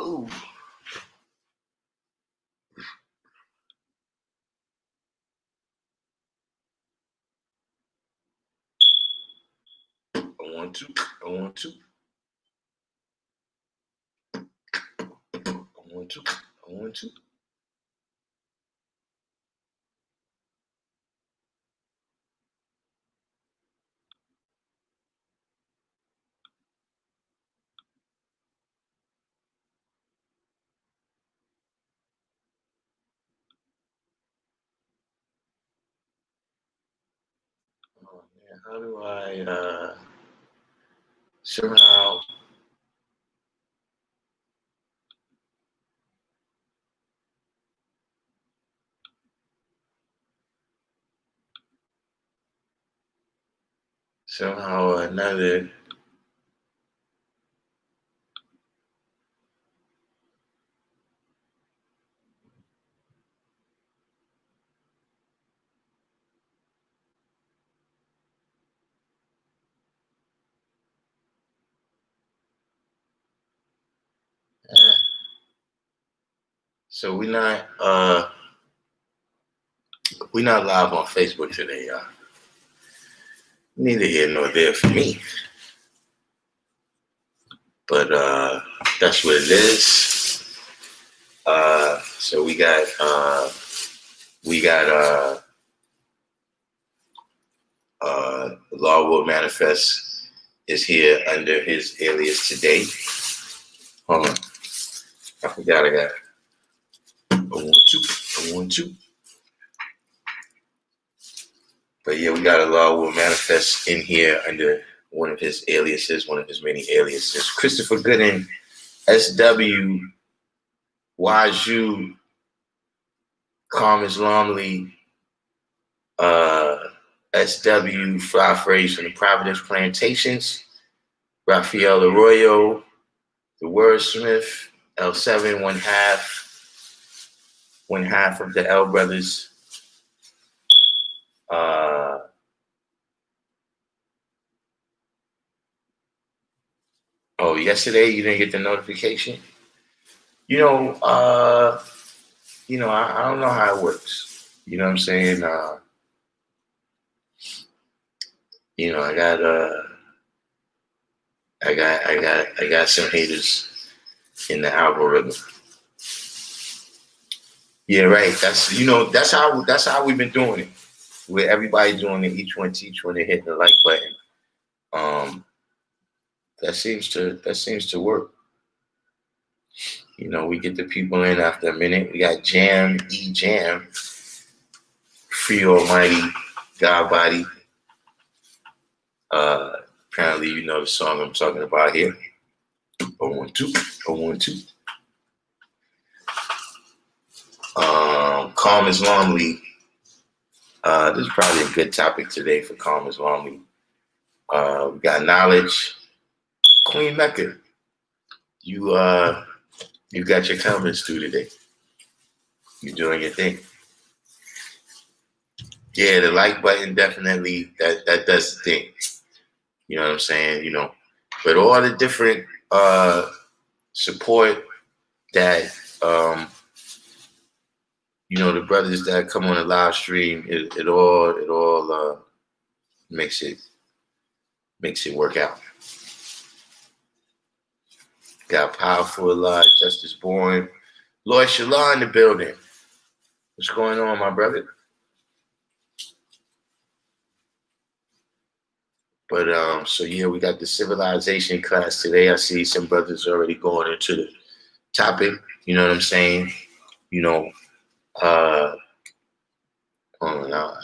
Ooh. I want to. I want to. I want to. I want to. Oh man, how do I somehow or another? So we're not live on Facebook today, y'all. Neither here nor there for me. But that's what it is. So we got Law Will Manifest is here under his alias today. Hold on. I forgot I got I want to. But yeah, we got a Law Will Manifest in here under one of his aliases, one of his many aliases. Christopher Gooden, SW, Waju, Carmen's Lomley, SW, Fly Phrase from the Providence Plantations, Raphael Arroyo, the Wordsmith, L7, one half of the L Brothers. Oh, yesterday you didn't get the notification? I don't know how it works. You know what I'm saying? I got some haters in the algorithm. Yeah, right. That's how we've been doing it. With everybody doing it, each one hitting the like button. That seems to work. We get the people in after a minute. We got Jam, Free Almighty, God Body. Apparently you know the song I'm talking about here. 012. Carmen's Lomley. This is probably a good topic today for Carmen's Lomley. We got Knowledge. Queen Mecca. You got your comments due today. You're doing your thing. Yeah, the like button definitely that does the thing. You know what I'm saying? But all the different support that the brothers that come on the live stream, it all makes it work out. Got Powerful Justice Born, Lloyd Shalon in the building. What's going on, my brother? But so yeah, we got the civilization class today. I see some brothers already going into the topic. You know what I'm saying? I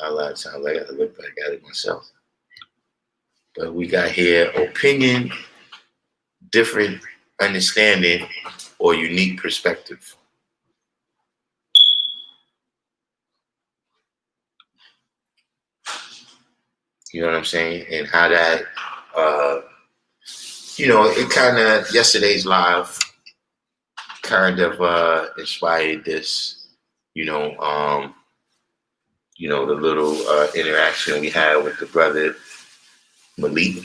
lied. Sound like I look back at it myself. But we got here opinion, different understanding, or unique perspective. You know what I'm saying? And how that, it kind of, yesterday's live kind of inspired this, the little interaction we had with the brother Malik.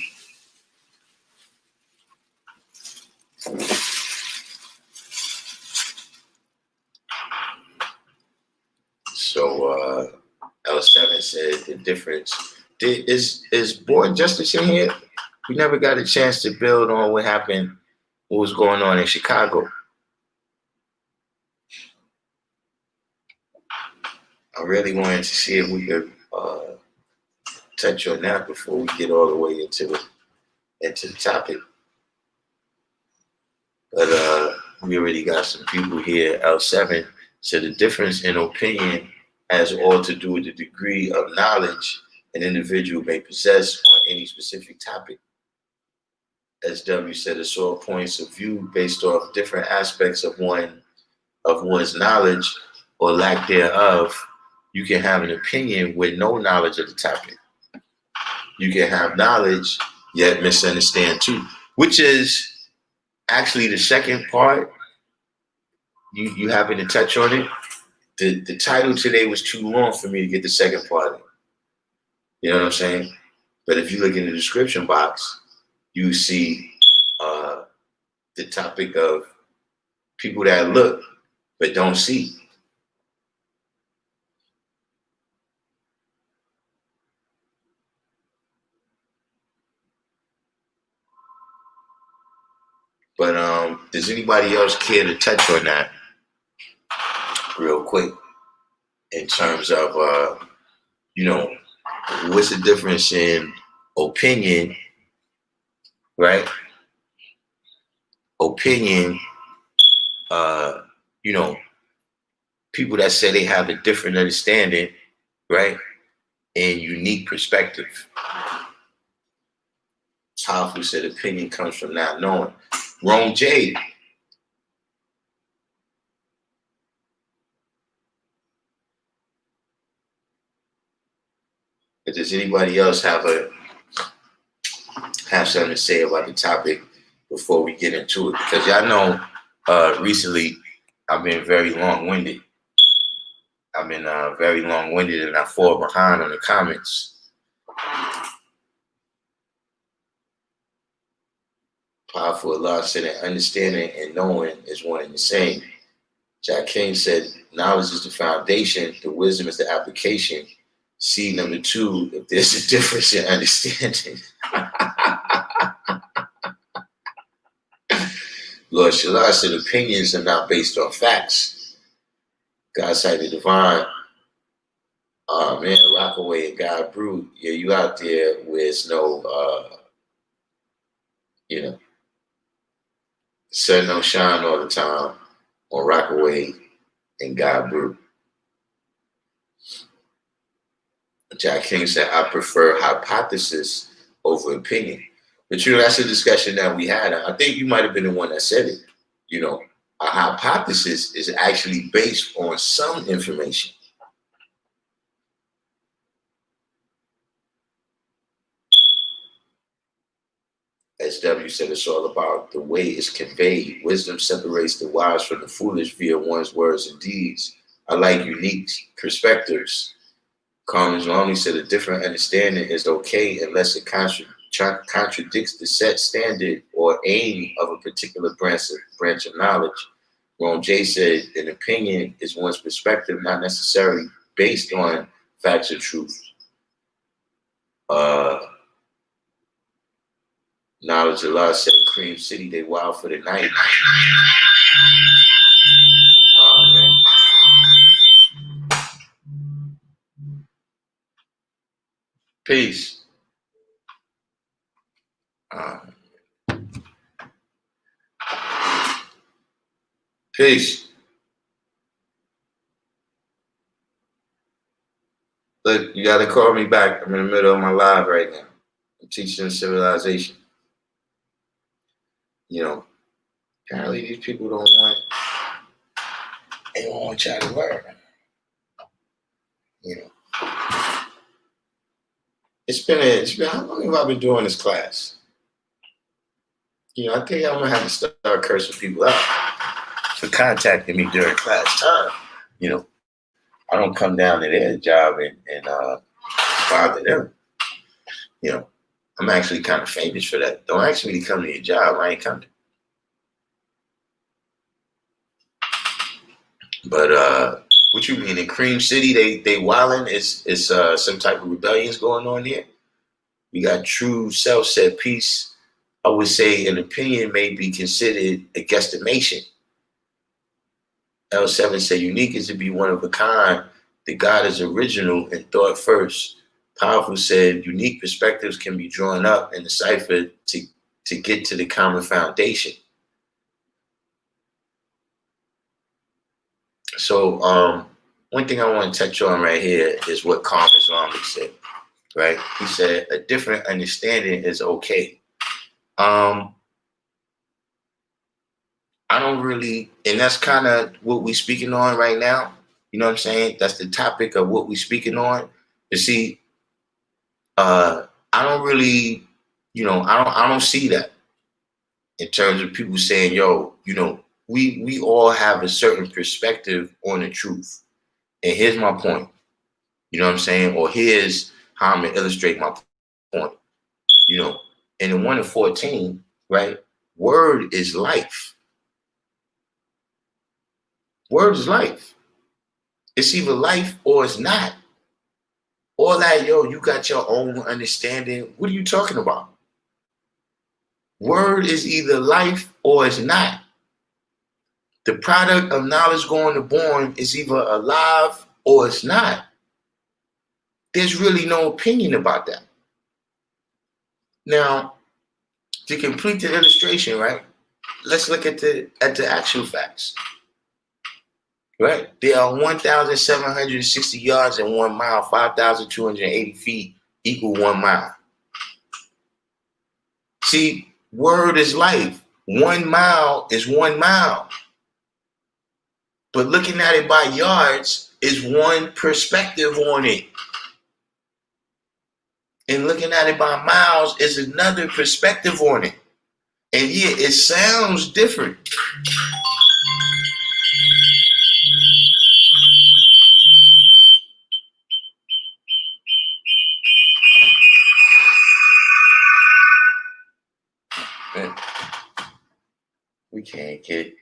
said the difference. Is Board Justice in here? We never got a chance to build on what happened, what was going on in Chicago. I really wanted to see if we could touch on that before we get all the way into the topic. But we already got some people here. L7 said the difference in opinion has all to do with the degree of knowledge an individual may possess on any specific topic. SW said it's all points of view based off different aspects of one's knowledge or lack thereof. You can have an opinion with no knowledge of the topic. You can have knowledge yet misunderstand too, which is actually the second part. You happen to touch on it. The title today was too long for me to get the second part in. You know what I'm saying? But if you look in the description box, you see the topic of people that look but don't see. But does anybody else care to touch on that real quick in terms of what's the difference in opinion, right? Opinion, people that say they have a different understanding, right? And unique perspective. Powerful said opinion comes from not knowing. Wrong J. But does anybody else have something to say about the topic before we get into it? Because y'all know recently I've been very long-winded. And I fall behind on the comments. Powerful Allah said that understanding and knowing is one and the same. Jack King said knowledge is the foundation, the wisdom is the application. C number 2, if there's a difference in understanding. Lord Shallah said opinions are not based on facts. God cited divine. Oh man, Rockaway and God Brute. Yeah, you out there where it's no sun don't shine all the time on Rockaway and God Brute. Jack King said, I prefer hypothesis over opinion. But that's a discussion that we had. I think you might have been the one that said it. A hypothesis is actually based on some information. SW said it's all about the way it's conveyed. Wisdom separates the wise from the foolish via one's words and deeds. I like unique perspectives. Carmen's only said a different understanding is okay unless it contradicts the set standard or aim of a particular branch of knowledge. Ron J said an opinion is one's perspective, not necessarily based on facts or truth. Knowledge Allah said Cream City, they wild for the night. Oh man. Peace. Peace. Look, you gotta call me back. I'm in the middle of my live right now. I'm teaching civilization. Apparently these people don't want y'all to learn. It's been how long have I been doing this class? I think I'm gonna have to start cursing people out for contacting me during class time. I don't come down to their job and bother them. I'm actually kind of famous for that. Don't ask me to come to your job, I ain't coming. But What you mean in Cream City? They wilding. It's some type of rebellions going on here. We got true self-set peace. I would say an opinion may be considered a guesstimation. L7 said, unique is to be one of a kind. The God is original and thought first. Powerful said, unique perspectives can be drawn up and deciphered to get to the common foundation. So one thing I want to touch on right here is what Calm Islamic said, right? He said, a different understanding is okay. I don't really, and that's kind of what we're speaking on right now. You know what I'm saying? That's the topic of what we're speaking on. You see, I don't really, I don't see that in terms of people saying, yo, we all have a certain perspective on the truth. And here's my point. You know what I'm saying? Or here's how I'm going to illustrate my point. In the 1 and 14, right? Word is life. Word is life. It's either life or it's not. All that, you got your own understanding. What are you talking about? Word is either life or it's not. The product of knowledge going to born is either alive or it's not. There's really no opinion about that. Now, to complete the illustration, right? Let's look at the actual facts. Right? There are 1,760 yards in 1 mile, 5,280 feet equal 1 mile. See, word is life. 1 mile is 1 mile. But looking at it by yards is one perspective on it. And looking at it by miles is another perspective on it. And yeah, it sounds different. We can't get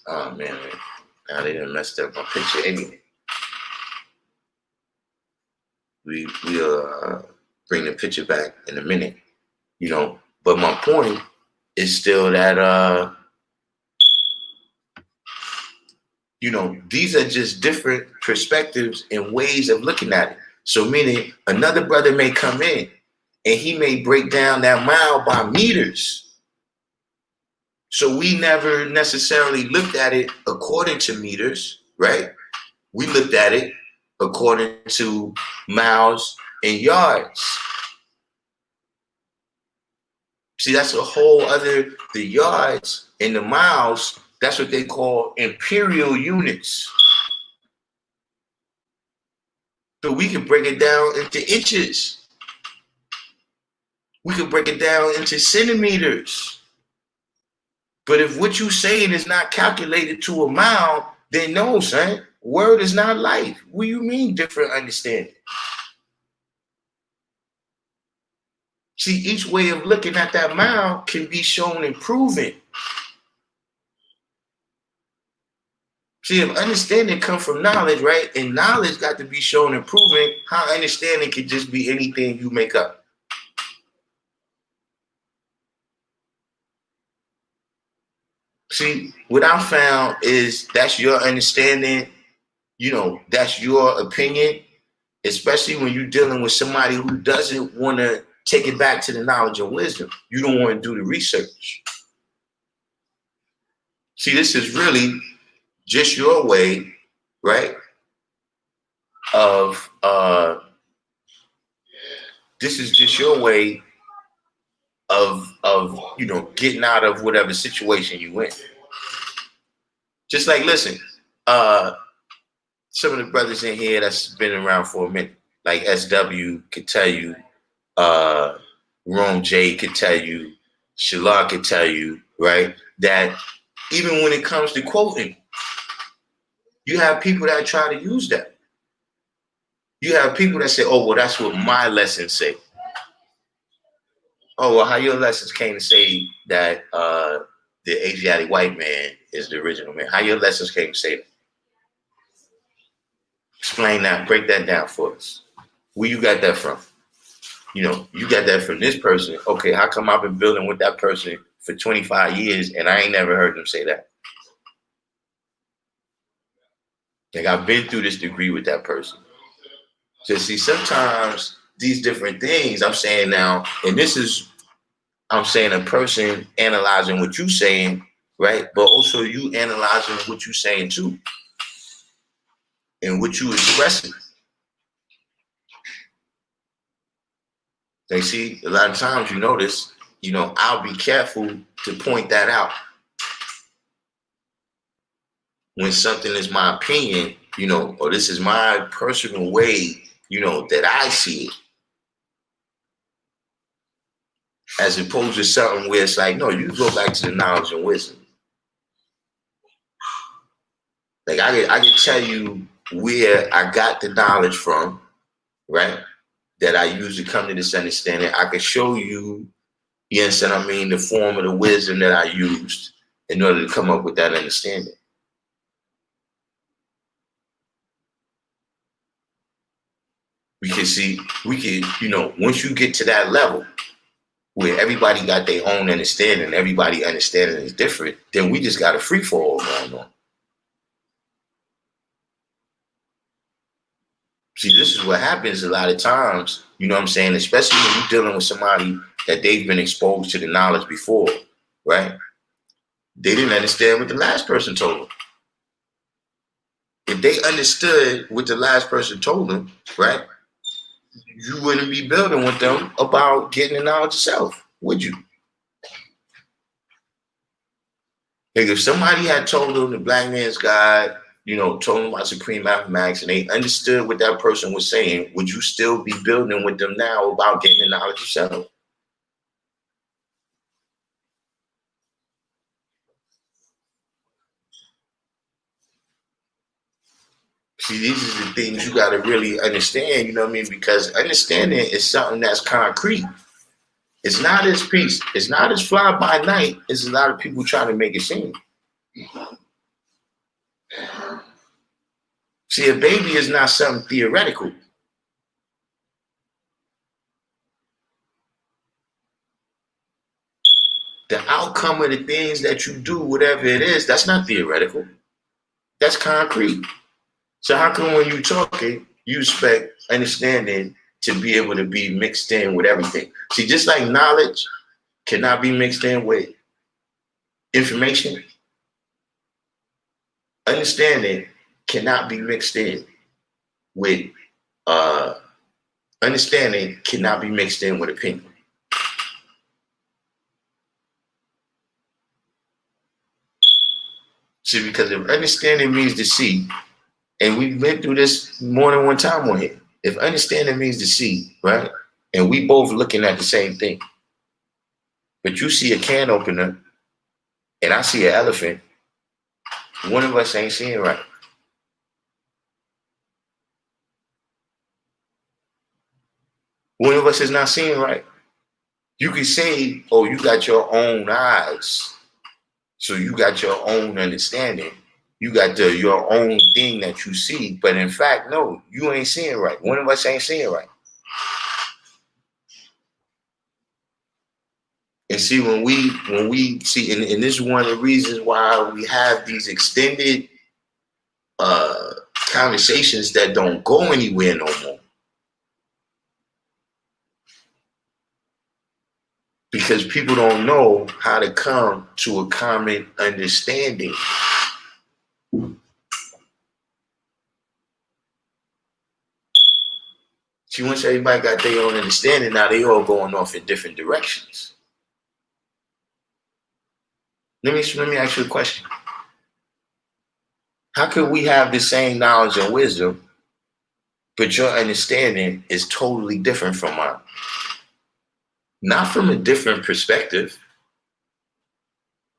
oh man, now they done messed up my picture anyway. We'll bring the picture back in a minute, but my point is still that these are just different perspectives and ways of looking at it. So meaning another brother may come in and he may break down that mile by meters. So we never necessarily looked at it according to meters, right? We looked at it according to miles and yards. See, that's a whole other, the yards and the miles, that's what they call imperial units. So we can break it down into inches. We can break it down into centimeters. But if what you're saying is not calculated to a mile, then no, son. Word is not life. What do you mean different understanding? See, each way of looking at that mile can be shown and proven. See, if understanding comes from knowledge, right? And knowledge got to be shown and proven, how understanding can just be anything you make up. See, what I found is that's your understanding, that's your opinion, especially when you're dealing with somebody who doesn't want to take it back to the knowledge and wisdom. You don't want to do the research. See, this is really just your way, right, of, this is just your way of getting out of whatever situation you in. Just like, listen, some of the brothers in here that's been around for a minute, like SW could tell you, Rome J could tell you, Shalak could tell you, right, that even when it comes to quoting, you have people that try to use that. You have people that say, oh, well, that's what my lessons say. Oh, well, how your lessons came to say that the Asiatic white man is the original man? How your lessons came to say that? Explain that. Break that down for us. Where you got that from? You know, you got that from this person. Okay, how come I've been building with that person for 25 years and I ain't never heard them say that? Like, I've been through this degree with that person. So see, sometimes these different things I'm saying now, and this is, I'm saying a person analyzing what you're saying, right? But also you analyzing what you're saying too, and what you expressing. They see, a lot of times you notice, you know, I'll be careful to point that out. When something is my opinion, you know, or this is my personal way, you know, that I see it. As opposed to something where it's like, no, you go back to the knowledge and wisdom. Like I can tell you where I got the knowledge from, right? That I used to come to this understanding. I can show you, you understand what I mean, the form of the wisdom that I used in order to come up with that understanding. We can see, you know, once you get to that level where everybody got their own understanding, everybody understanding is different, then we just got a free fall going on. See, this is what happens a lot of times, you know what I'm saying, especially when you're dealing with somebody that they've been exposed to the knowledge before, right? They didn't understand what the last person told them. If they understood what the last person told them, right, you wouldn't be building with them about getting the knowledge yourself, would you? Like if somebody had told them the black man's God, you know, told them about supreme mathematics and they understood what that person was saying, would you still be building with them now about getting the knowledge yourself? See, these are the things you got to really understand, you know what I mean? Because understanding is something that's concrete. It's not as peace. It's not as fly by night as a lot of people trying to make it seem. See, a baby is not something theoretical. The outcome of the things that you do, whatever it is, that's not theoretical. That's concrete. So how come when you're talking, you expect understanding to be able to be mixed in with everything? See, just like knowledge cannot be mixed in with information, understanding cannot be mixed in with understanding cannot be mixed in with opinion. See, because if understanding means to see, and we've been through this more than one time on here. If understanding means to see, right? And we both looking at the same thing. But you see a can opener and I see an elephant, one of us ain't seeing right. One of us is not seeing right. You can say, oh, you got your own eyes. So you got your own understanding. You got your own thing that you see, but in fact, no, you ain't seeing right. One of us ain't seeing right. And see, when we see, and this is one of the reasons why we have these extended conversations that don't go anywhere no more. Because people don't know how to come to a common understanding. See, once everybody got their own understanding, now they all going off in different directions. Let me ask you a question. How could we have the same knowledge and wisdom, but your understanding is totally different from mine? Not from a different perspective.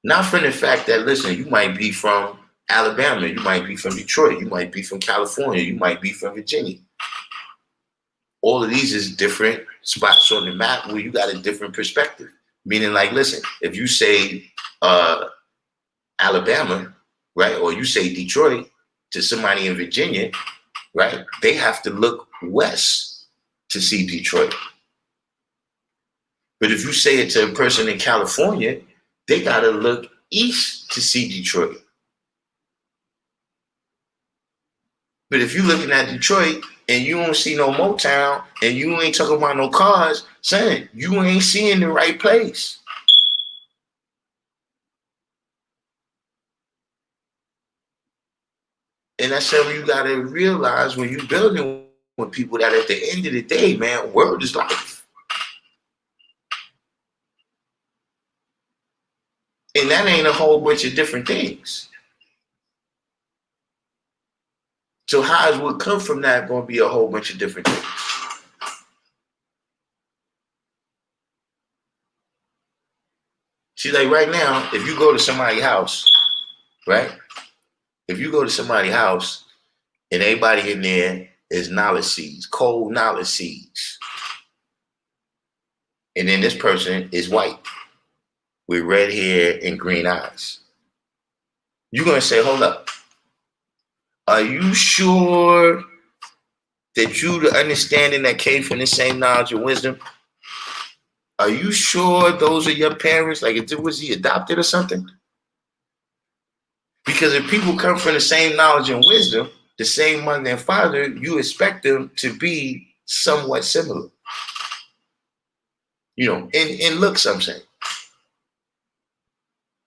Not from the fact that, listen, you might be from Alabama, you might be from Detroit, you might be from California, you might be from Virginia. All of these is different spots on the map where you got a different perspective. Meaning, like, listen, if you say Alabama, right, or you say Detroit to somebody in Virginia, right, they have to look west to see Detroit. But if you say it to a person in California, they got to look east to see Detroit. But if you're looking at Detroit and you don't see no Motown and you ain't talking about no cars, son, you ain't seeing the right place. And that's something you got to realize when you're building with people, that at the end of the day, man, word is life. And that ain't a whole bunch of different things. So how is what come from that going to be a whole bunch of different things? See, like right now, if you go to somebody's house, right? If you go to somebody's house and everybody in there is knowledge seeds, cold knowledge seeds, and then this person is white with red hair and green eyes, you're going to say, hold up. Are you sure that you, the understanding that came from the same knowledge and wisdom, are you sure those are your parents? Like, was he adopted or something? Because if people come from the same knowledge and wisdom, the same mother and father, you expect them to be somewhat similar. You know, in looks, I'm saying.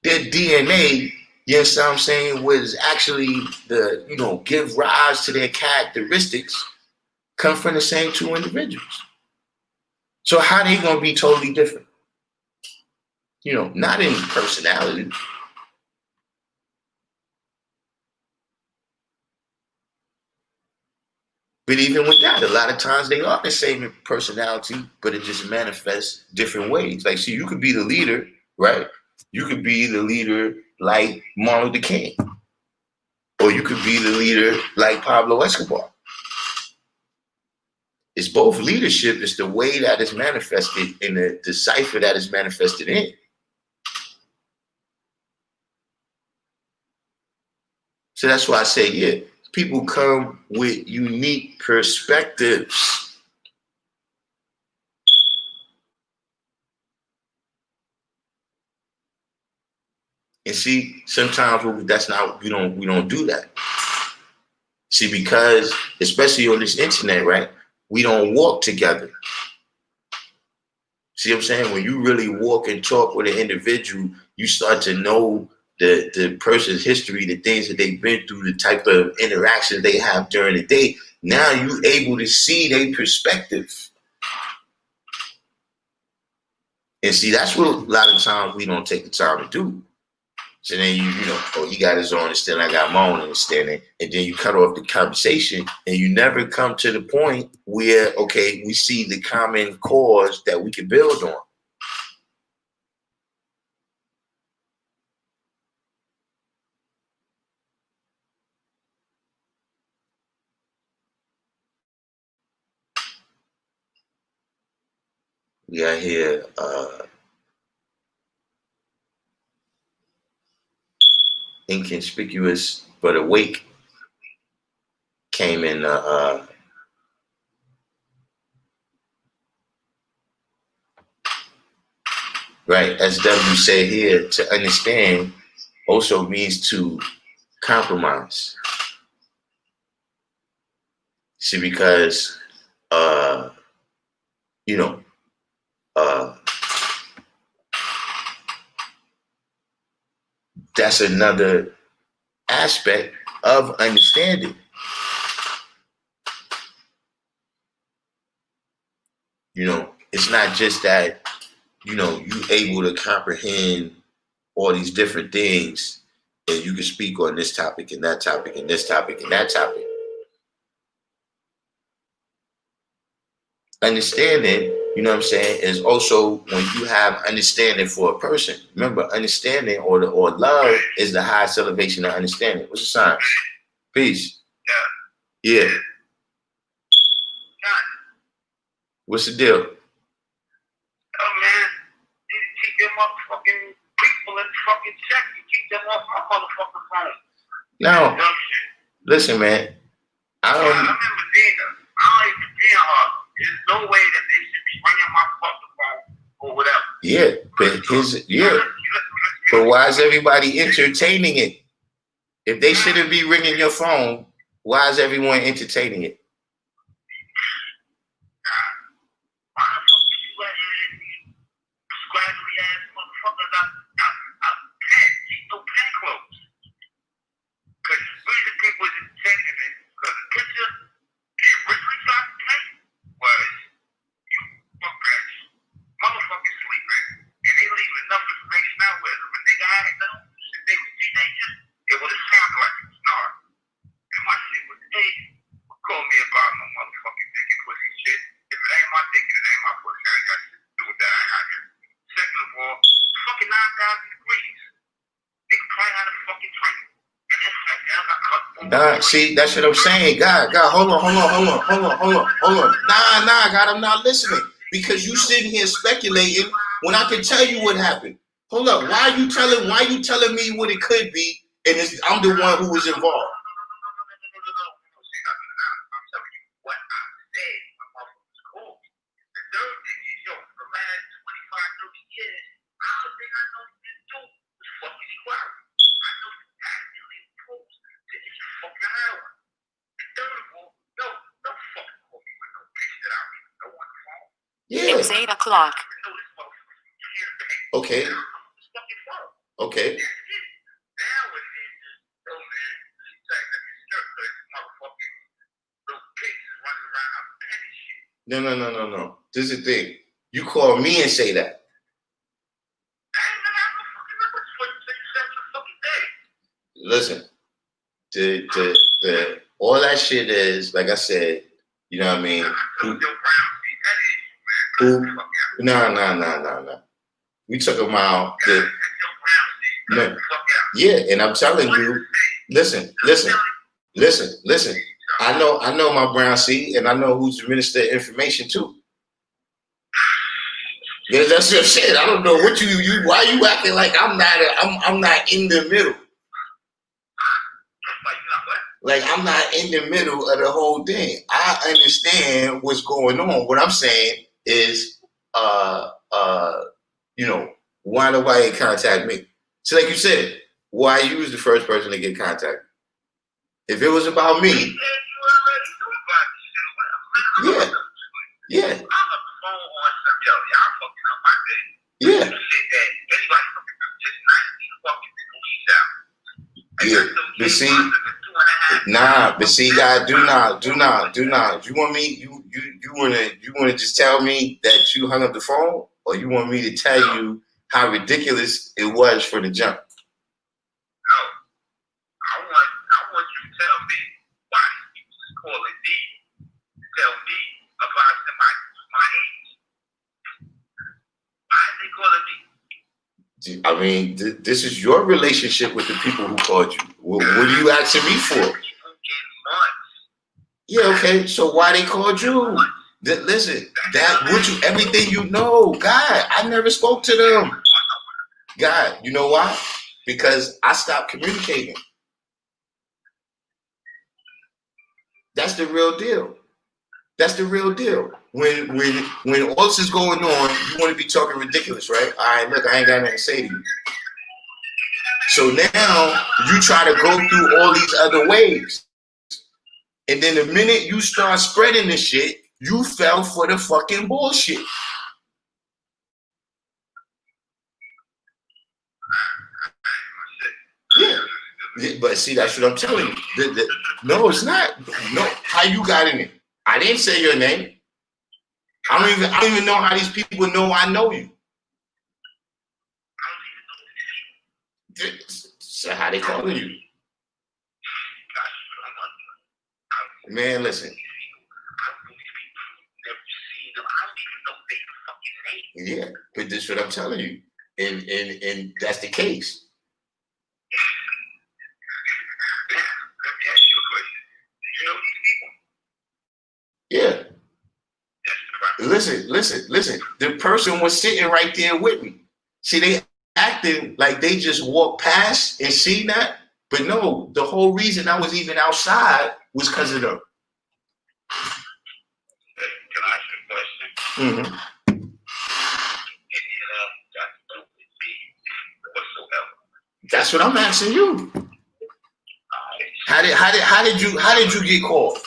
Their DNA, you know what I'm saying, was actually give rise to their characteristics, come from the same two individuals. So how they gonna be totally different? You know, not in personality. But even with that, a lot of times they are the same in personality, but it just manifests different ways. Like, see, you could be the leader, right? You could be the leader like Martin Luther King, or you could be the leader like Pablo Escobar. It's both leadership. It's the way that is manifested in the cipher that is manifested in. So that's why I say, yeah, people come with unique perspectives. And see, sometimes we don't do that. See, because especially on this internet, right? We don't walk together. See what I'm saying? When you really walk and talk with an individual, you start to know the person's history, the things that they've been through, the type of interactions they have during the day. Now you're able to see their perspective. And see, that's what a lot of times we don't take the time to do. So then he got his own understanding, I got my own understanding, and then you cut off the conversation, and you never come to the point where, okay, we see the common cause that we can build on. We got here, inconspicuous but awake came in. Right, as W said here, to understand also means to compromise. See, because you know, that's another aspect of understanding. You know, it's not just that, you able to comprehend all these different things and you can speak on this topic and that topic and this topic and that topic. Understanding, you know what I'm saying, is also when you have understanding for a person. Remember, understanding or love is the highest elevation of understanding. What's the sign? Peace. Yeah. What's the deal? Oh man, these motherfucking people in fucking check. You keep them off my motherfucking phone. Now, listen, man. I remember Dina. I don't even being her. There's no way that they should be ringing my fucking phone or whatever. Yeah, but but why is everybody entertaining it? If they shouldn't be ringing your phone, why is everyone entertaining it? Why the fuck did you let these scraggly ass motherfuckers out pants? Keep no pant clothes. Because the reason people is entertaining it, because the picture they originally tried to paint was you fuckers motherfucking sleeping, and they leave enough information out where if a nigga had them since they were teenagers, it would have sounded like a star. And my shit was, hey, call me about no motherfucking dick and pussy shit. If it ain't my dick and it ain't my pussy, I ain't got shit to do with that. I ain't got here. Second of all, fucking 9,000 degrees. They can probably have a fucking train. And then see, that's what I'm saying. God, hold on. Nah, God, I'm not listening. Because you sitting here speculating when I can tell you what happened. Hold up, why you telling me what it could be, and I'm the one who was involved? Yeah. It's 8 o'clock. Okay. Okay. No. This is the thing. You call me and say that. Listen, the all that shit is, like I said, you know what I mean? No. We talking about yeah, and I'm telling you, listen. I know my brown seed, and I know who's the minister of information too. Yeah, that's what I'm saying. I don't know what why you acting like I'm not in the middle. Like I'm not in the middle of the whole thing. I understand what's going on. What I'm saying is, why nobody contact me? So like you said, why you was the first person to get contacted? If it was about me, yeah. Yeah. But see, God, do not. You want me? You want to just tell me that you hung up the phone, or you want me to tell you how ridiculous it was for the jump? No, I want you to tell me why you was calling me to tell me about my age. Why are they calling me? I mean, this is your relationship with the people who called you. What are you asking me for? Yeah, okay. So why they called you? Listen, everything you know, God, I never spoke to them. God, you know why? Because I stopped communicating. That's the real deal. When all this is going on, you want to be talking ridiculous, right? All right, look, I ain't got nothing to say to you. So now you try to go through all these other ways. And then the minute you start spreading this shit, you fell for the fucking bullshit. Yeah. But see, that's what I'm telling you. No, it's not. No, how you got in it? I didn't say your name. I don't even know how these people know I know you. So how they calling you? Man, listen. Yeah, but this is what I'm telling you. And that's the case. Yeah. Listen. The person was sitting right there with me. See, they acting like they just walk past and see that. But no, the whole reason I was even outside was because of them. Can I ask you a question? Mm-hmm. That's what I'm asking you. How did you get caught?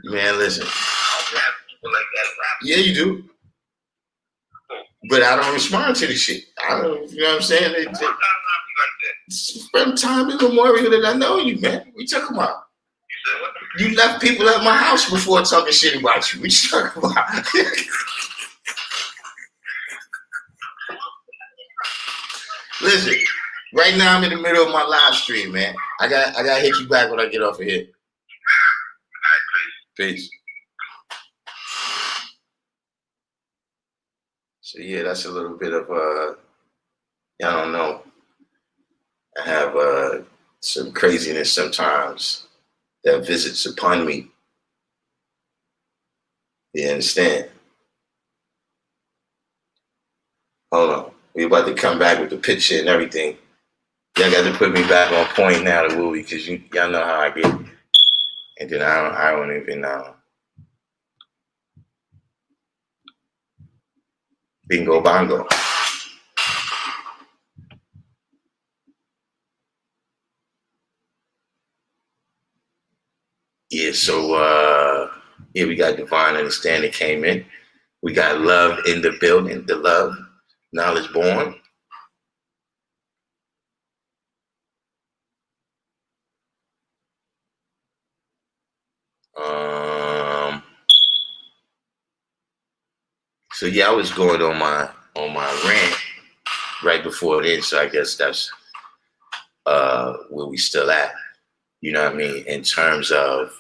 Man, listen. Yeah, you do. But I don't respond to the shit. I don't, you know what I'm saying? From time immemorial that I know you, man. What you talking about? You left people at my house before talking shit about you. What you talking about? Listen, right now I'm in the middle of my live stream, man. I gotta hit you back when I get off of here. Peace. So yeah, that's a little bit of I don't know. I have some craziness sometimes that visits upon me. You understand? Hold on. We about to come back with the picture and everything. Y'all got to put me back on point now, to Willie, because y'all know how I get. And then I don't even bingo bongo. Yeah, so yeah, we got divine understanding came in. We got love in the building, the love, knowledge born. So yeah, I was going on my rant right before then, so I guess that's where we still at. You know what I mean? In terms of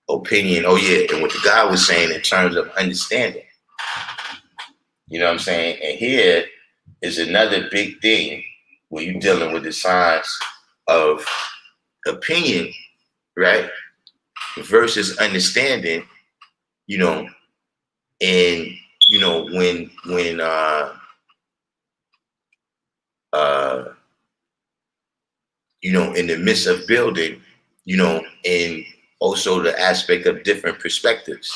opinion. Oh yeah, and what the guy was saying in terms of understanding. You know what I'm saying? And here is another big thing when you're dealing with the science of opinion, right? Versus understanding, you know, and you know, when you know, in the midst of building, you know, and also the aspect of different perspectives.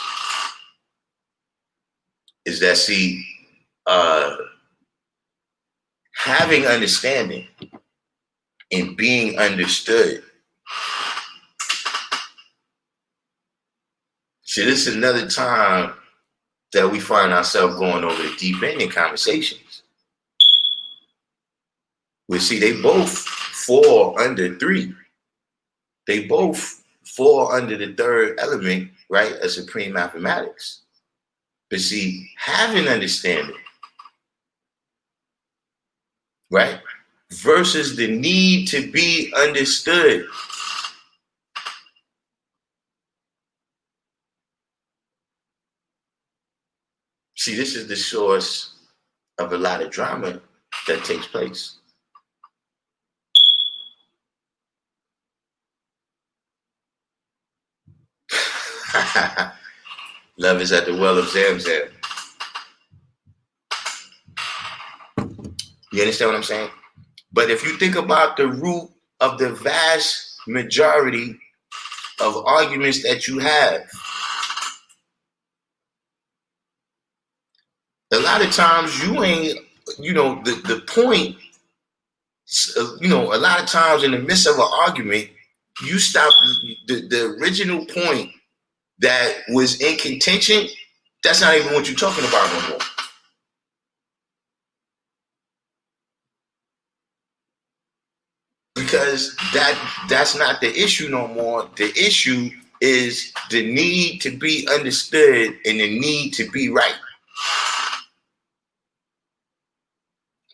Is that see having understanding and being understood. See, this is another time that we find ourselves going over the deep end in conversations. We see they both fall under three. They both fall under the third element, right, of supreme mathematics. But see, having understanding, right, versus the need to be understood. See, this is the source of a lot of drama that takes place. Love is at the well of Zamzam. You understand what I'm saying? But if you think about the root of the vast majority of arguments that you have, a lot of times you ain't, you know, the point, you know, a lot of times in the midst of an argument, you stop the original point that was in contention. That's not even what you're talking about no more. Because that's not the issue no more. The issue is the need to be understood and the need to be right.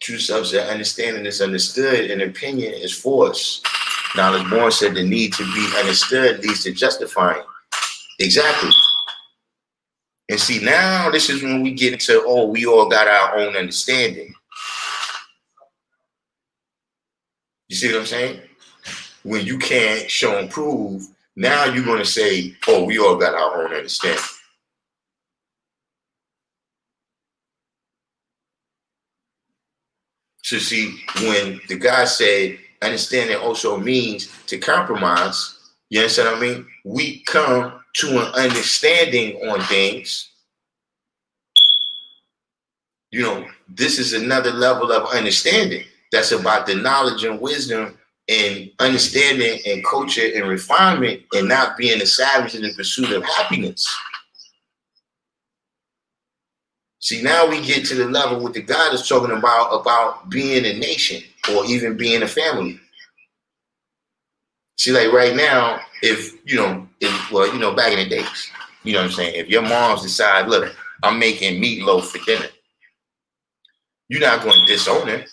True self said understanding is understood and opinion is force. Knowledge born said the need to be understood leads to justifying. Exactly. And see, now this is when we get into, oh, we all got our own understanding. You see what I'm saying? When you can't show and prove Now you're going to say, oh, we all got our own understanding. So see, when the guy said understanding also means to compromise, you understand what I mean? We come to an understanding on things. You know, this is another level of understanding. That's about the knowledge and wisdom and understanding and culture and refinement, and not being a savage in the pursuit of happiness. See, now we get to the level what the God is talking about being a nation or even being a family. See, like right now, if back in the days, you know what I'm saying? If your moms decide, look, I'm making meatloaf for dinner, you're not going to disown her.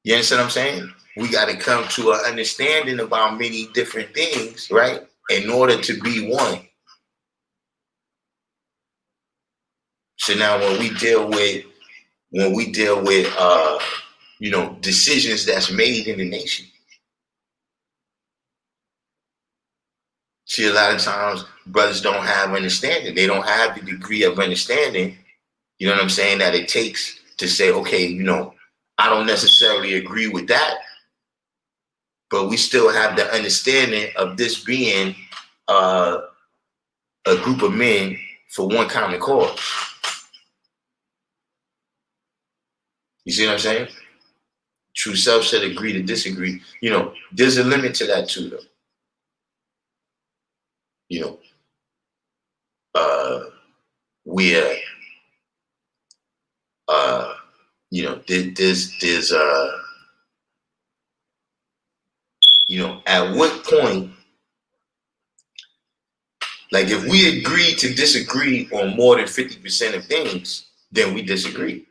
You understand what I'm saying? We got to come to an understanding about many different things, right? In order to be one. So now when we deal with decisions that's made in the nation. See, a lot of times brothers don't have understanding. They don't have the degree of understanding, you know what I'm saying, that it takes to say, okay, I don't necessarily agree with that, but we still have the understanding of this being a group of men for one common cause. You see what I'm saying? True self should agree to disagree. There's a limit to that too, though. Where there's at what point, like if we agree to disagree on more than 50% of things, then we disagree.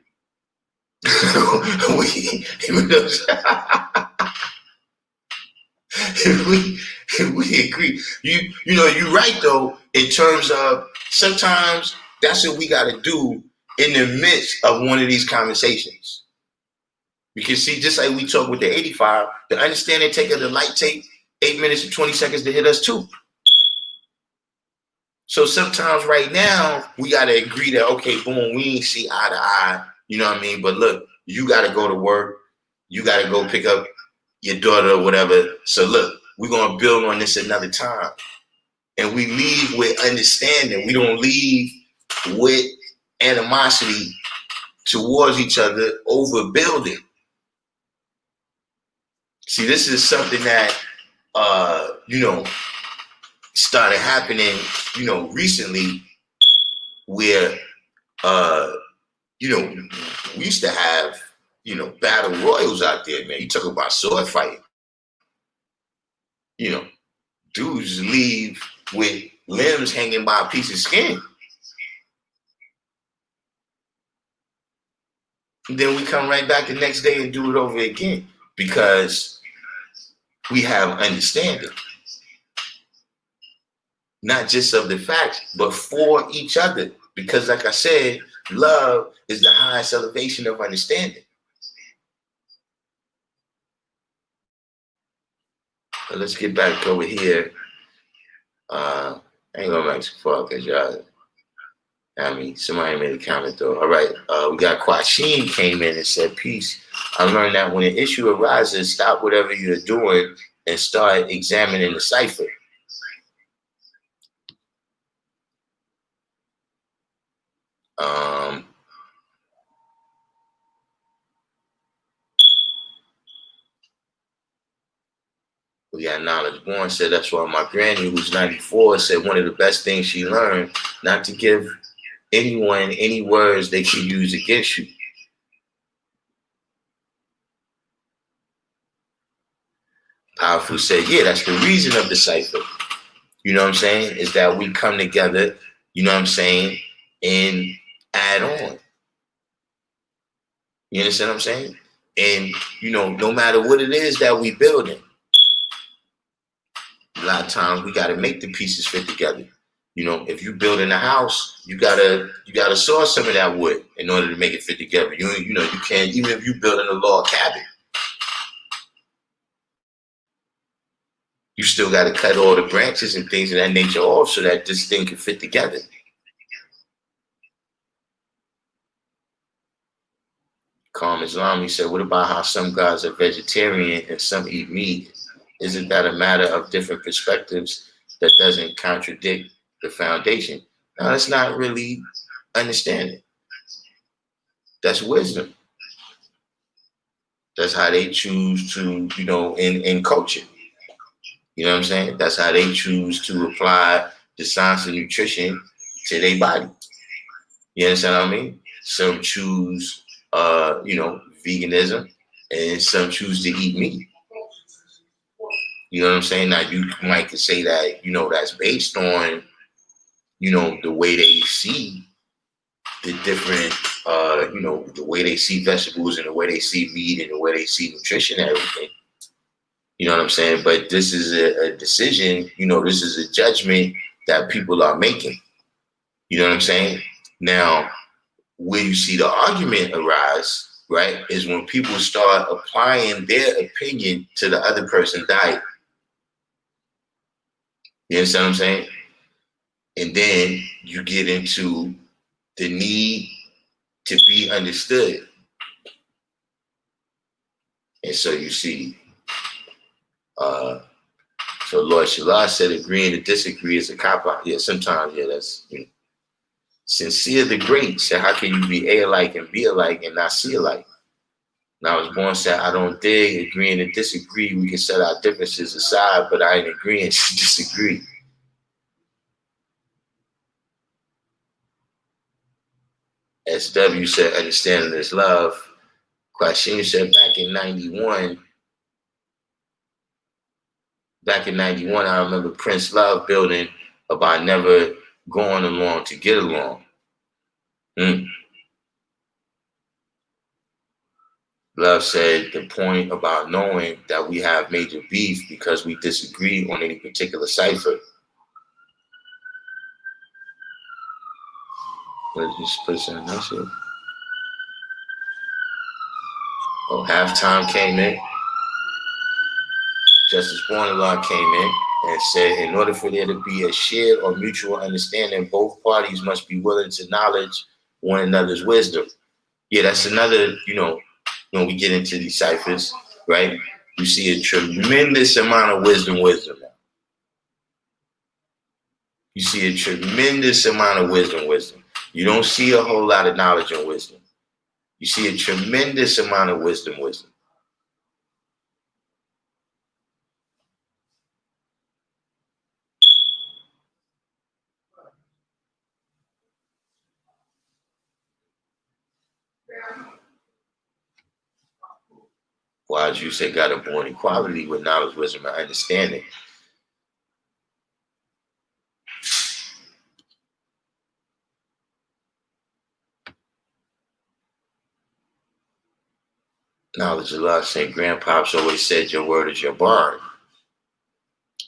If we agree, you're right though, in terms of sometimes that's what we got to do in the midst of one of these conversations. Because see, just like we talk with the 85, the understanding take of the light take 8 minutes and 20 seconds to hit us too. So sometimes right now we got to agree that, okay, boom, we ain't see eye to eye, you know what I mean? But look, you got to go to work. You got to go pick up your daughter or whatever. So look, we're going to build on this another time. And we leave with understanding. We don't leave with animosity towards each other over building. See, this is something that, started happening, recently where, we used to have, battle royals out there, man. You talk about sword fighting. Dudes leave with limbs hanging by a piece of skin. And then we come right back the next day and do it over again because we have understanding. Not just of the facts, but for each other. Because like I said, love is the highest elevation of understanding. But let's get back over here. I ain't going back too far because y'all, somebody made a comment though. All right, we got Quasheen came in and said, peace. I learned that when an issue arises, stop whatever you're doing and start examining the cipher. We got Knowledge Born said that's why my granny, who's 94, said one of the best things she learned, not to give anyone any words they could use against you. Powerful said, yeah, that's the reason of the cipher. You know what I'm saying? Is that we come together, you know what I'm saying, and add on. You understand what I'm saying? And, no matter what it is that we building, a lot of times we got to make the pieces fit together. If you building a house, you gotta saw some of that wood in order to make it fit together. You can't, even if you building a log cabin. you still got to cut all the branches and things of that nature off so that this thing can fit together. Calm Islami said, what about how some gods are vegetarian and some eat meat? Isn't that a matter of different perspectives that doesn't contradict the foundation? No, that's not really understanding. That's wisdom. That's how they choose to, in culture. You know what I'm saying? That's how they choose to apply the science of nutrition to their body. You understand what I mean? Some choose, veganism, and some choose to eat meat. You know what I'm saying? Now, you might could say that, that's based on, the way they see the different, the way they see vegetables and the way they see meat and the way they see nutrition and everything. You know what I'm saying? But this is a decision, this is a judgment that people are making. You know what I'm saying? Now, where you see the argument arise, right, is when people start applying their opinion to the other person's diet. You understand what I'm saying? And then you get into the need to be understood. And so you see, so Lord Shallah said agreeing to disagree is a cop-out. Yeah, sometimes, that's, Sincere the Great said, how can you be A-alike and be alike and not see alike? And I was born said, I don't dig, agreeing to disagree. We can set our differences aside, but I ain't agreeing to disagree. SW said, understanding is love. Quashim said, back in 91, I remember Prince Love building about never going along to get along. Love said the point about knowing that we have major beef because we disagree on any particular cipher. Let's just put something else here. Oh, halftime came in. Justice Bornlaw came in and said, in order for there to be a shared or mutual understanding, both parties must be willing to acknowledge one another's wisdom. Yeah, that's another, when we get into these ciphers, right? You see a tremendous amount of wisdom. You see a tremendous amount of wisdom. You don't see a whole lot of knowledge and wisdom. You see a tremendous amount of wisdom. Why, as you say, God are born equality with knowledge, wisdom, and understanding. Knowledge of love, St. Grandpops always said, your word is your bond.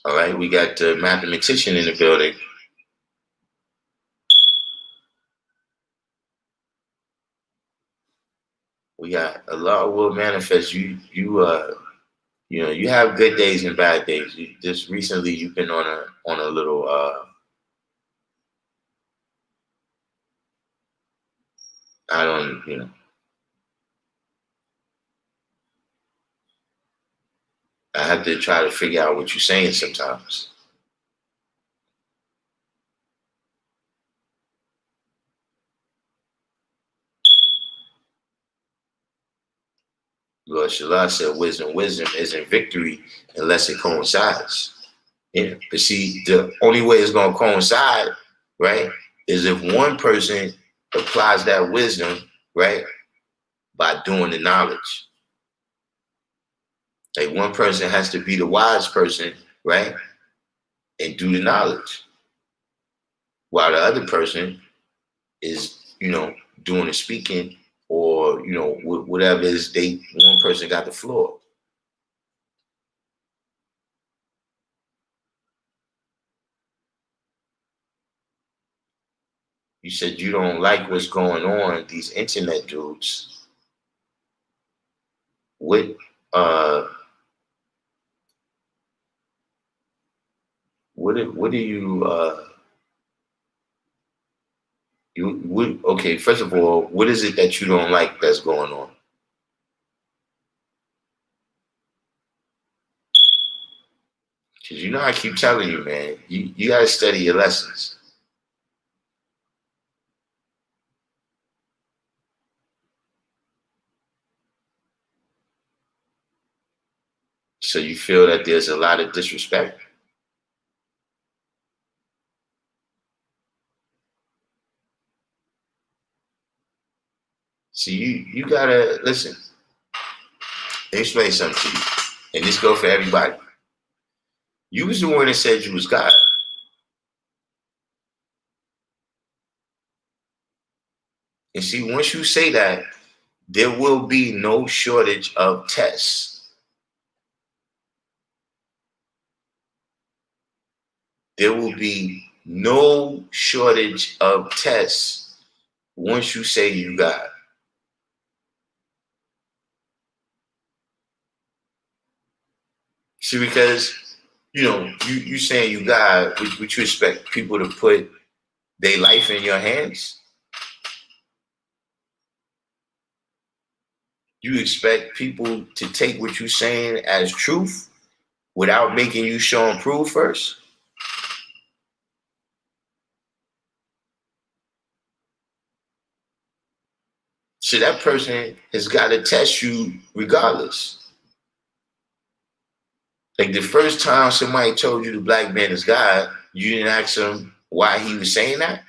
All right, we got the mathematician in the building. We got Allah will manifest. You have good days and bad days. Just recently, you've been on a little I have to try to figure out what you're saying sometimes. Lord Shallah said, wisdom isn't victory unless it coincides. Yeah, but see, the only way it's going to coincide, right, is if one person applies that wisdom, right, by doing the knowledge. Like one person has to be the wise person, right, and do the knowledge, while the other person is, doing the speaking or, whatever is one person got the floor. You said you don't like what's going on, these internet dudes. What what do okay, first of all, what is it that you don't like that's going on? Because you know I keep telling you, man, you gotta study your lessons. So you feel that there's a lot of disrespect. See, you gotta listen. Let me explain something to you, and this go for everybody. You was the one that said you was God, and see, once you say that, there will be no shortage of tests. There will be no shortage of tests once you say you God. See, because you saying you God, would you expect people to put their life in your hands? You expect people to take what you're saying as truth without making you show and prove first? So that person has got to test you regardless. Like the first time somebody told you the black man is God, you didn't ask him why he was saying that.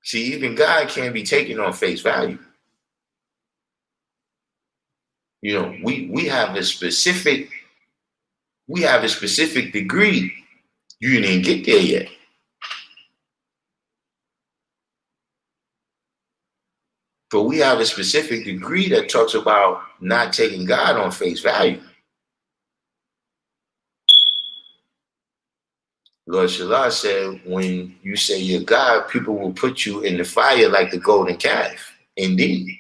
See, even God can't be taken on face value. We have a specific degree. You didn't get there yet. But we have a specific degree that talks about not taking God on face value. Lord Shallah said, when you say you're God, people will put you in the fire like the golden calf. Indeed.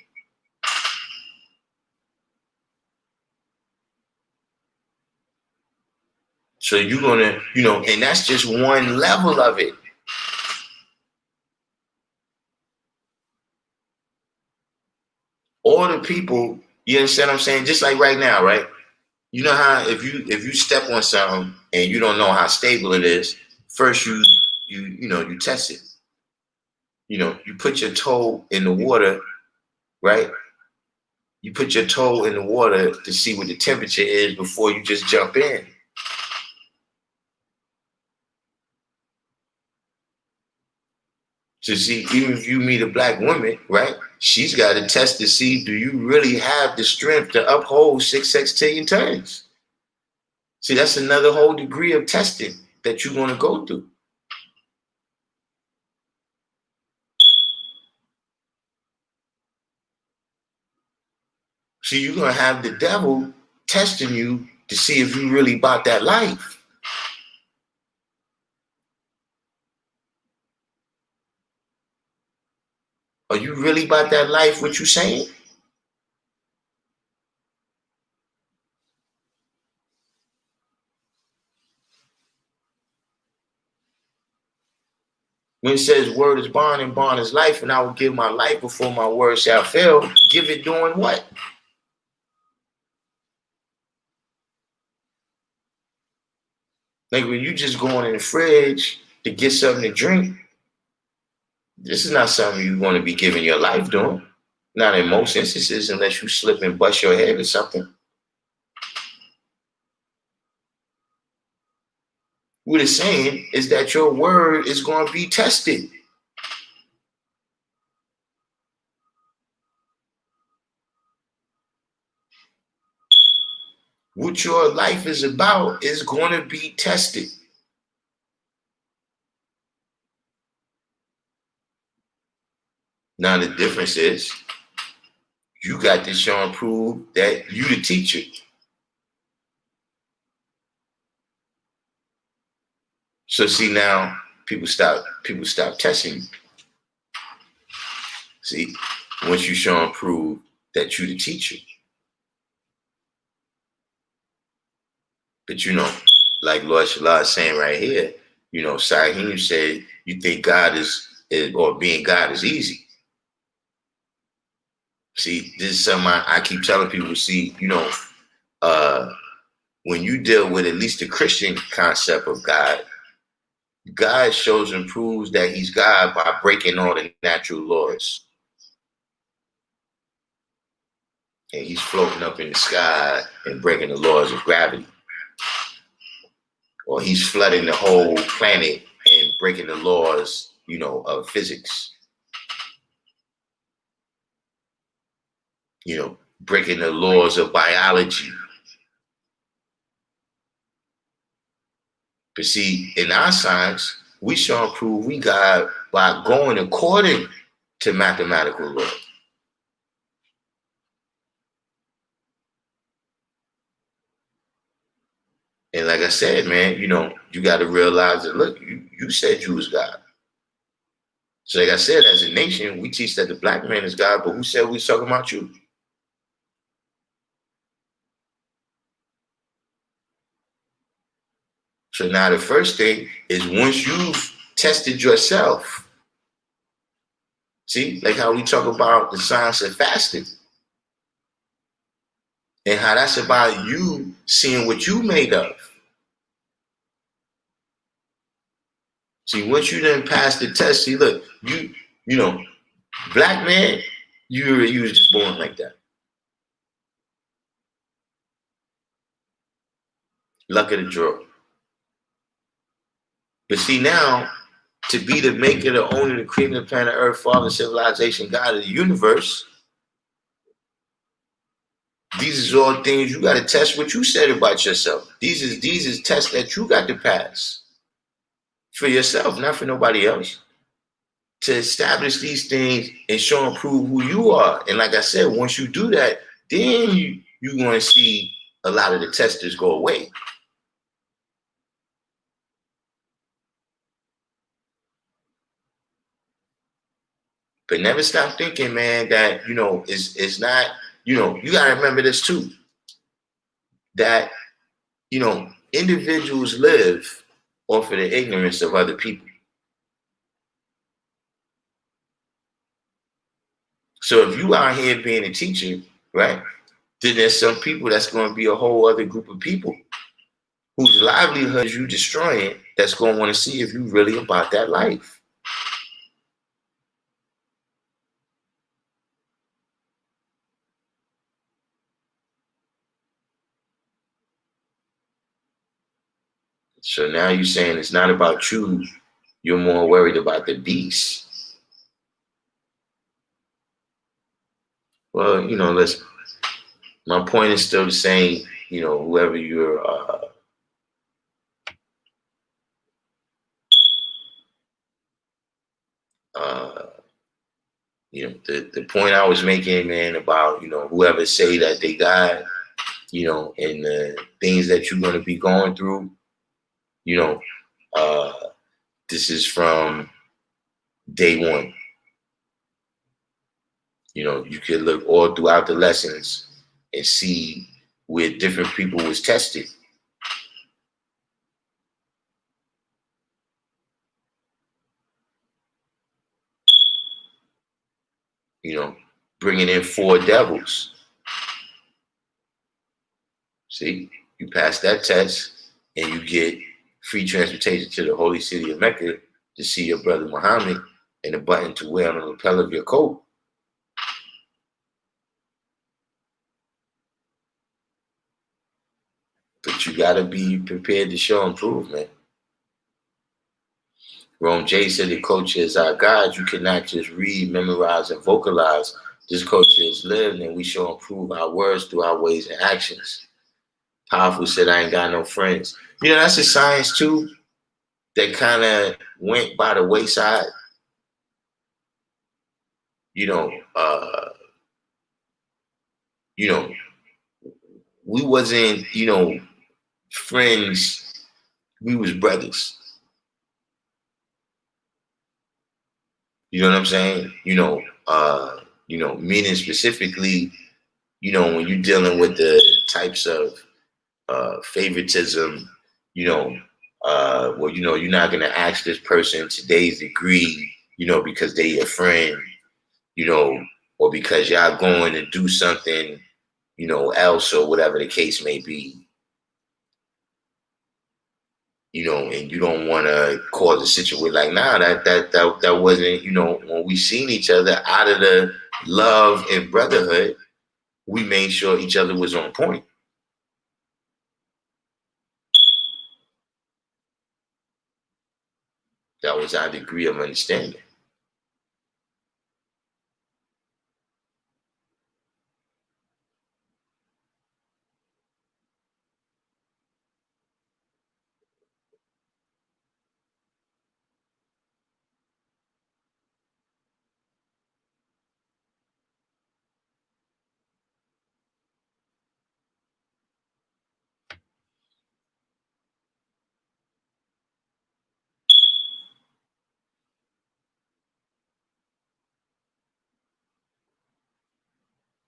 So you're gonna, and that's just one level of it. All the people, you understand what I'm saying? Just like right now, right? You know how if you step on something and you don't know how stable it is, first you test it. You put your toe in the water, right? You put your toe in the water to see what the temperature is before you just jump in. To see, even if you meet a black woman, right? She's got to test to see, do you really have the strength to uphold 6 sextillion tons? See, that's another whole degree of testing that you're going to go through. See, you're going to have the devil testing you to see if you really bought that life. Are you really about that life, what you saying? When it says word is bond and bond is life, and I will give my life before my word shall fail, give it doing what? Like when you just going in the fridge to get something to drink, this is not something you're going to be giving your life doing. Not in most instances, unless you slip and bust your head or something. What it's saying is that your word is going to be tested. What your life is about is going to be tested. Now the difference is you got to show and prove that you the teacher. So see now people stop testing you. See, once you show and prove that you the teacher. But like Lord Shallah is saying right here, Sahim said, you think God is or being God is easy. See, this is something I keep telling people. See, when you deal with at least the Christian concept of God, God shows and proves that he's God by breaking all the natural laws. And he's floating up in the sky and breaking the laws of gravity. Or he's flooding the whole planet and breaking the laws, of physics. Breaking the laws of biology. But see, in our science, we show and prove we God by going according to mathematical law. And like I said, man, you got to realize that, look, you said you was God. So like I said, as a nation, we teach that the black man is God, but who said we was talking about you? So now the first thing is once you've tested yourself, see, like how we talk about the science of fasting and how that's about you seeing what you made of. See, once you done pass the test, see, look, you black man, you was just born like that. Luck of the draw. But see now, to be the maker, the owner, the creator of the planet Earth, Father, civilization, God of the universe, these are all things you got to test what you said about yourself. These is tests that you got to pass for yourself, not for nobody else. To establish these things and show and prove who you are. And like I said, once you do that, then you're going to see a lot of the testers go away. But never stop thinking, man, that, it's not, you got to remember this too, that, individuals live off of the ignorance of other people. So if you out here being a teacher, right, then there's some people that's going to be a whole other group of people whose livelihood you destroying that's going to want to see if you really about that life. So now you're saying it's not about you. You're more worried about the beast. Well, listen, my point is still the same. Whoever you're, the point I was making, man, about, whoever say that they God, and the things that you're going to be going through, this is from day one. You could look all throughout the lessons and see where different people was tested. Bringing in 4 devils. See, you pass that test and you get free transportation to the holy city of Mecca to see your brother Muhammad and a button to wear on the lapel of your coat. But you got to be prepared to show and prove, man. Rome J said the culture is our God. You cannot just read, memorize, and vocalize. This culture is lived, and we show and prove our words through our ways and actions. Powerful said, I ain't got no friends. That's a science too that kind of went by the wayside. We wasn't, friends. We was brothers. You know what I'm saying? Meaning specifically, when you're dealing with the types of favoritism, you're not going to ask this person today's degree, because they your friend, you know, or because y'all going to do something, else or whatever the case may be, and you don't want to cause a situation like, nah, that wasn't, when we seen each other out of the love and brotherhood, we made sure each other was on point. That was our degree of understanding.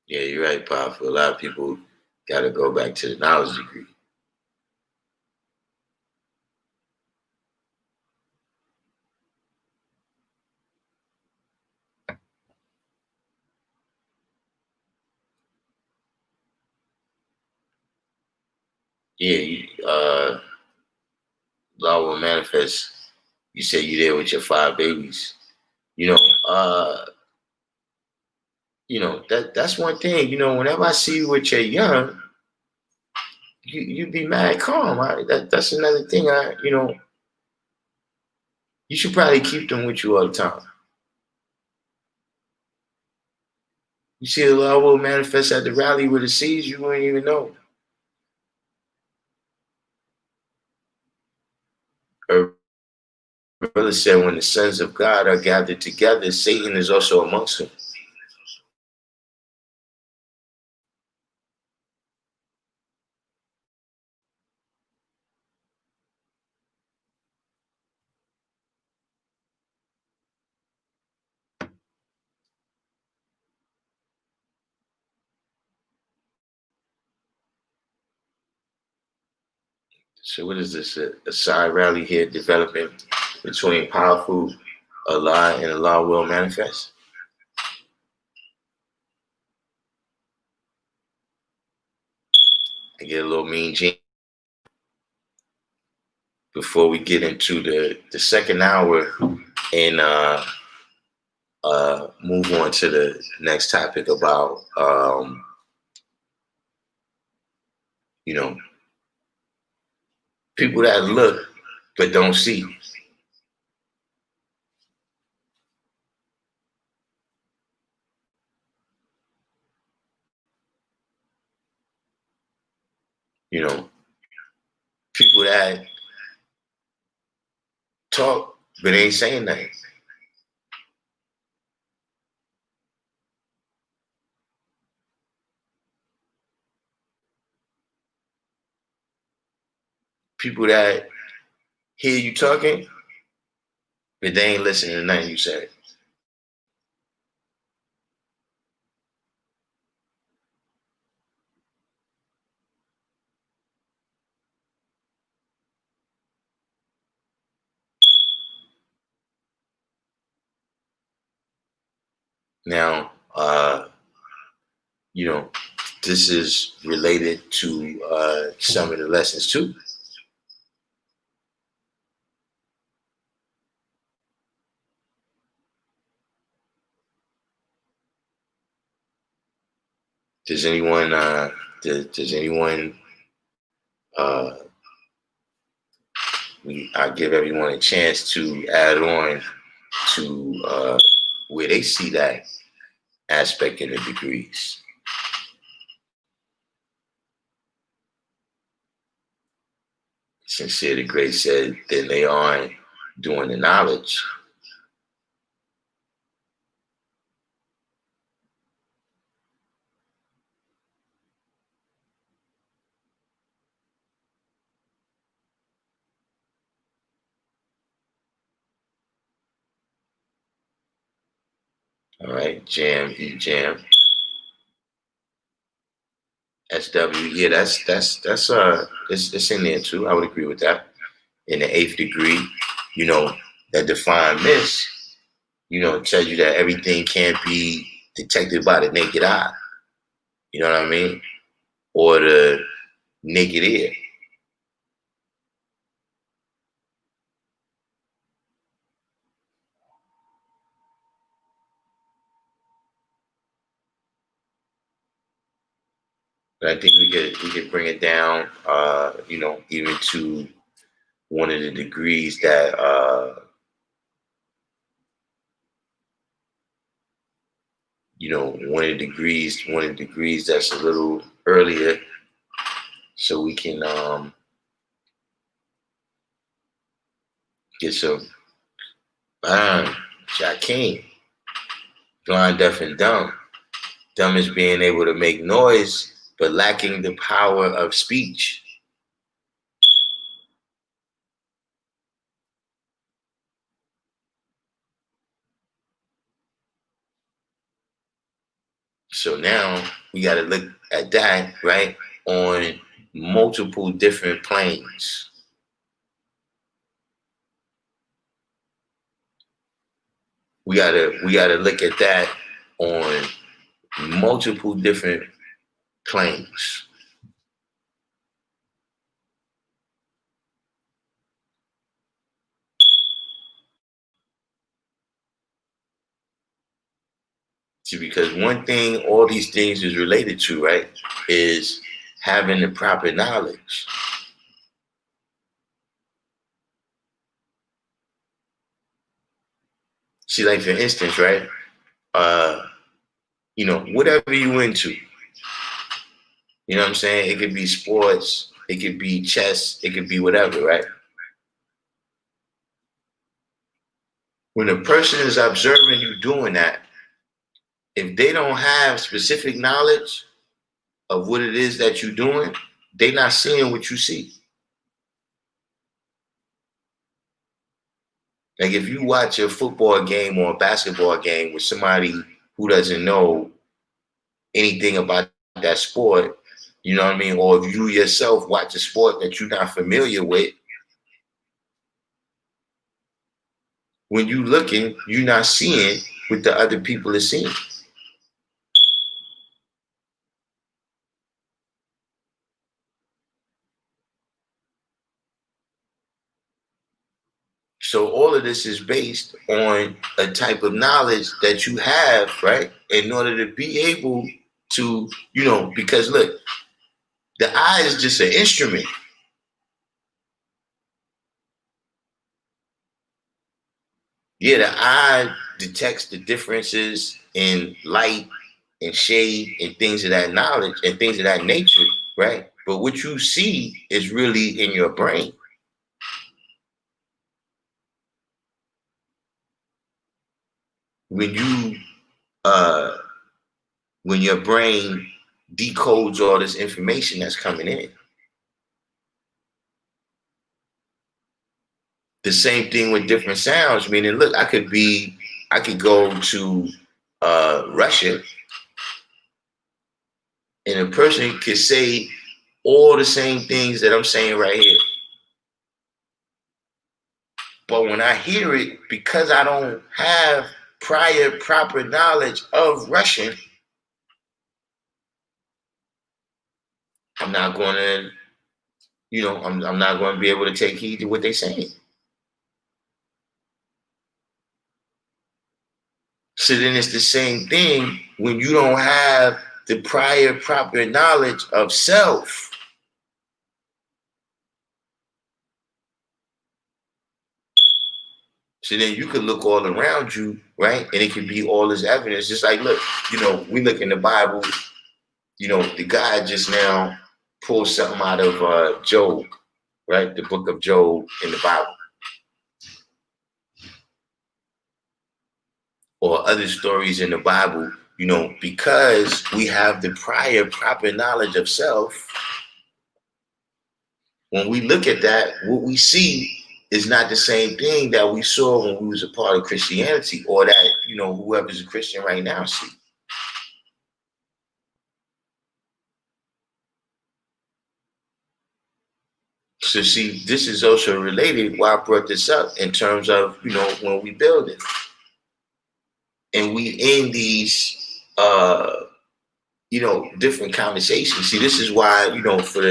Yeah, you're right, powerful. A lot of people got to go back to the knowledge degree. Yeah, law will manifest. You say you there with your 5 babies. You know, uh, that's one thing. Whenever I see you with your young, you be mad calm. That's another thing. You should probably keep them with you all the time. You see the law will manifest at the rally with the seeds you wouldn't even know. Her brother said, when the sons of God are gathered together, Satan is also amongst them. So what is this? A side rally here developing between powerful Allah and Allah will manifest? I get a little mean gene before we get into the second hour and move on to the next topic about you know people that look but don't see. You know, people that talk but ain't saying nothing. People that hear you talking but they ain't listening to nothing you say. Now, you know, this is related to some of the lessons too. Does anyone does anyone uh, I give everyone a chance to add on to where they see that aspect in the degrees. Sincere the Great said, then they aren't doing the knowledge. All right, jam, eat jam. SW, yeah, it's in there too. I would agree with that. In the eighth degree, you know, that define miss, it tells you that everything can't be detected by the naked eye. You know what I mean? Or the naked ear. But I think we could bring it down, even to one of the degrees that one of the degrees that's a little earlier, so we can get some Jakeem, blind, deaf, and dumb. Dumb is being able to make noise, but lacking the power of speech. So now we got to look at that, right, on multiple different planes. We gotta look at that on multiple different planes. See, because one thing all these things is related to, right, is having the proper knowledge. See, like for instance, right, whatever you into, you know what I'm saying? It could be sports, it could be chess, it could be whatever, right? When a person is observing you doing that, if they don't have specific knowledge of what it is that you're doing, they're not seeing what you see. Like if you watch a football game or a basketball game with somebody who doesn't know anything about that sport, you know what I mean? Or if you yourself watch a sport that you're not familiar with, when you looking, you're not seeing what the other people are seeing. So all of this is based on a type of knowledge that you have, right? In order to be able to, because look, the eye is just an instrument. Yeah, the eye detects the differences in light and shade and things of that knowledge and things of that nature, right? But what you see is really in your brain. When you uh when your brain decodes all this information that's coming in. The same thing with different sounds, meaning look, I could go to Russia and a person could say all the same things that I'm saying right here. But when I hear it, because I don't have prior proper knowledge of Russian, I'm not going to, I'm not going to be able to take heed to what they're saying. So then it's the same thing when you don't have the prior proper knowledge of self. So then you could look all around you, right? And it could be all this evidence. Just like, look, we look in the Bible, the guy just now pulled something out of Job, right? The book of Job in the Bible. Or other stories in the Bible, because we have the prior proper knowledge of self, when we look at that, what we see is not the same thing that we saw when we was a part of Christianity, or that, whoever's a Christian right now see. So see, this is also related why I brought this up in terms of, when we build it. And we in these different conversations. See, this is why, for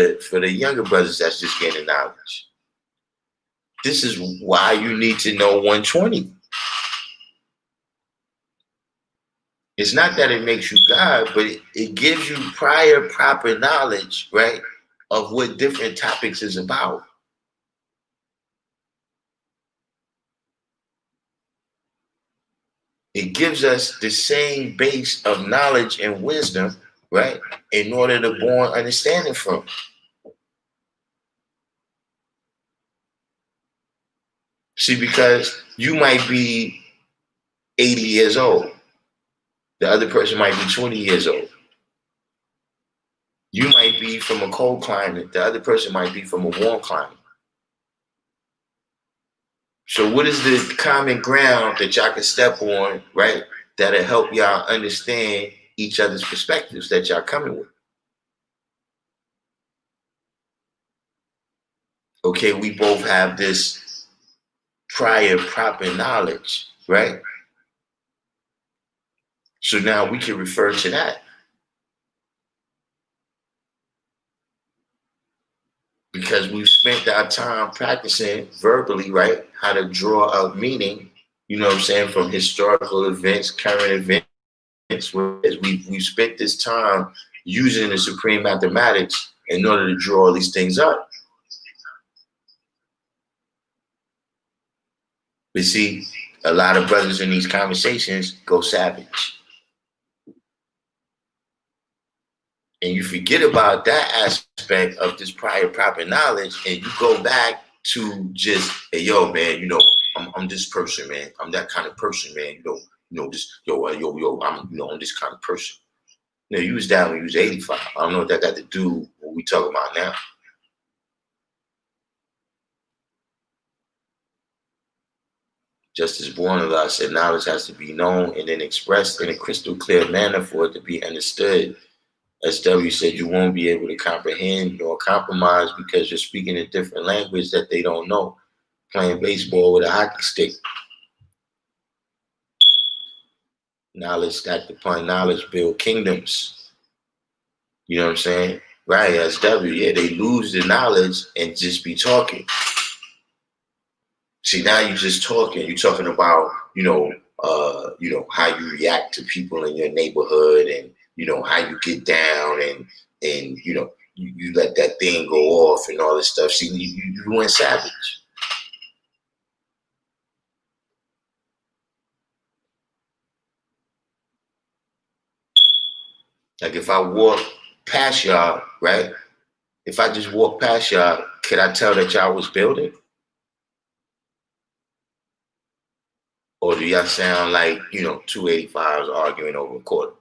the younger brothers that's just getting knowledge. This is why you need to know 120. It's not that it makes you God, but it gives you prior proper knowledge, right, of what different topics is about. It gives us the same base of knowledge and wisdom, right, in order to born understanding from. See, because you might be 80 years old. The other person might be 20 years old. You might be from a cold climate. The other person might be from a warm climate. So what is the common ground that y'all can step on, right, that'll help y'all understand each other's perspectives that y'all coming with? Okay, we both have this prior proper knowledge, right? So now we can refer to that. Because we've spent our time practicing verbally, right, how to draw out meaning, from historical events, current events. Whereas we've spent this time using the supreme mathematics in order to draw all these things up. But see, a lot of brothers in these conversations go savage. And you forget about that aspect of this prior proper knowledge, and you go back to just, hey, yo, man, I'm this person, man. I'm that kind of person, man. I'm this kind of person. You was down when you was 85. I don't know what that got to do with what we talking about now. Just as born of us said, knowledge has to be known and then expressed in a crystal clear manner for it to be understood. As W said, you won't be able to comprehend nor compromise because you're speaking a different language that they don't know. Playing baseball with a hockey stick. Knowledge stacked upon knowledge build kingdoms. You know what I'm saying? Right, as W, yeah, they lose the knowledge and just be talking. See, now you're just talking. You're talking about, how you react to people in your neighborhood, and how you get down, and you let that thing go off and all this stuff. See, you went savage. Like if I walk past y'all, right? If I just walk past y'all, could I tell that y'all was building? Or do y'all sound like, 285s arguing over a quarter?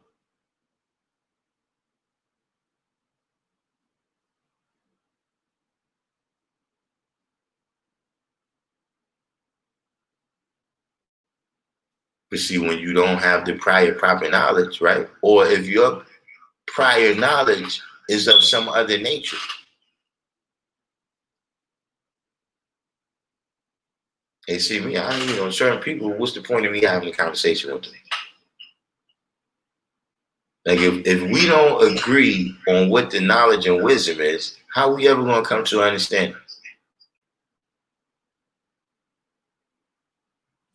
But see, when you don't have the prior proper knowledge, right? Or if your prior knowledge is of some other nature. Hey, see me, certain people, what's the point of me having a conversation with them? Like if we don't agree on what the knowledge and wisdom is, how are we ever gonna come to understand?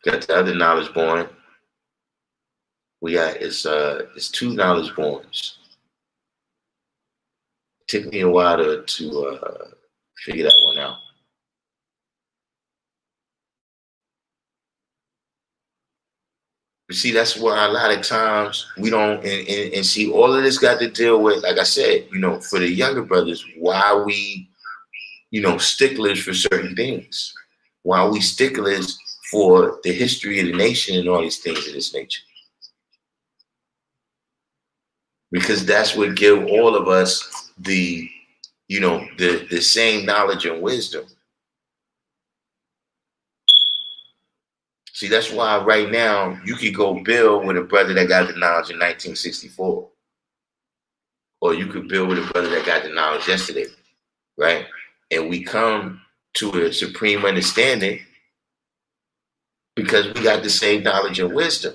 Got the other knowledge born. We got it's two knowledge borns. It took me a while to figure that one out. But see, that's why a lot of times we don't, and see, all of this got to deal with, like I said, for the younger brothers, why we, sticklers for certain things, why we sticklers for the history of the nation and all these things of this nature. Because that's what give all of us the same knowledge and wisdom. See, that's why right now you could go build with a brother that got the knowledge in 1964, or you could build with a brother that got the knowledge yesterday, right? And we come to a supreme understanding because we got the same knowledge and wisdom.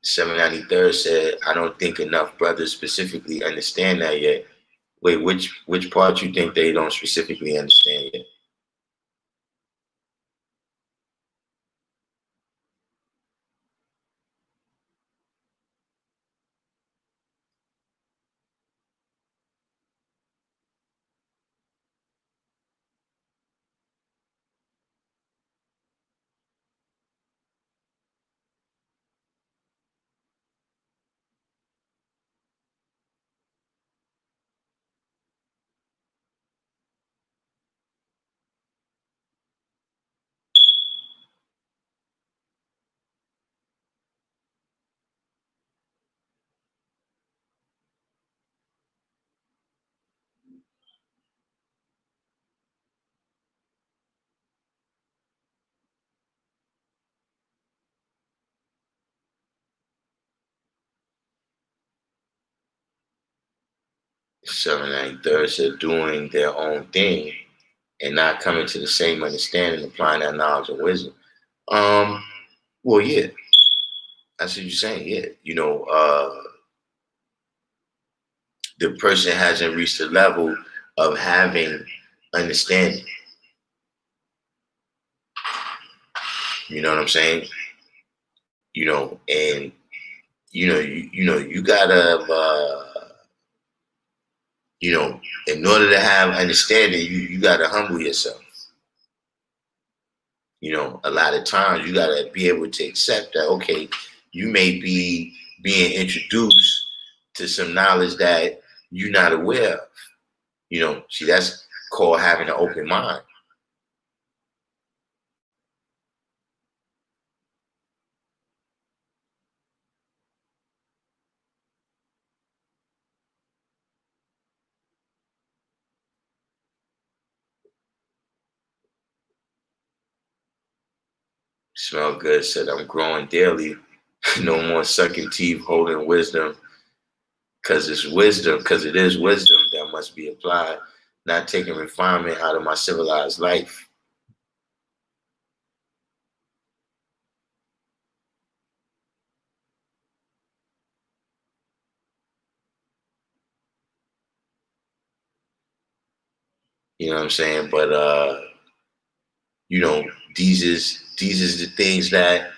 $793 said, I don't think enough brothers specifically understand that yet. Wait, which part you think they don't specifically understand yet? $793 said doing their own thing and not coming to the same understanding, applying that knowledge and wisdom. Well, yeah, that's what you're saying. Yeah, the person hasn't reached the level of having understanding. You know what I'm saying? And you gotta, in order to have understanding, you gotta humble yourself. A lot of times you gotta be able to accept that, okay, you may be being introduced to some knowledge that you're not aware of. See, that's called having an open mind. Smell good said, I'm growing daily. No more sucking teeth, holding wisdom, because it is wisdom that must be applied, not taking refinement out of my civilized life. You know what I'm saying? But you know, these is the things that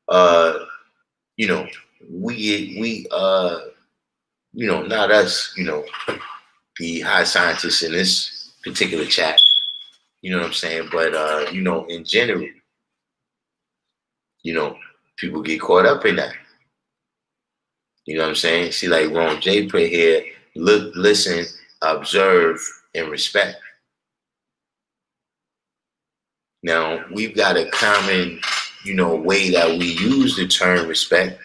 uh, you know, we not us, the high scientists in this particular chat, you know what I'm saying? But in general, you know, people get caught up in that. You know what I'm saying? See, like Ron J put here, look, listen, observe, and respect. Now, we've got a common, way that we use the term respect,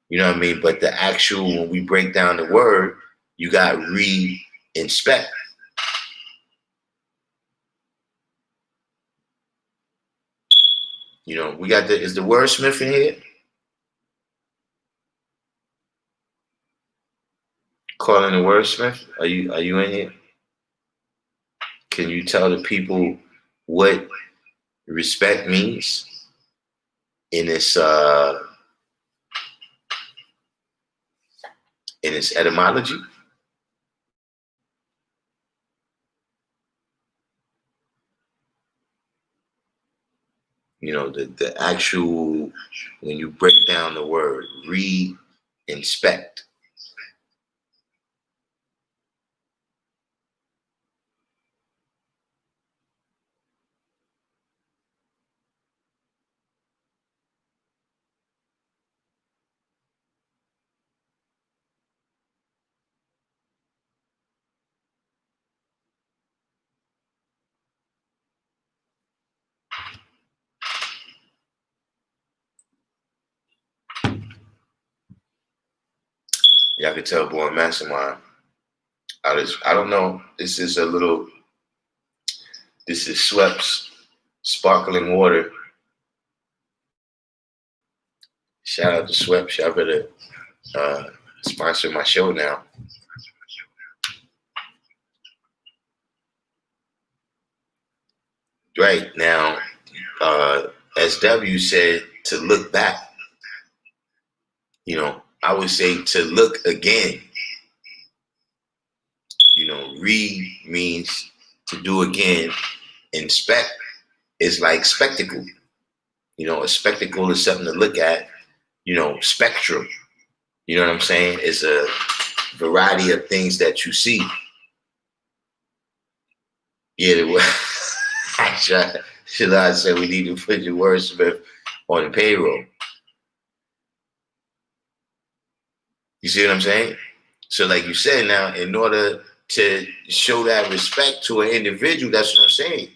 you know what I mean? But the actual, when we break down the word, you got re-inspect. We got is the wordsmith in here? Calling the wordsmith? Are you in here? Can you tell the people what respect means in its etymology? The actual, when you break down the word, re-inspect. Y'all can tell, boy, mastermind. I don't know. This is Sweps sparkling water. Shout out to Sweps. Y'all better sponsor my show now. Right now, SW said to look back. I would say to look again. Read means to do again. Inspect is like spectacle. A spectacle is something to look at. Spectrum. You know what I'm saying? It's a variety of things that you see. Yeah, Shalad said we need to put your wordsmith on the payroll. You see what I'm saying? So like you said now, in order to show that respect to an individual, that's what I'm saying.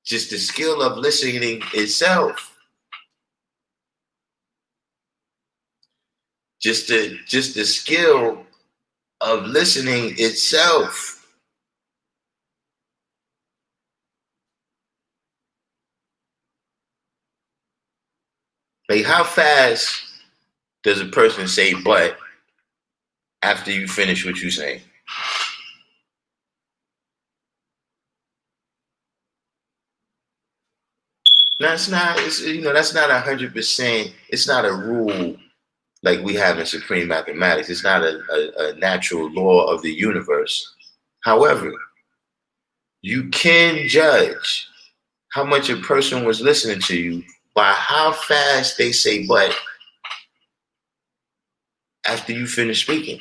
Just the skill of listening itself. Just the skill of listening itself. Like how fast does a person say but after you finish what you're saying? That's not 100%. It's not a rule like we have in supreme mathematics. It's not a natural law of the universe. However, you can judge how much a person was listening to you by how fast they say but after you finish speaking.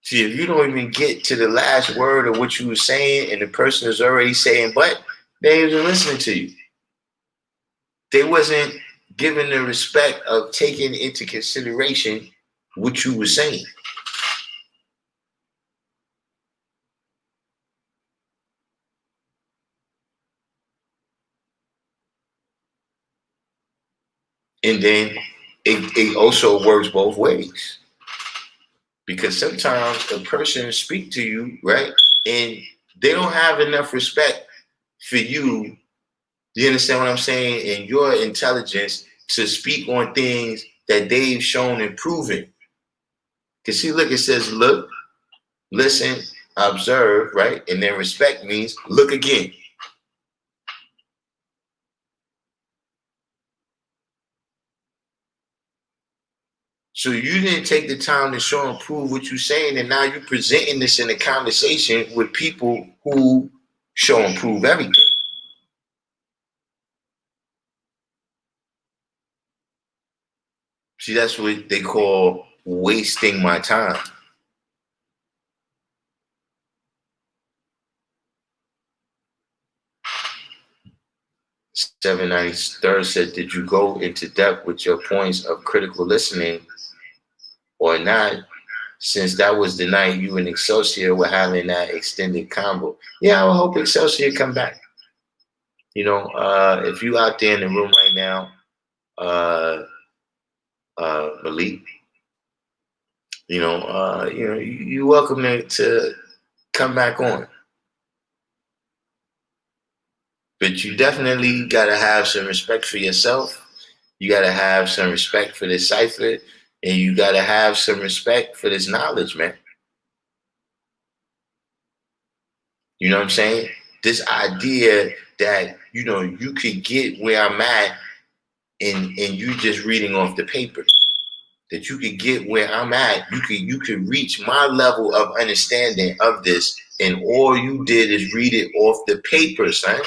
See, if you don't even get to the last word of what you were saying and the person is already saying but, they wasn't listening to you. They wasn't given the respect of taking into consideration what you were saying. And then it also works both ways. Because sometimes a person speak to you, right? And they don't have enough respect for you. You understand what I'm saying? And your intelligence to speak on things that they've shown and proven. Because see, look, it says look, listen, observe, right? And then respect means look again. So you didn't take the time to show and prove what you're saying, and now you're presenting this in a conversation with people who show and prove everything. See, that's what they call wasting my time. 793rd said, did you go into depth with your points of critical listening or not? Since that was the night you and Excelsior were having that extended combo. Yeah, I would hope Excelsior come back. If you out there in the room right now, Malik, you're welcome to come back on. But you definitely gotta have some respect for yourself. You gotta have some respect for this cipher, and you gotta have some respect for this knowledge, man. You know what I'm saying? This idea that you could get where I'm at, and you just reading off the paper. That you could get where I'm at, you could reach my level of understanding of this, and all you did is read it off the paper, son.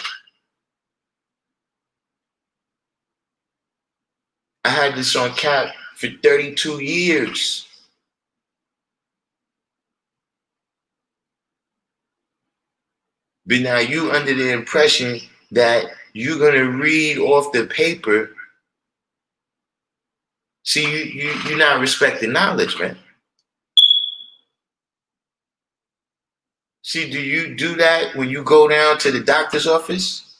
I had this on cap for 32 years. But now you under the impression that you're gonna read off the paper. See, you're not respecting knowledge, man. See, do you do that when you go down to the doctor's office?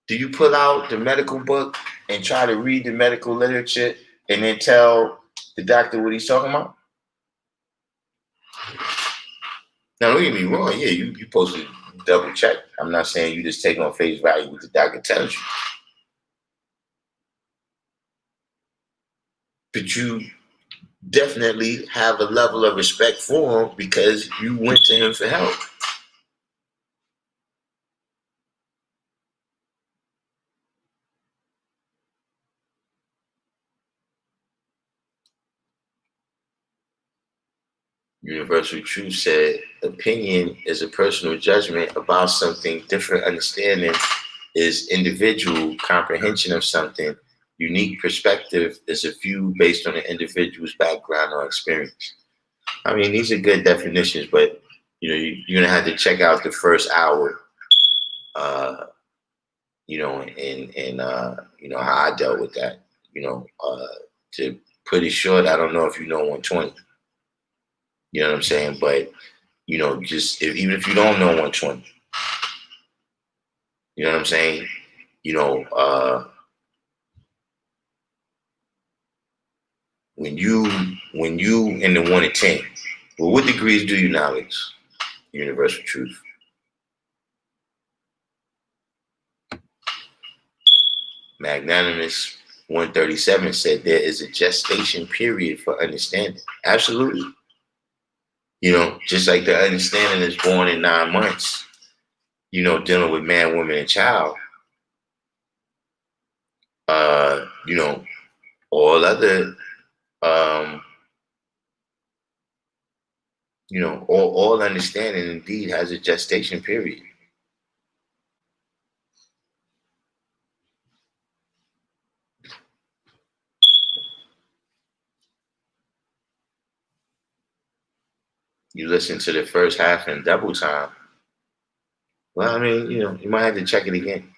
Do you pull out the medical book and try to read the medical literature and then tell the doctor what he's talking about? Now, don't get me wrong. Yeah, you're supposed to double check. I'm not saying you just take on face value what the doctor tells you. But you definitely have a level of respect for him because you went to him for help. Universal Truth said, opinion is a personal judgment about something. Different understanding is individual comprehension of something. Unique perspective is a view based on an individual's background or experience. I mean, these are good definitions, but you're gonna have to check out the first hour, and how I dealt with that. To put it short, I don't know if you know 120. You know what I'm saying? But just even if you don't know 120, you know what I'm saying? When you in the 1 to 10, well, what degrees do you knowledge? Universal Truth. Magnanimous 137 said there is a gestation period for understanding. Absolutely. Just like the understanding is born in 9 months, dealing with man, woman, and child. All other, all understanding indeed has a gestation period. You listen to the first half in double time. Well, I mean, you might have to check it again.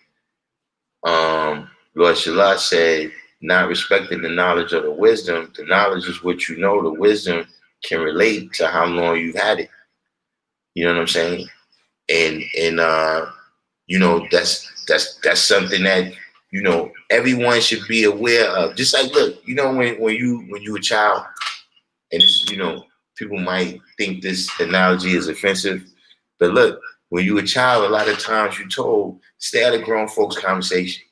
Lord Shalah said, not respecting the knowledge or the wisdom. The knowledge is what you know. The wisdom can relate to how long you've had it. You know what I'm saying? And that's something that everyone should be aware of. Just like, look, when you a child, and it's, people might think this analogy is offensive, but look, when you a child, a lot of times you're told stay out of grown folks' conversation.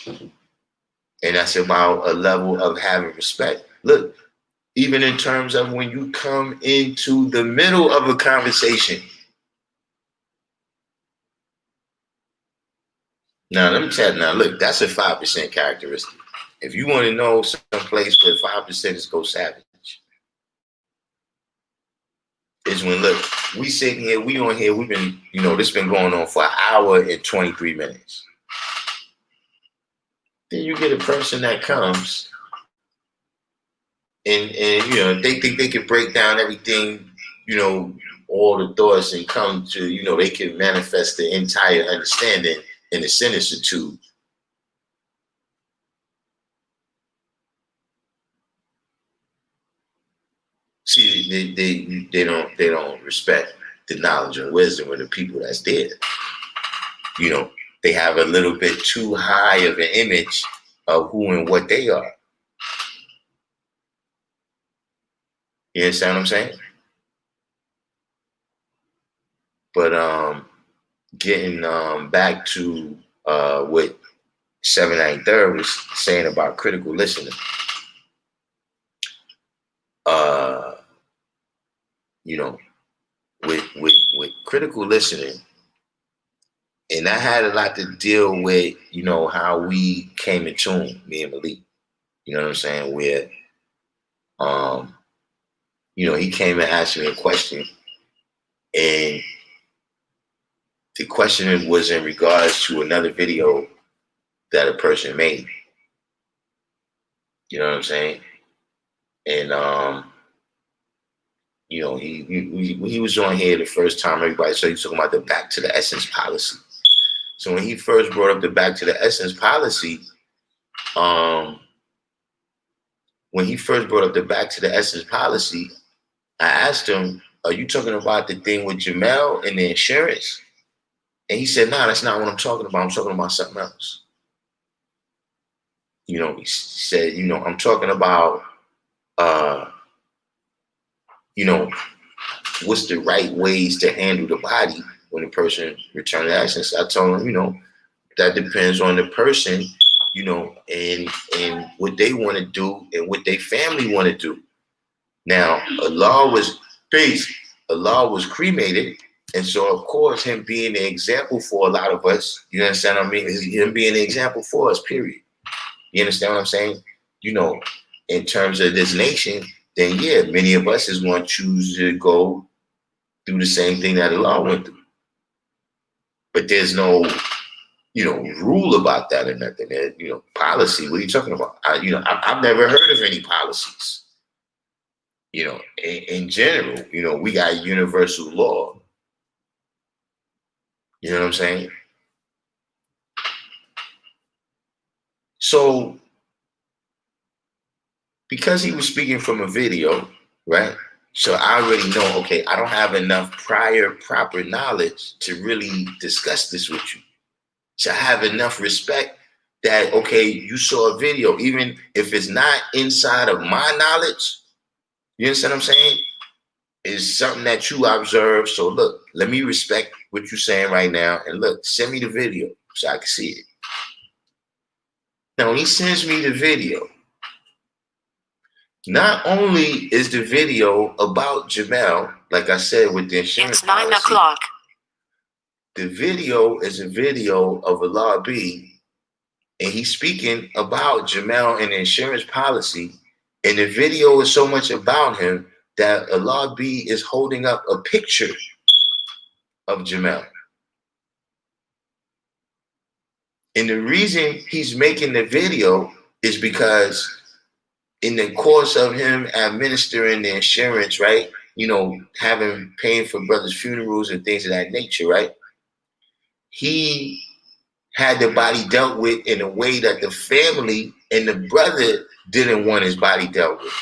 And that's about a level of having respect. Look, even in terms of when you come into the middle of a conversation. Now, let me tell you, look, that's a 5% characteristic. If you want to know some place where 5% is go savage, is when, look, we sitting here, we on here, we've been, this been going on for 1 hour and 23 minutes. Then you get a person that comes and they think they can break down everything, all the thoughts and come to, they can manifest the entire understanding in a sentence or two. See, they don't respect the knowledge and wisdom of the people that's there. They have a little bit too high of an image of who and what they are. You understand what I'm saying? But getting back to what 793 was saying about critical listening. With critical listening, and that had a lot to deal with, how we came in tune, me and Malik. You know what I'm saying? Where, he came and asked me a question, and the question was in regards to another video that a person made. You know what I'm saying? And he was on here the first time. Everybody started talking about the back to the essence policy. So when he first brought up the back to the essence policy, when he first brought up the back to the essence policy, I asked him, are you talking about the thing with Jamel and the insurance? And he said, nah, that's not what I'm talking about. I'm talking about something else. You know, he said, you know, I'm talking about, you know, what's the right ways to handle the body when the person returns to essence. I told him, you know, that depends on the person, you know, and what they want to do and what their family want to do. Now, Allah was cremated, and so of course, him being an example for a lot of us, you understand what I mean? Him being an example for us, period. You understand what I'm saying? You know, in terms of this nation, then yeah, many of us is going to choose to go through the same thing that Allah went through. But there's no, you know, rule about that or nothing. You know, policy. What are you talking about? I've never heard of any policies. You know, in general, you know, we got universal law. You know what I'm saying? So, because he was speaking from a video, right? So I already know, okay, I don't have enough prior proper knowledge to really discuss this with you. So I have enough respect that, okay, you saw a video, even if it's not inside of my knowledge, you understand what I'm saying? It's something that you observe. So look, let me respect what you're saying right now. And look, send me the video so I can see it. Now, when he sends me the video, not only is the video about Jamel, like I said, with the insurance policy, 9 o'clock. The video is a video of Allah B, and he's speaking about Jamel and the insurance policy. And the video is so much about him that Allah B is holding up a picture of Jamel. And the reason he's making the video is because in the course of him administering the insurance, right? You know, paying for brothers' funerals and things of that nature, right? He had the body dealt with in a way that the family and the brother didn't want his body dealt with.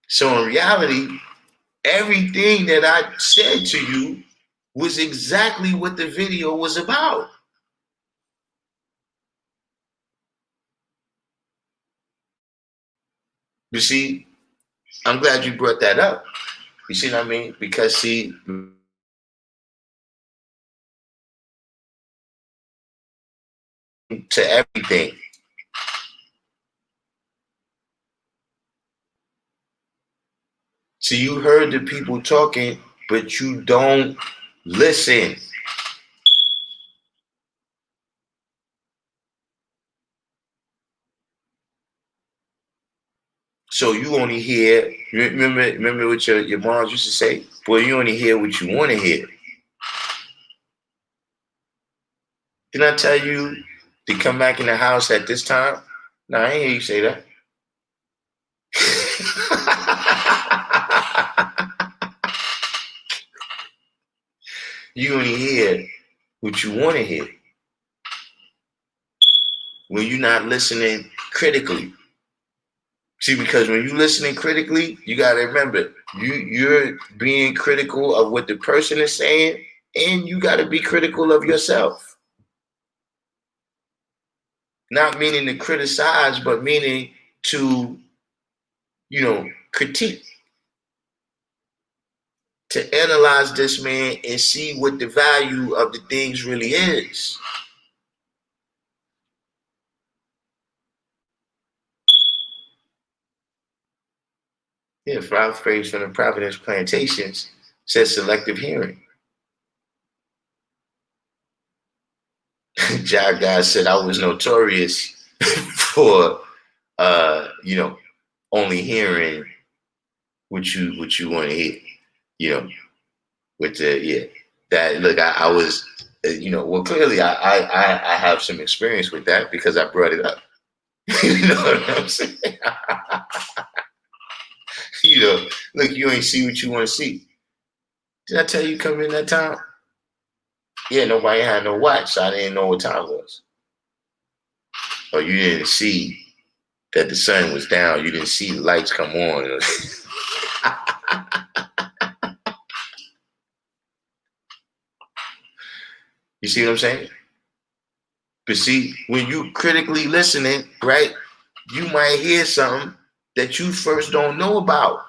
So in reality, everything that I said to you was exactly what the video was about. You see, I'm glad you brought that up. You see what I mean? Because see, to everything. So you heard the people talking, but you don't listen. So you only hear, remember what your moms used to say? Boy, you only hear what you want to hear. Didn't I tell you to come back in the house at this time? No, I ain't hear you say that. You only hear what you want to hear. When you're not listening critically. See, because when you're listening critically, you got to remember, you're being critical of what the person is saying, and you got to be critical of yourself. Not meaning to criticize, but meaning to, you know, critique. To analyze this man and see what the value of the things really is. Yeah, five phrase from the Providence Plantations says selective hearing. Jack guy said I was notorious for you know, only hearing what you want to hear. You know, with the that look, I was you know, well clearly I have some experience with that because I brought it up. You know what I'm saying? You know, look, you ain't see what you want to see. Did I tell you come in that time? Yeah, nobody had no watch, so I didn't know what time it was. or you didn't see that the sun was down. You didn't see the lights come on. You see what I'm saying? But see, when you critically listening, right, you might hear something that you first don't know about.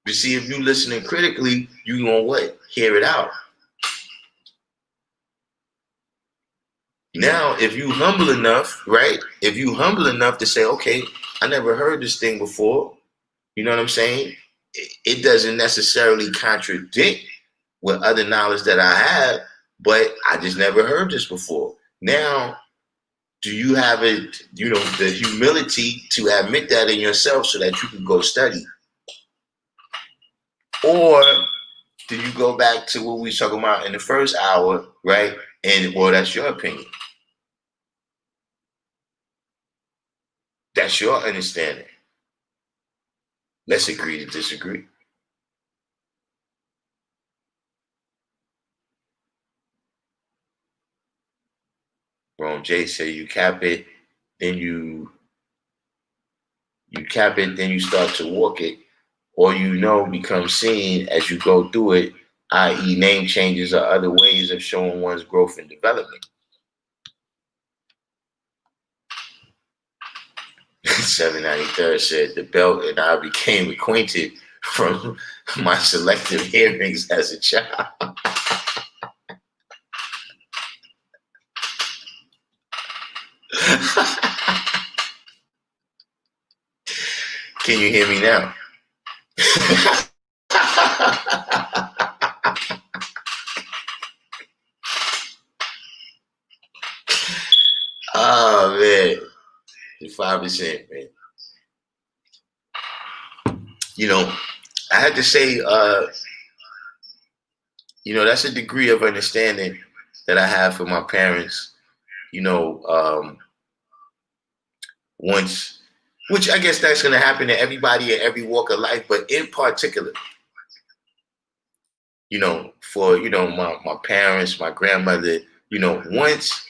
But see, if you listening critically, you gonna what? Hear it out. Now, if you humble enough, right? If you humble enough to say, okay, I never heard this thing before. You know what I'm saying? It doesn't necessarily contradict with other knowledge that I have, but I just never heard this before. Now, do you have it, the humility to admit that in yourself so that you can go study? Or do you go back to what we were talking about in the first hour, right? And well, that's your opinion. That's your understanding. Let's agree to disagree. Ron J said you cap it, then you cap it, then you start to walk it, or becomes seen as you go through it, i.e. name changes or other ways of showing one's growth and development. 793rd said the belt and I became acquainted from my selective hearings as a child. Can you hear me now? Oh man, 5%, man. I had to say, that's a degree of understanding that I have for my parents. Once, which I guess that's going to happen to everybody in every walk of life, but in particular, for my parents, my grandmother, once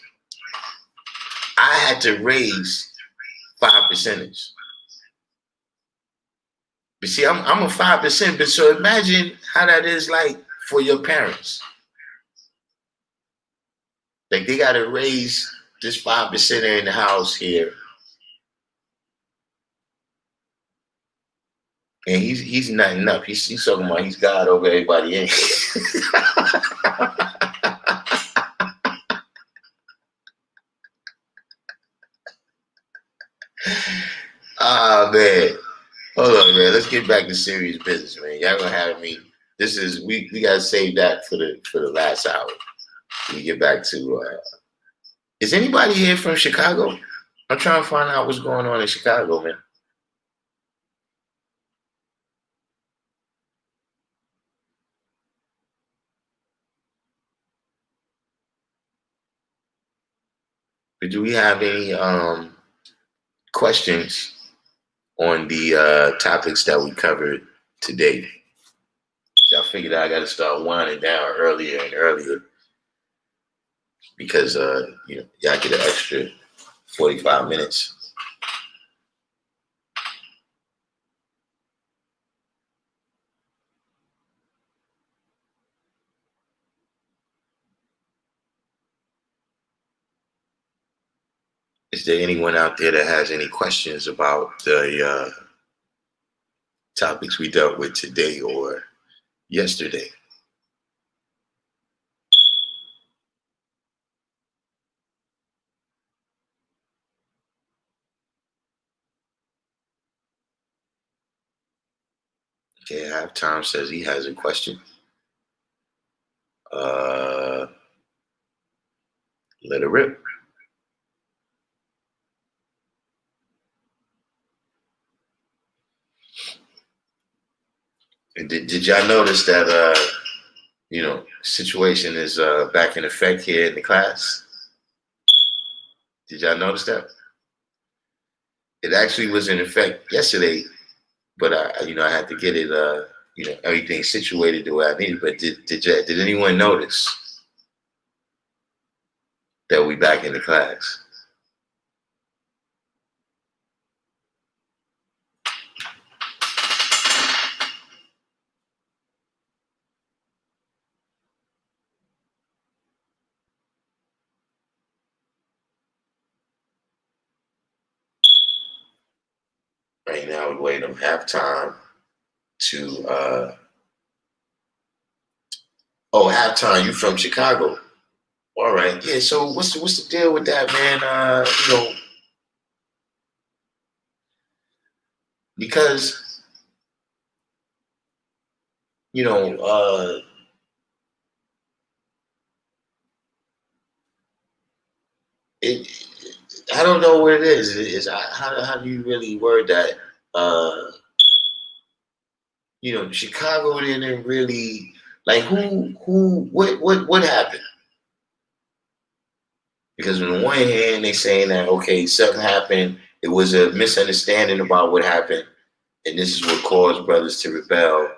I had to raise 5%ers. But see, I'm a 5%, but so imagine how that is like for your parents. Like they got to raise this 5%er in the house here. And he's nothing up. He's talking about he's God over everybody else. Ah man. Hold on, man. Let's get back to serious business, man. Y'all gonna have me. We gotta save that for the last hour. We get back to is anybody here from Chicago? I'm trying to find out what's going on in Chicago, man. But do we have any questions on the topics that we covered today? I figured I got to start winding down earlier and earlier because y'all get an extra 45 minutes. Is there anyone out there that has any questions about the topics we dealt with today or yesterday? Okay, Halftime says he has a question. Let it rip. And did y'all notice that situation is back in effect here in the class? Did y'all notice that? It actually was in effect yesterday, but I had to get it everything situated the way I needed. But did anyone notice? that we back in the class. Right now we're waiting on halftime to halftime, you from Chicago. All right. Yeah, so what's the deal with that, man? Because it I don't know what it is. How do you really word that? Chicago didn't really like what happened? Because on the one hand, they saying that okay, something happened. It was a misunderstanding about what happened, and this is what caused brothers to rebel.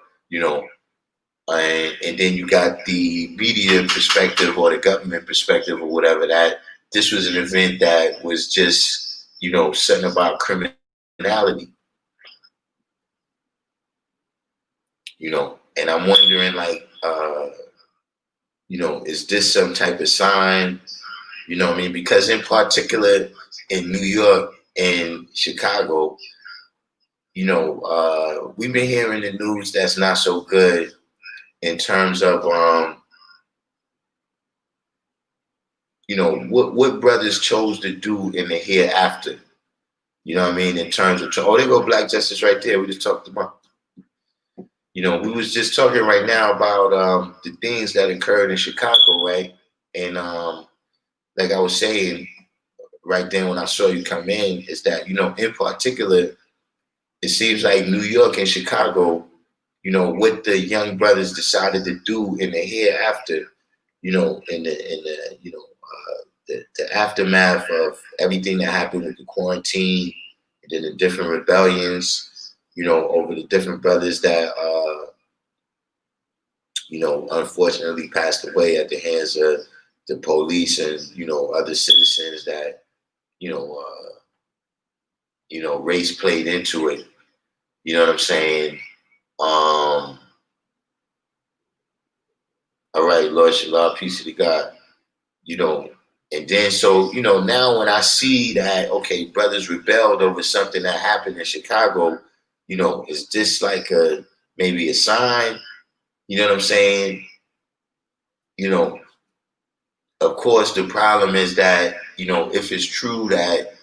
And then you got the media perspective or the government perspective or whatever, that this was an event that was just something about criminality. And I'm wondering, like, is this some type of sign? You know what I mean? Because in particular in New York and Chicago, we've been hearing the news that's not so good in terms of what brothers chose to do in the hereafter. You know what I mean? In terms of there go Black Justice right there. We just talked about. We was just talking right now about the things that occurred in Chicago, right? And like I was saying right then when I saw you come in, is that in particular, it seems like New York and Chicago, what the young brothers decided to do in the hereafter, in the aftermath of everything that happened with the quarantine and then the different rebellions, over the different brothers that unfortunately passed away at the hands of the police and other citizens that race played into it. You know what I'm saying? All right, Lord Shalom, peace to God. And then so now when I see that okay, brothers rebelled over something that happened in Chicago, is this like maybe a sign? You know what I'm saying? Of course, the problem is that if it's true that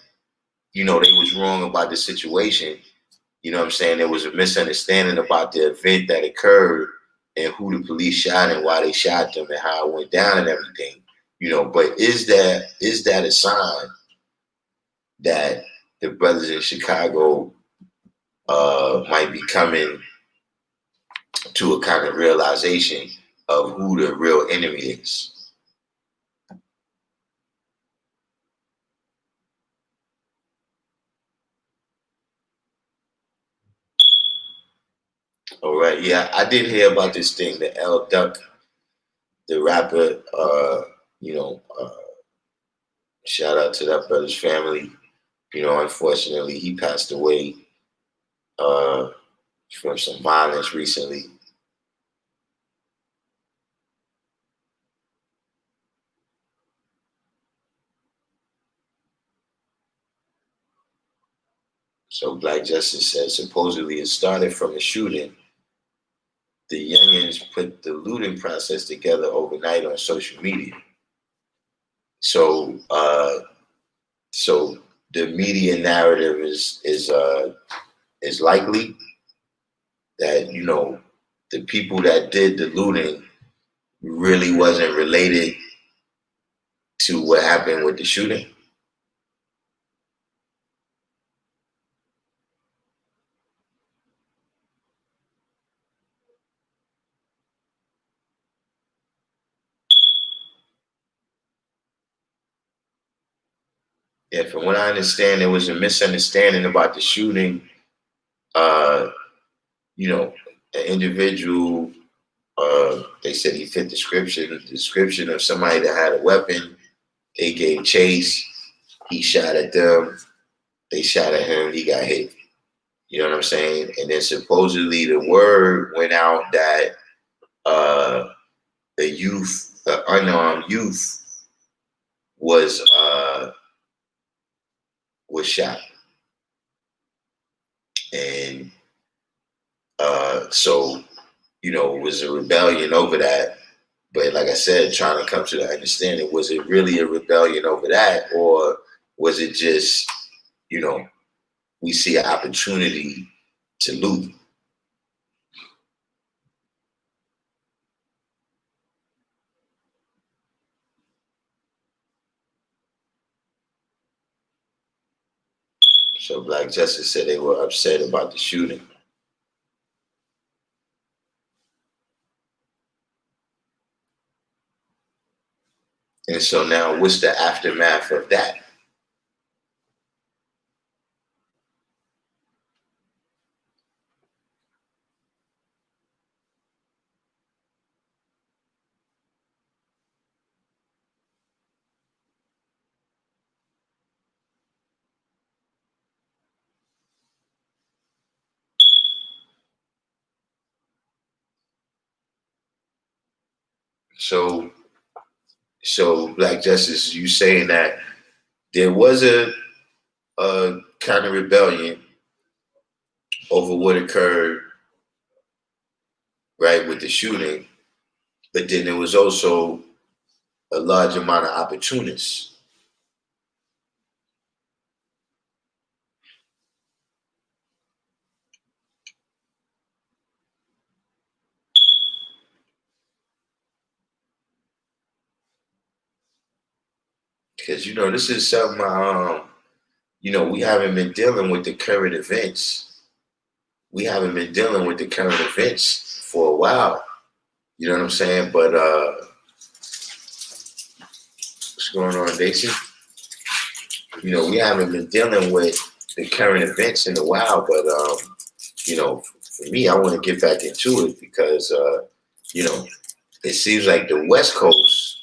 they was wrong about the situation, what I'm saying, there was a misunderstanding about the event that occurred and who the police shot and why they shot them and how it went down and everything. But is that a sign that the brothers in Chicago might be coming to a kind of realization of who the real enemy is? All right, yeah, I did hear about this thing, the L Duck, the rapper. Shout out to that brother's family. Unfortunately, he passed away from some violence recently. So Black Justice says supposedly it started from a shooting. The youngins put the looting process together overnight on social media. So so the media narrative is likely that the people that did the looting really wasn't related to what happened with the shooting. Yeah, from what I understand, there was a misunderstanding about the shooting. Uh, an individual, they said he fit the description of somebody that had a weapon. They gave chase. He shot at them. They shot at him. He got hit. You know what I'm saying? And then supposedly the word went out that the youth, the unarmed youth, was shot, and so it was a rebellion over that. But like I said, trying to come to the understanding, was it really a rebellion over that, or was it just we see an opportunity to loot? So Black Justice said they were upset about the shooting. And so now what's the aftermath of that? So Black Justice, you saying that there was a kind of rebellion over what occurred, right, with the shooting, but then there was also a large amount of opportunists. Because this is something we haven't been dealing with the current events. We haven't been dealing with the current events for a while. You know what I'm saying? But what's going on, Daisy? We haven't been dealing with the current events in a while. But for me, I want to get back into it because it seems like the West Coast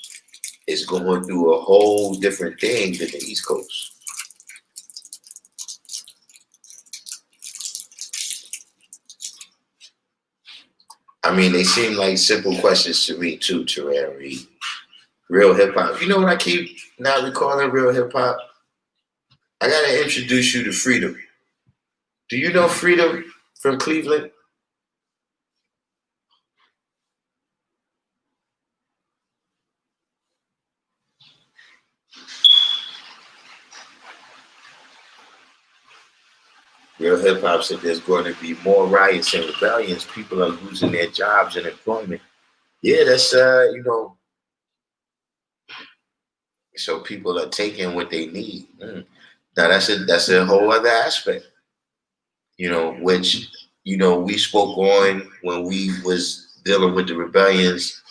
is going through a whole different thing than the East Coast. I mean, they seem like simple questions to me too, Teran Reed. Real hip hop. You know what I keep not recalling? Real hip hop. I gotta introduce you to Freedom. Do you know Freedom from Cleveland? Real hip hop said there's going to be more riots and rebellions. People are losing their jobs and employment. Yeah, that's so people are taking what they need. Now that's a whole other aspect. Which we spoke on when we was dealing with the rebellions,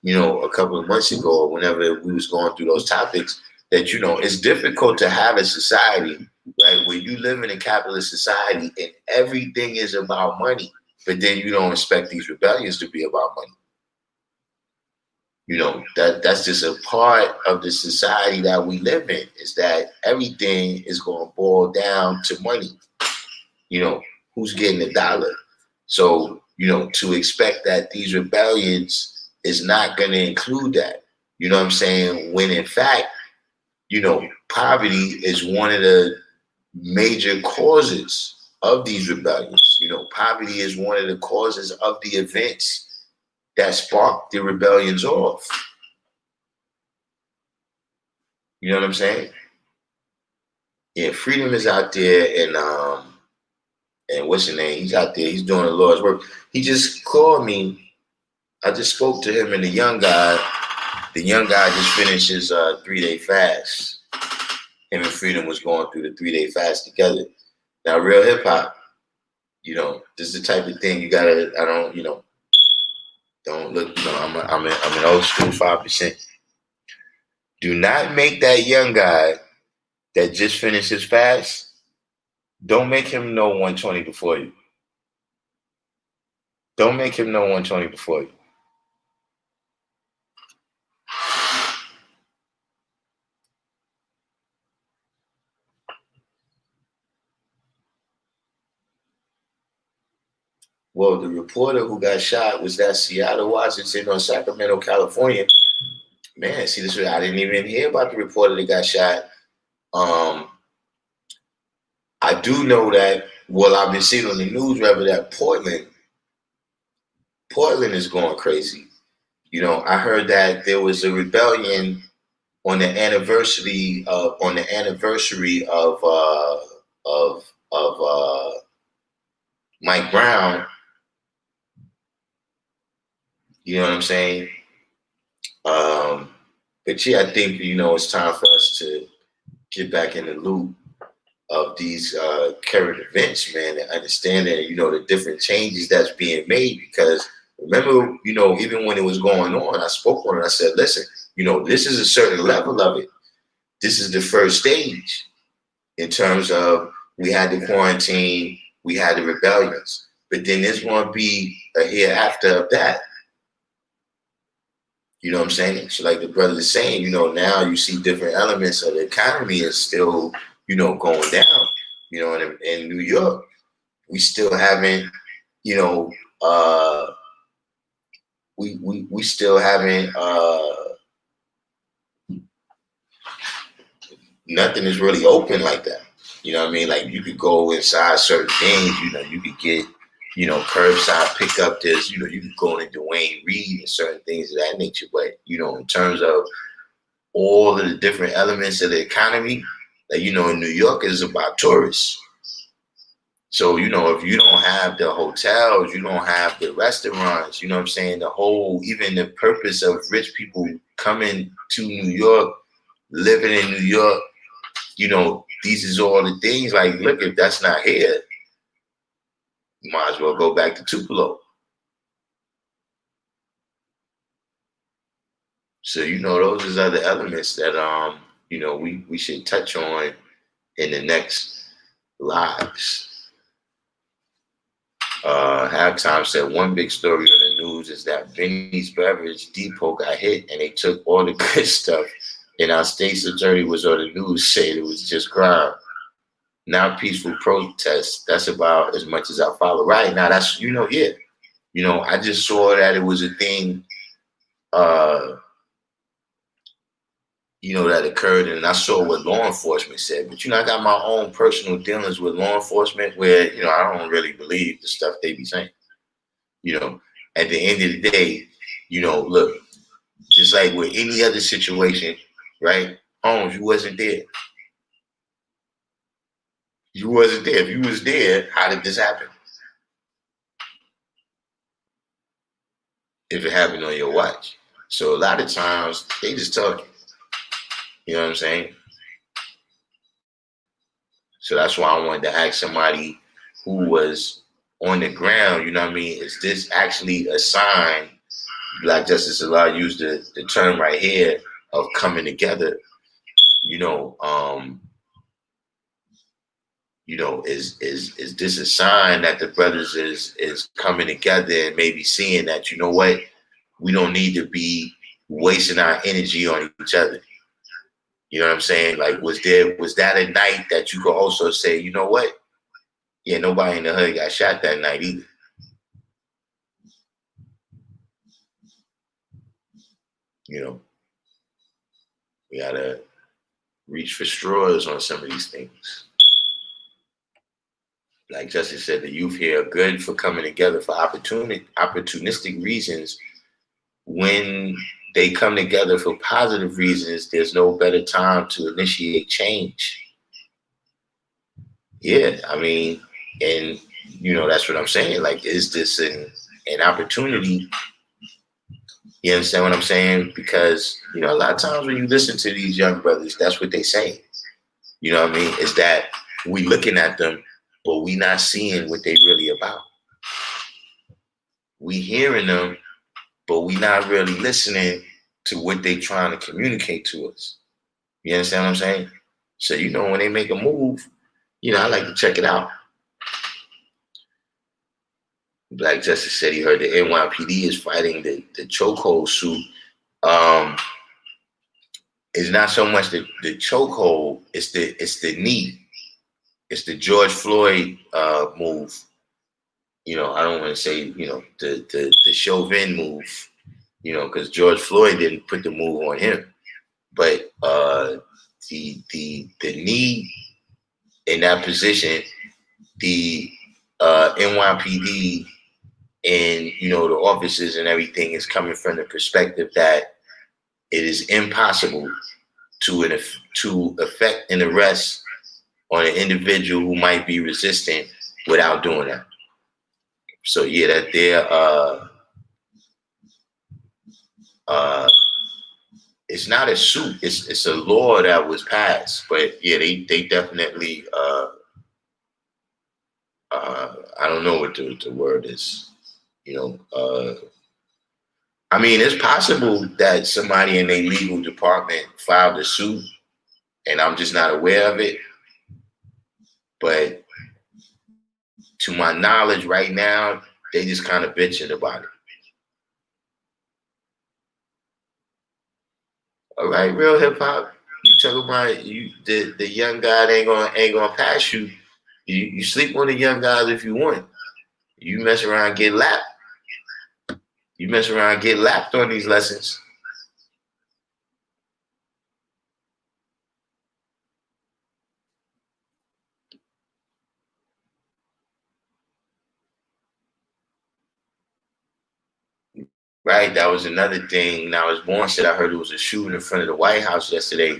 a couple of months ago, or whenever we was going through those topics, that it's difficult to have a society, right, where you live in a capitalist society and everything is about money, but then you don't expect these rebellions to be about money. That's just a part of the society that we live in, is that everything is going to boil down to money. Who's getting the dollar? So, to expect that these rebellions is not going to include that. You know what I'm saying? When in fact, poverty is one of the major causes of these rebellions. Poverty is one of the causes of the events that sparked the rebellions off. You know what I'm saying? Yeah, Freedom is out there, and what's his name? He's out there. He's doing the Lord's work. He just called me. I just spoke to him and the young guy. The young guy just finished his 3-day fast. Him and Freedom was going through the 3-day fast together. Now, real hip hop, this is the type of thing you gotta. I don't, don't look. I'm an old school 5%. Do not make that young guy that just finished his fast. Don't make him know 120 before you. Don't make him know 120 before you. Well, the reporter who got shot was that Seattle, Washington, or Sacramento, California. Man, see, this I didn't even hear about the reporter that got shot. I do know that. Well, I've been seeing on the news, rather, that Portland is going crazy. You know, I heard that there was a rebellion on the anniversary of Mike Brown. You know what I'm saying? But yeah, I think it's time for us to get back in the loop of these current events, man, and understanding the different changes that's being made. Because remember, even when it was going on, I spoke on it. I said, listen, this is a certain level of it. This is the first stage in terms of we had the quarantine, we had the rebellions, but then there's going to be a hereafter of that. You know what I'm saying? So like the brother is saying, now you see different elements of the economy is still, going down. In New York, we still haven't, we still haven't, nothing is really open like that. You know what I mean? Like you could go inside certain things, you could get, curbside pickup. There's, you could go into Dwayne Reed and certain things of that nature. But, in terms of all of the different elements of the economy, like, in New York is about tourists. So, if you don't have the hotels, you don't have the restaurants, you know what I'm saying? The whole, even the purpose of rich people coming to New York, living in New York, these is all the things like, look, if that's not here, you might as well go back to Tupelo. So, those is other elements that, we should touch on in the next lives. Halftime said one big story on the news is that Benny's Beverage Depot got hit and they took all the good stuff. And our state's attorney was on the news saying it was just crime. Now peaceful protest. That's about as much as I follow. Right now, that's yeah. I just saw that it was a thing. That occurred, and I saw what law enforcement said. But I got my own personal dealings with law enforcement where I don't really believe the stuff they be saying. At the end of the day, look, just like with any other situation, right? Holmes, you wasn't there. You wasn't there. If you was there, how did this happen? If it happened on your watch. So a lot of times they just talking. You know what I'm saying? So that's why I wanted to ask somebody who was on the ground, you know what I mean? Is this actually a sign? Black Justice Allah used the term right here of coming together. Is this a sign that the brothers is coming together and maybe seeing that, what, we don't need to be wasting our energy on each other. You know what I'm saying? Like, was that a night that you could also say, you know what? Yeah, nobody in the hood got shot that night either. We gotta reach for straws on some of these things. Like Justice said, the youth here are good for coming together for opportunistic reasons. When they come together for positive reasons, there's no better time to initiate change. Yeah, I mean, and that's what I'm saying. Like, is this an opportunity? You understand what I'm saying? Because, a lot of times when you listen to these young brothers, that's what they say. You know what I mean? Is that we looking at them, but we not seeing what they really about. We hearing them, but we not really listening to what they trying to communicate to us. You understand what I'm saying? So, when they make a move, I like to check it out. Black Justice said he heard the NYPD is fighting the chokehold suit. It's not so much the chokehold, it's the knee. It's the George Floyd move. I don't want to say, the Chauvin move, because George Floyd didn't put the move on him, but the need in that position, the NYPD and the officers and everything is coming from the perspective that it is impossible to effect an arrest on an individual who might be resistant without doing that. So yeah, that it's not a suit, it's a law that was passed, but yeah, they definitely I don't know what the word is. I mean, it's possible that somebody in their legal department filed a suit and I'm just not aware of it. But to my knowledge right now, they just kind of bitching about it. All right, real hip hop. You talk about the young guy ain't gonna pass you. You sleep on the young guys if you want. You mess around, get lapped. You mess around, get lapped on these lessons. Right, that was another thing. Now, as Born said, I heard there was a shooting in front of the White House yesterday.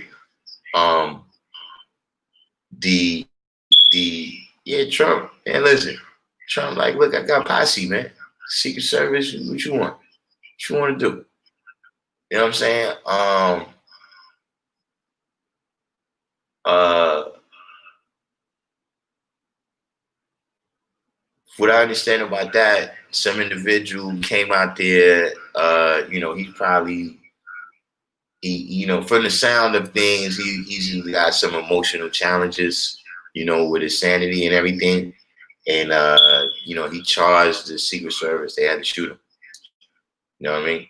The Trump, man, listen, Trump, like, look, I got posse, man. Secret Service, what you want? What you want to do? You know what I'm saying? What I understand about that, some individual came out there, he probably, from the sound of things, he's usually got some emotional challenges, with his sanity and everything. And, he charged the Secret Service. They had to shoot him. You know what I mean?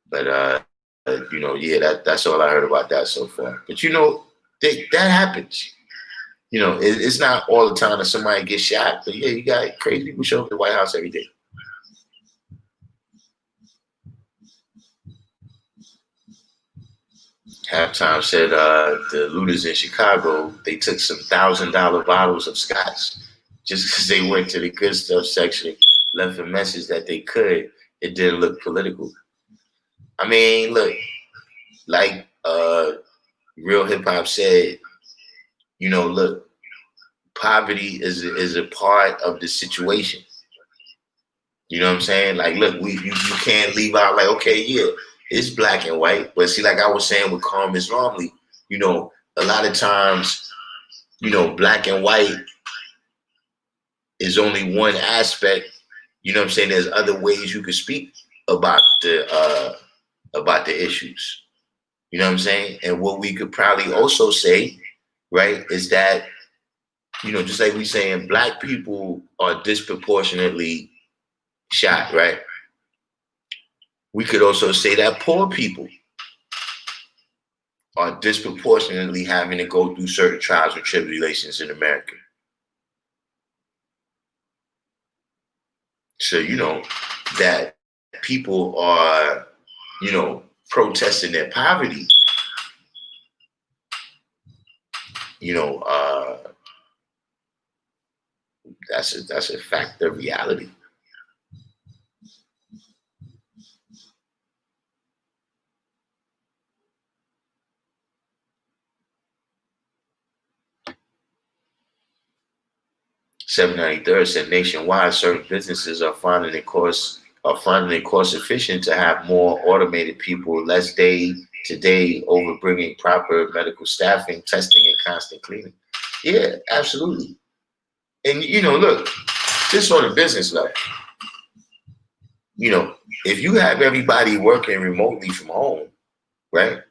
But, yeah, that's all I heard about that so far. But, that happens. It's not all the time that somebody gets shot. But, yeah, you got crazy people show up at the White House every day. Halftime said the looters in Chicago, they took some $1,000 bottles of scotch just because they went to the good stuff section, left a message that they could. It didn't look political. I mean, look, like Real Hip Hop said, look, poverty is a part of the situation. You know what I'm saying? Like, look, you can't leave out like, okay, yeah, it's black and white. But see, like I was saying with Calm is Wrongly, a lot of times, black and white is only one aspect. You know what I'm saying? There's other ways you could speak about the issues. You know what I'm saying? And what we could probably also say, right, is that, just like we saying black people are disproportionately shot, right? We could also say that poor people are disproportionately having to go through certain trials and tribulations in America. So, that people are, protesting their poverty, that's a fact of reality. $793 said nationwide, certain businesses are finding it cost efficient to have more automated people, less day to day, over bringing proper medical staffing, testing, and constant cleaning. Yeah, absolutely. And look, just on a business level, if you have everybody working remotely from home, right?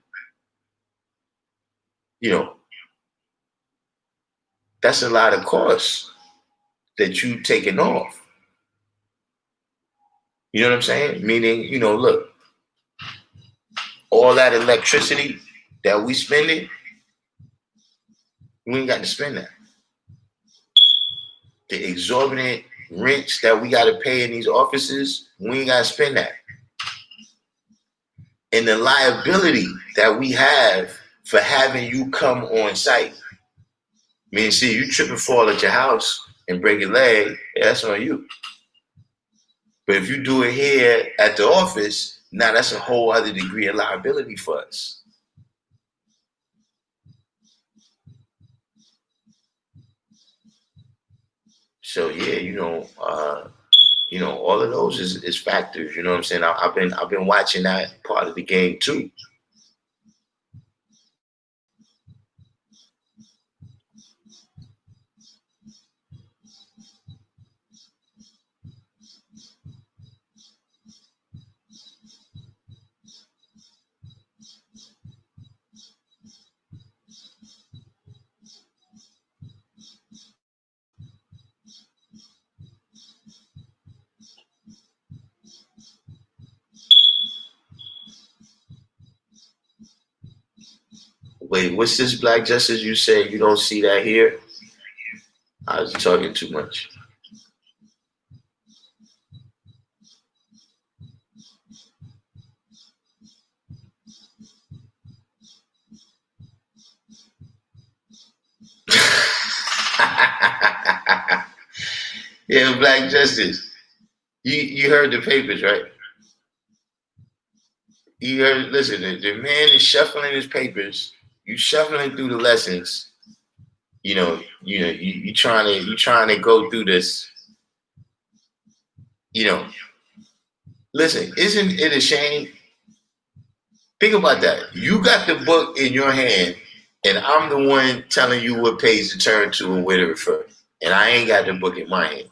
That's a lot of costs that you taking off. You know what I'm saying? Meaning, look, all that electricity that we spending, we ain't got to spend that. the exorbitant rents that we got to pay in these offices, we ain't got to spend that. And the liability that we have for having you come on site. I mean, see, you trip and fall at your house and break your leg, yeah, that's on you. But if you do it here at the office, now that's a whole other degree of liability for us. So yeah, all of those is factors. You know what I'm saying? I've been watching that part of the game too. Wait, what's this black justice you say you don't see that here? I was talking too much. Yeah, black justice. You heard the papers, right? You heard. Listen, the man is shuffling his papers. You shuffling through the lessons. You trying to go through this. Listen, isn't it a shame? Think about that. You got the book in your hand, and I'm the one telling you what page to turn to and where to refer. And I ain't got the book in my hand.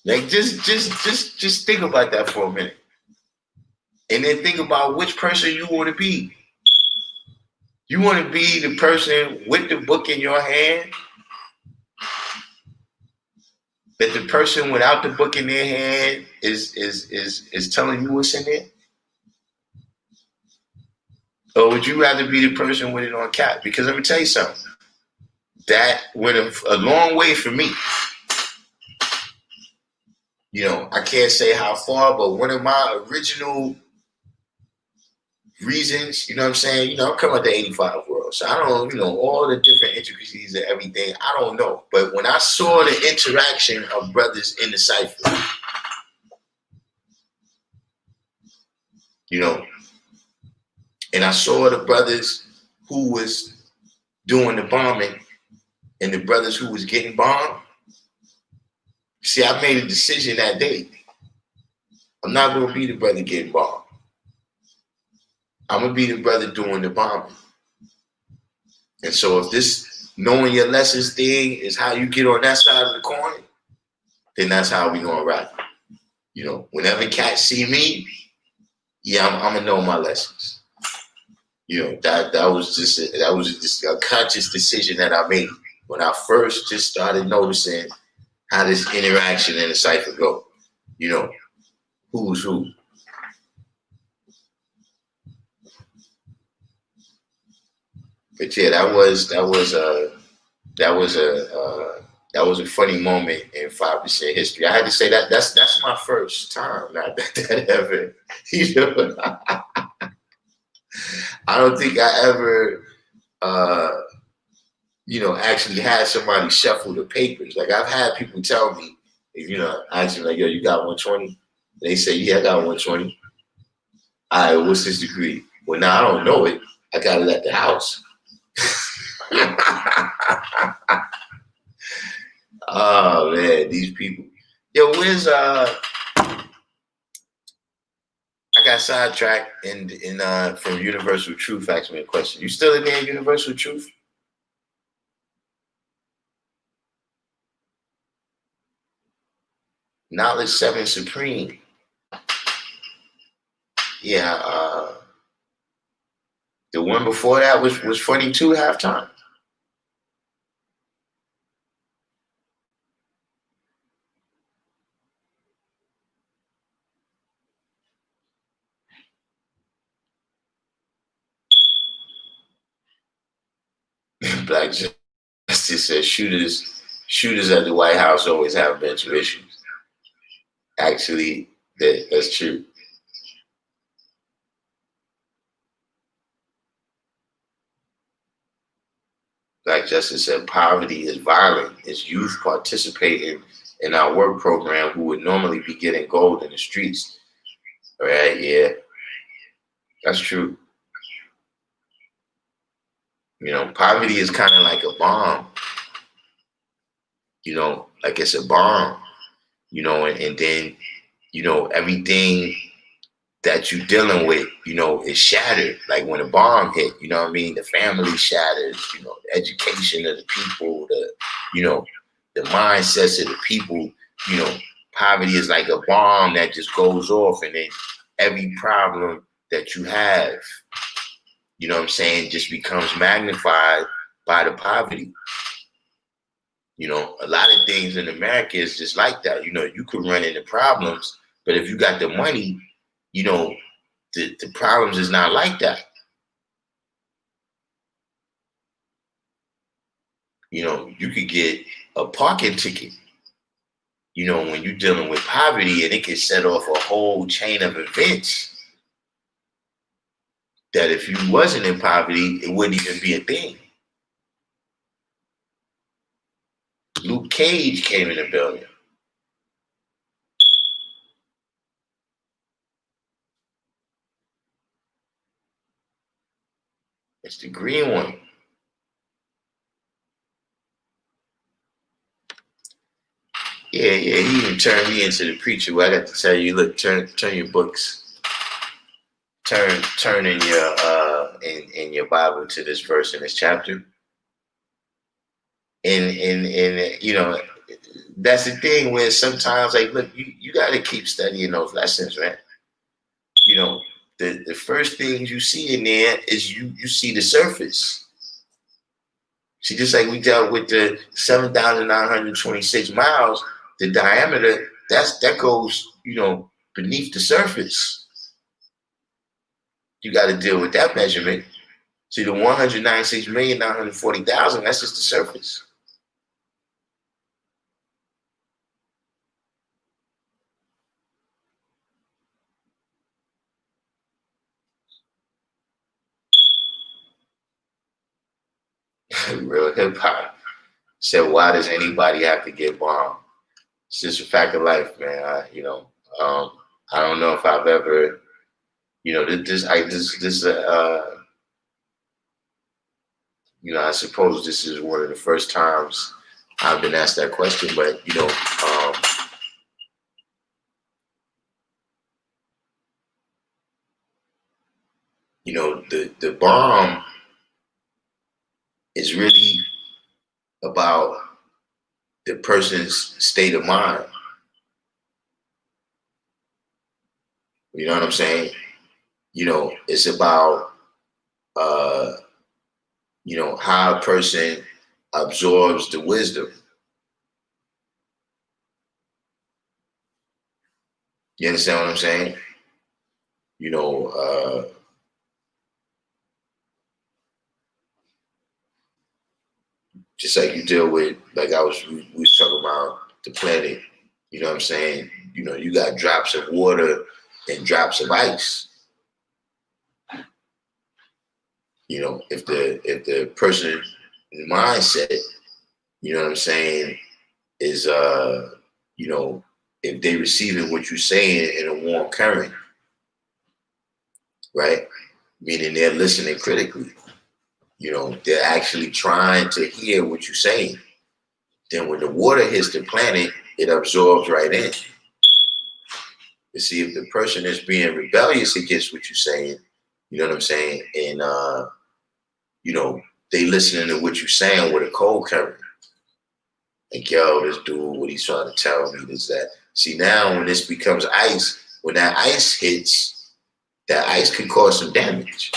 Like just think about that for a minute. And then think about which person you want to be. You want to be the person with the book in your hand? That the person without the book in their hand is telling you what's in there? Or would you rather be the person with it on cap? Because let me tell you something. That went a long way for me. I can't say how far, but one of my original reasons, you know what I'm saying? I'm coming out the 85 world. So I don't, all the different intricacies of everything, I don't know. But when I saw the interaction of brothers in the cipher, and I saw the brothers who was doing the bombing and the brothers who was getting bombed, see, I made a decision that day. I'm not going to be the brother getting bombed. I'm going to be the brother doing the bombing. And so if this knowing your lessons thing is how you get on that side of the coin, then that's how we going to ride. Whenever cats see me, yeah, I'm going to know my lessons. That was just a conscious decision that I made when I first just started noticing how this interaction in the cipher go. Who's who. But yeah, that was a funny moment in 5% history. I had to say that's my first time. Not that ever. I don't think I ever actually had somebody shuffle the papers. Like I've had people tell me, ask me like, yo, you got 120? They say, yeah, I got 120. All right, what's this degree? Well, now I don't know it. I got it at the house. Oh man, these people. Yo, where's I got sidetracked in from Universal Truth asked me a question. You still in there, Universal Truth? Knowledge 7 Supreme. Yeah, the one before that was funny too, halftime. Black She said shooters at the White House always have mental issues. Actually, that's true. Like Justice said, poverty is violent. It's youth participating in our work program who would normally be getting gold in the streets. All right, yeah, that's true. You know, poverty is kind of like a bomb. You know, like it's a bomb. You know, and then, you know, everything that you're dealing with, you know, is shattered. Like when a bomb hit, you know what I mean? The family shatters, you know, the education of the people, you know, the mindsets of the people, you know, poverty is like a bomb that just goes off, and then every problem that you have, you know what I'm saying, just becomes magnified by the poverty. You know, a lot of things in America is just like that. You know, you could run into problems, but if you got the money, you know, the problems is not like that. You know, you could get a parking ticket, you know, when you're dealing with poverty, and it can set off a whole chain of events that if you wasn't in poverty, it wouldn't even be a thing. Luke Cage came in the building. It's the green one. Yeah, he even turned me into the preacher where I got to tell you, look, turn your books, turn in your Bible to this verse in this chapter. And you know, that's the thing where sometimes, like, look, you got to keep studying those lessons, man. You know, the first things you see in there is you see the surface. See, just like we dealt with the 7,926 miles, the diameter, that goes, you know, beneath the surface. You got to deal with that measurement. See, the 196,940,000, that's just the surface. Real hip hop said, "Why does anybody have to get bombed?" It's just a fact of life, man. You know, I don't know if I've ever, you know, you know, I suppose this is one of the first times I've been asked that question, but you know, the bomb is really about the person's state of mind. You know what I'm saying? You know, it's about you know, how a person absorbs the wisdom. You understand what I'm saying? You know, just like you deal with, like we was talking about the planet. You know what I'm saying? You know, you got drops of water and drops of ice. You know, if the person mindset, you know what I'm saying, is you know, if they receiving what you're saying in a warm current, right? Meaning they're listening critically. You know, they're actually trying to hear what you're saying. Then when the water hits the planet, it absorbs right in. You see, if the person is being rebellious against what you're saying, you know what I'm saying, and you know, they listening to what you're saying with a cold current. Like, yo, this dude, what he's trying to tell me is that. See, now when this becomes ice, when that ice hits, that ice could cause some damage.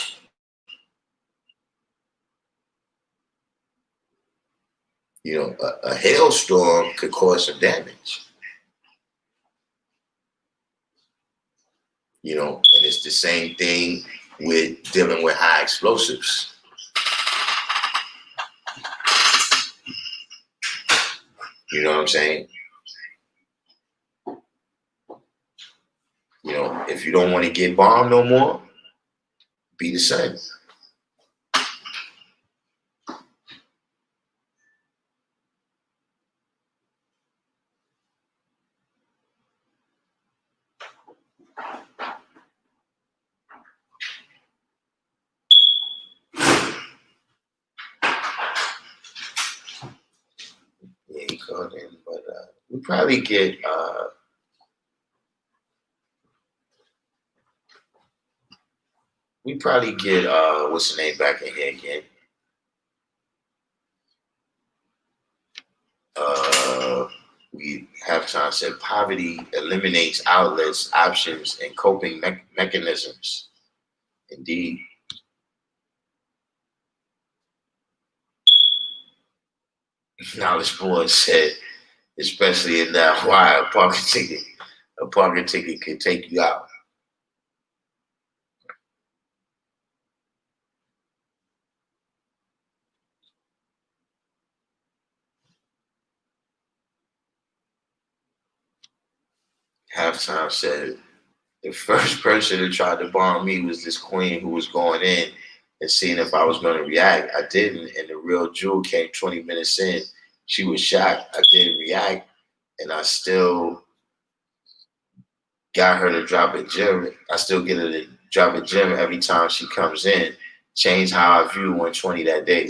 You know, a hailstorm could cause some damage. You know, and it's the same thing with dealing with high explosives. You know what I'm saying? You know, if you don't want to get bombed no more, be the same. Yeah, he called in, but we probably get what's the name back in here again? We Halftime said poverty eliminates outlets, options, and coping mechanisms. Indeed. Knowledge Board said, especially in that why a parking ticket can take you out. Halftime said the first person to try to bomb me was this queen who was going in and seeing if I was going to react. I didn't, and the real jewel came 20 minutes in. She was shocked. I didn't react, and I still got her to drop a gem. I still get her to drop a gem every time she comes in. Changed how I view 120 that day.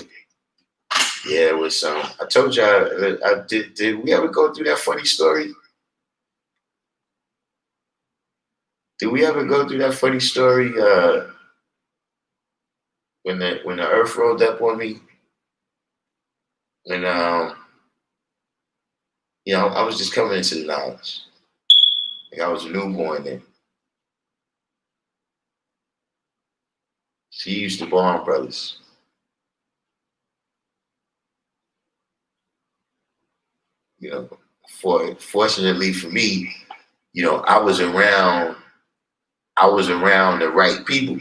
Yeah, it was some. I told you, I did. Did we ever go through that funny story? Did we ever go through that funny story when the earth rolled up on me? When you know, I was just coming into the knowledge. Like I was a newborn then. She used to bomb brothers. You know, fortunately for me, you know, I was around the right people.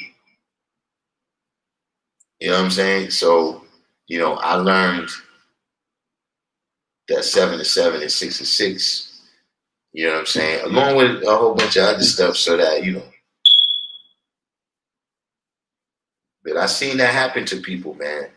You know what I'm saying? So, you know, I learned that 7 to 7 and 6 to 6. You know what I'm saying? Along with a whole bunch of other stuff, so that you know. But I seen that happen to people, man.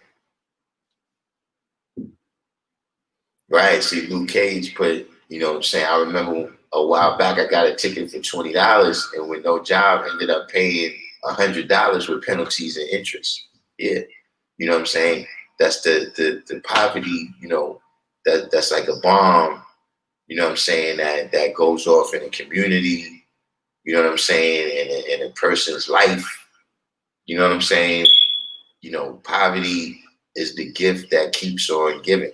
Right? See, Luke Cage put, you know what I'm saying? I remember a while back, I got a ticket for $20, and with no job, ended up paying $100 with penalties and interest. Yeah, you know what I'm saying? That's the poverty. You know, that's like a bomb. You know what I'm saying? That goes off in a community. You know what I'm saying? In a person's life. You know what I'm saying? You know, poverty is the gift that keeps on giving.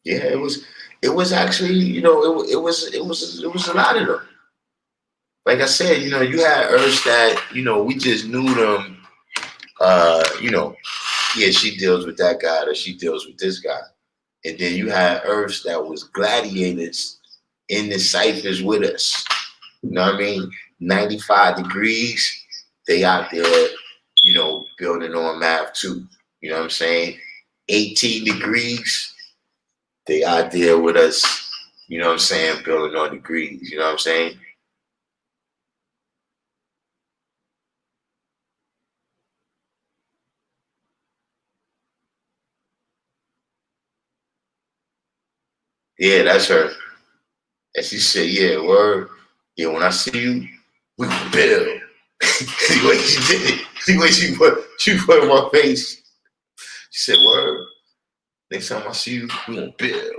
Yeah, it was actually, you know, it was a lot of them. Like I said, you know, you had Earths that, you know, we just knew them. You know, yeah, she deals with that guy or she deals with this guy. And then you had Earths that was gladiators in the ciphers with us. You know what I mean? 95 degrees, they out there, you know, building on math too. You know what I'm saying? 18 degrees, they out there with us, you know what I'm saying, building on degrees. You know what I'm saying? Yeah, that's her. And she said, yeah, word. Yeah, when I see you, we can build. The way she did it, the way she put in my face. She said, word. Next time I see you, we gonna build.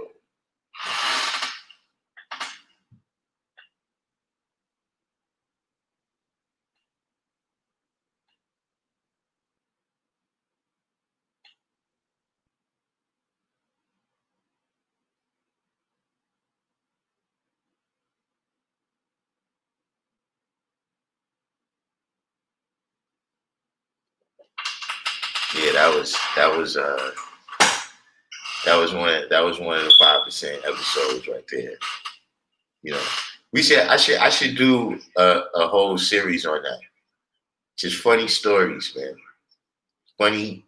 Yeah, that was one of the 5% episodes right there. You know, I should do a whole series on that. Just funny stories, man. Funny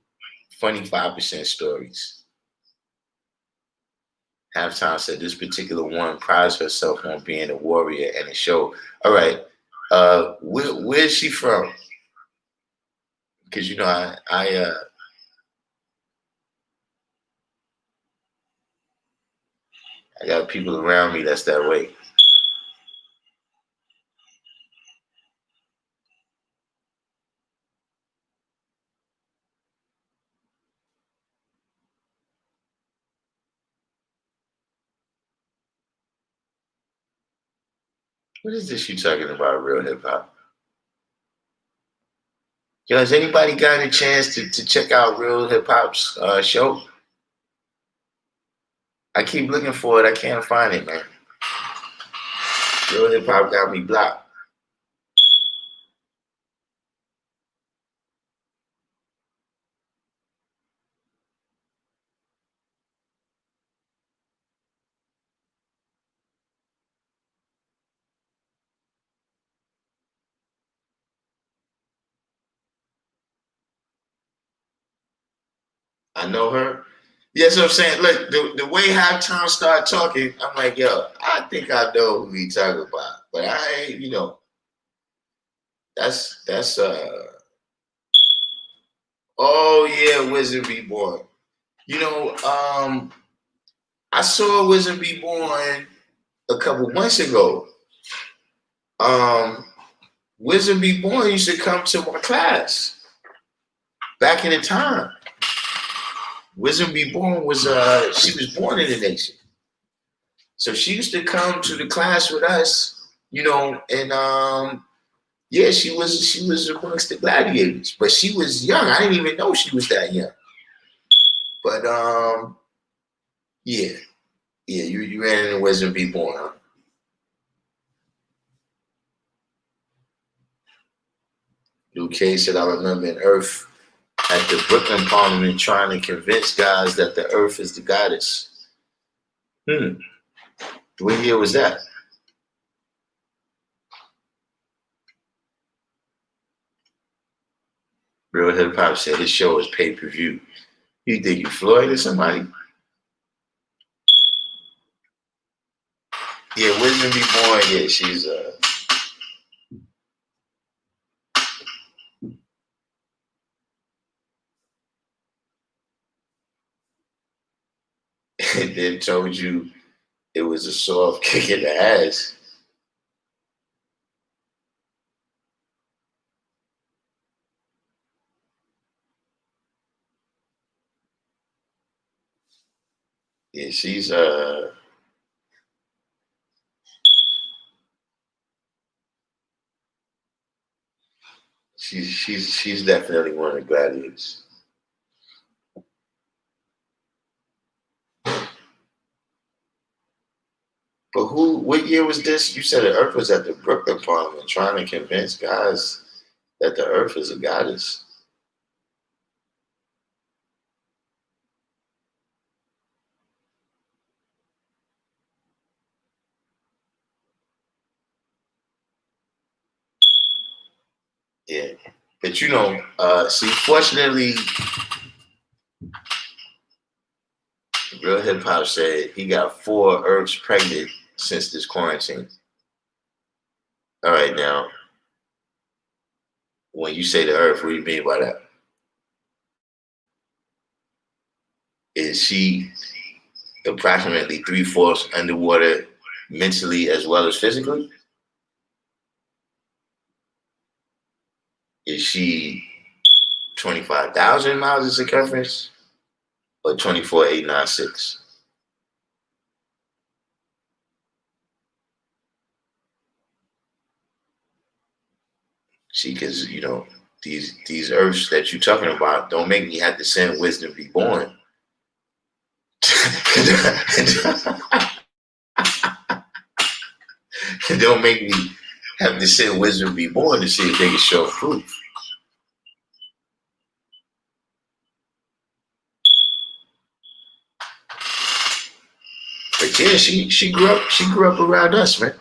funny 5% stories. Halftime said this particular one prides herself on being a warrior and a show. All right. Where's she from? Because you know, I got people around me that's that way. What is this you talking about, real hip hop? Yo, has anybody gotten a chance to check out Real Hip Hop's show? I keep looking for it. I can't find it, man. Real Hip Hop got me blocked. I know her. Yeah, that's what I'm saying. Look, the way Halftime started talking, I'm like, yo, I think I know who he talking about. But I ain't, that's oh yeah, Wizard Be Born. I saw Wizard Be Born a couple months ago. Wizard Be Born used to come to my class back in the time. Wizard Be Born was she was born in the nation. So she used to come to the class with us, and yeah, she was amongst the gladiators, but she was young. I didn't even know she was that young. But yeah, you ran into Wizard Be Born, huh? Luke K said, I remember in Earth at the Brooklyn Parliament trying to convince guys that the Earth is the goddess. What year was that? Real Hip Hop said his show is pay-per-view. You think you Floyd or somebody? Yeah, Wisdom Be Born. Yeah, she's and then told you it was a soft kick in the ass. Yeah, she's definitely one of the gladiators. But what year was this? You said the Earth was at the Brooklyn Parliament trying to convince guys that the Earth is a goddess. Yeah. But see, fortunately, Real Hip Hop said he got 4 Earths pregnant since this quarantine. All right, now, when you say the Earth, what do you mean by that? Is she approximately 3/4 underwater mentally as well as physically? Is she 25,000 miles in circumference or 24,896? See, because these Earths that you're talking about don't make me have to send Wisdom Be Born. Don't make me have to send Wisdom Be Born to see if they can show proof. But yeah, she grew up around us, man.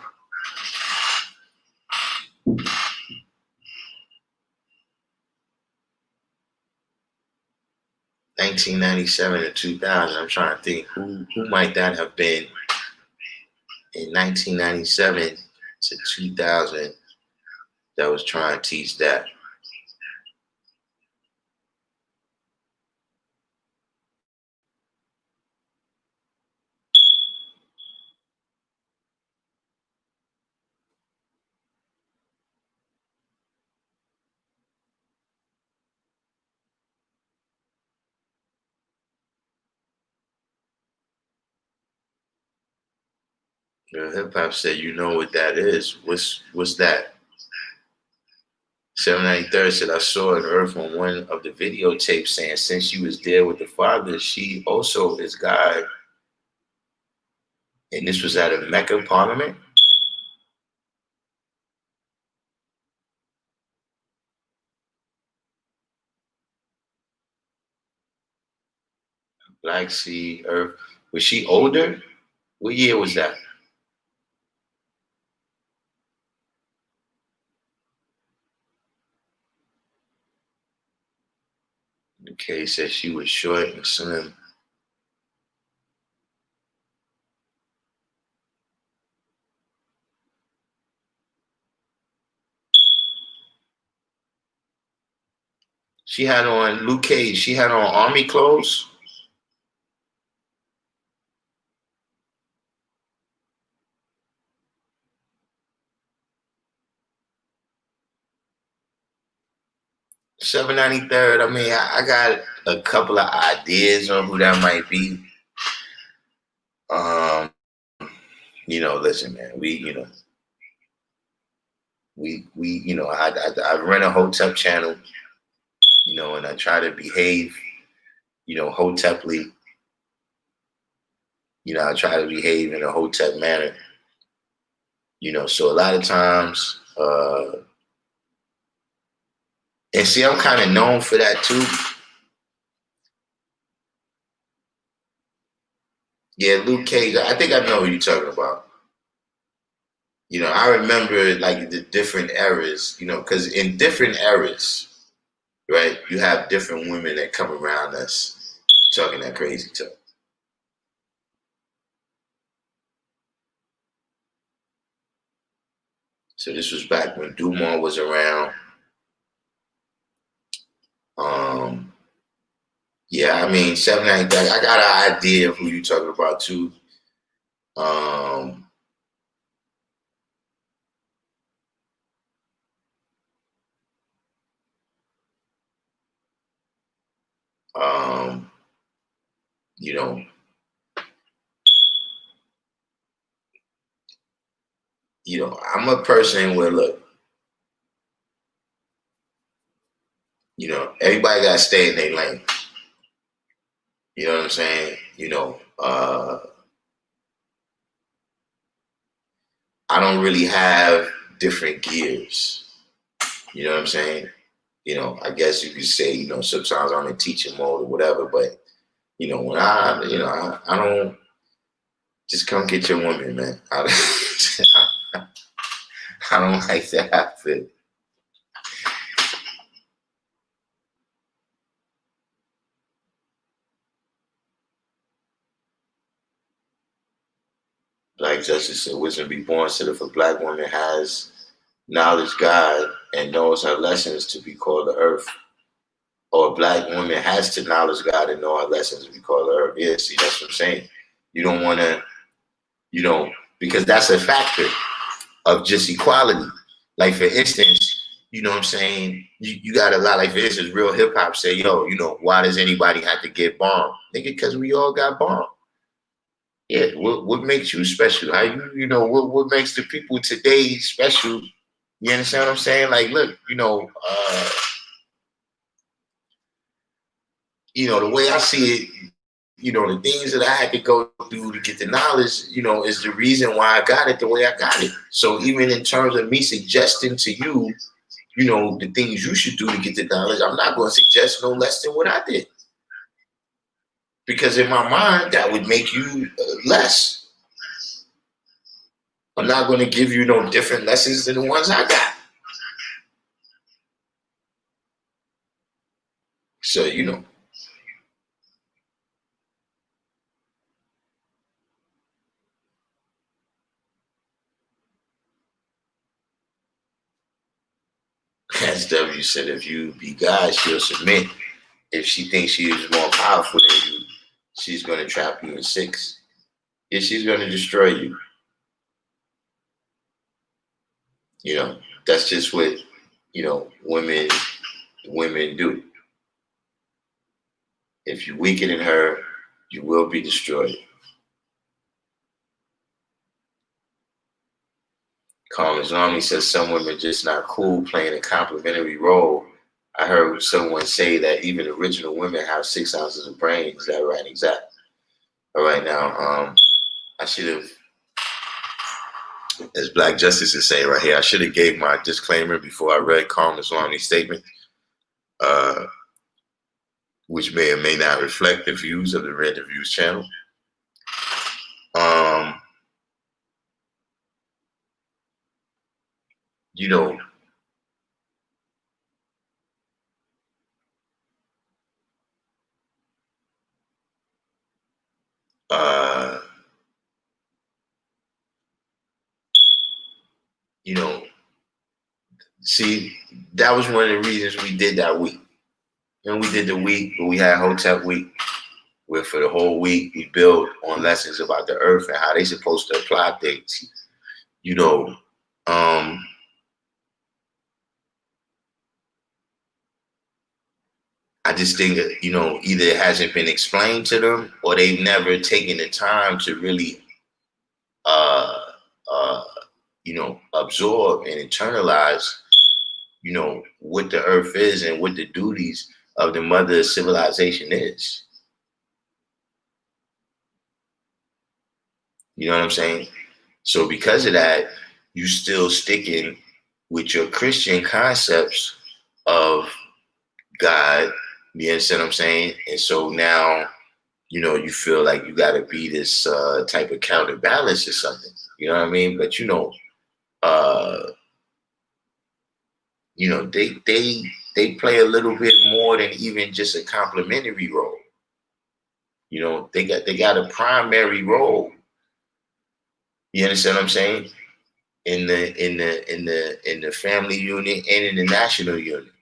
1997 to 2000. I'm trying to think who might that have been in 1997 to 2000 that was trying to teach that. Hip hop said, "You know what that is? What's that?" 793rd said, "I saw an Earth on one of the videotapes saying since she was there with the father, she also is God." And this was at a Mecca parliament. Black Sea Earth. Was she older? What year was that? Okay, said she was short and slim. She had on Luke Cage. She had on army clothes. Seven 93rd. I mean, I got a couple of ideas on who that might be. Um, listen, man. I run a Hotep channel. And I try to behave, Hoteply. I try to behave in a Hotep manner. So a lot of times, and see, I'm kind of known for that too. Yeah, Luke Cage. I think I know what you're talking about. I remember like the different eras, because in different eras, right, you have different women that come around us talking that crazy talk. So this was back when Dumont was around. Yeah, I mean, 79. I got an idea of who you're talking about too. Um, um, you know, I'm a person where look, everybody gotta stay in their lane. You know what I'm saying? I don't really have different gears. You know what I'm saying? I guess you could say, sometimes I'm in teaching mode or whatever, but when I don't just come get your woman, man. I don't like that outfit. Black Justice said, wisdom be born said if a black woman has knowledge God and knows her lessons to be called the earth, or a black woman has to knowledge God and know her lessons to be called the earth. Yeah, see, that's what I'm saying. You don't want to, because that's a factor of just equality. Like, for instance, you know what I'm saying? You got a lot, like, for instance, real hip hop say, yo, why does anybody have to get bombed? Nigga, because we all got bombed. Yeah, what makes you special? How what makes the people today special? You understand what I'm saying? Like, look, the way I see it, the things that I had to go through to get the knowledge, is the reason why I got it the way I got it. So even in terms of me suggesting to you, the things you should do to get the knowledge, I'm not going to suggest no less than what I did. Because in my mind, that would make you less. I'm not going to give you no different lessons than the ones I got. So, SW said, if you be God, she'll submit. If she thinks she is more powerful than you, she's going to trap you in 6. Yeah, she's going to destroy you. You know, that's just what, you know, women do. If you weaken in her, you will be destroyed. Carl Islami says some women just not cool playing a complementary role. I heard someone say that even original women have 6 ounces of brain. Is that right? Exactly. All right, now, I should have, as Black Justice is saying right here, I should have gave my disclaimer before I read Carl Islami's statement, which may or may not reflect the views of the Red Reviews channel. You know, you know, see, that was one of the reasons we did that week. And we did the week where we had Hotep week, where for the whole week we built on lessons about the earth and how they supposed to apply things. You know, I just think that, you know, either it hasn't been explained to them or they've never taken the time to really, you know, absorb and internalize, you know, what the earth is and what the duties of the mother civilization is. You know what I'm saying? So because of that, you still sticking with your Christian concepts of God. You understand what I'm saying? And so now, you know, you feel like you got to be this type of counterbalance or something. You know what I mean? But you know, they play a little bit more than even just a complementary role. You know, they got a primary role. You understand what I'm saying? In the family unit and in the national unit.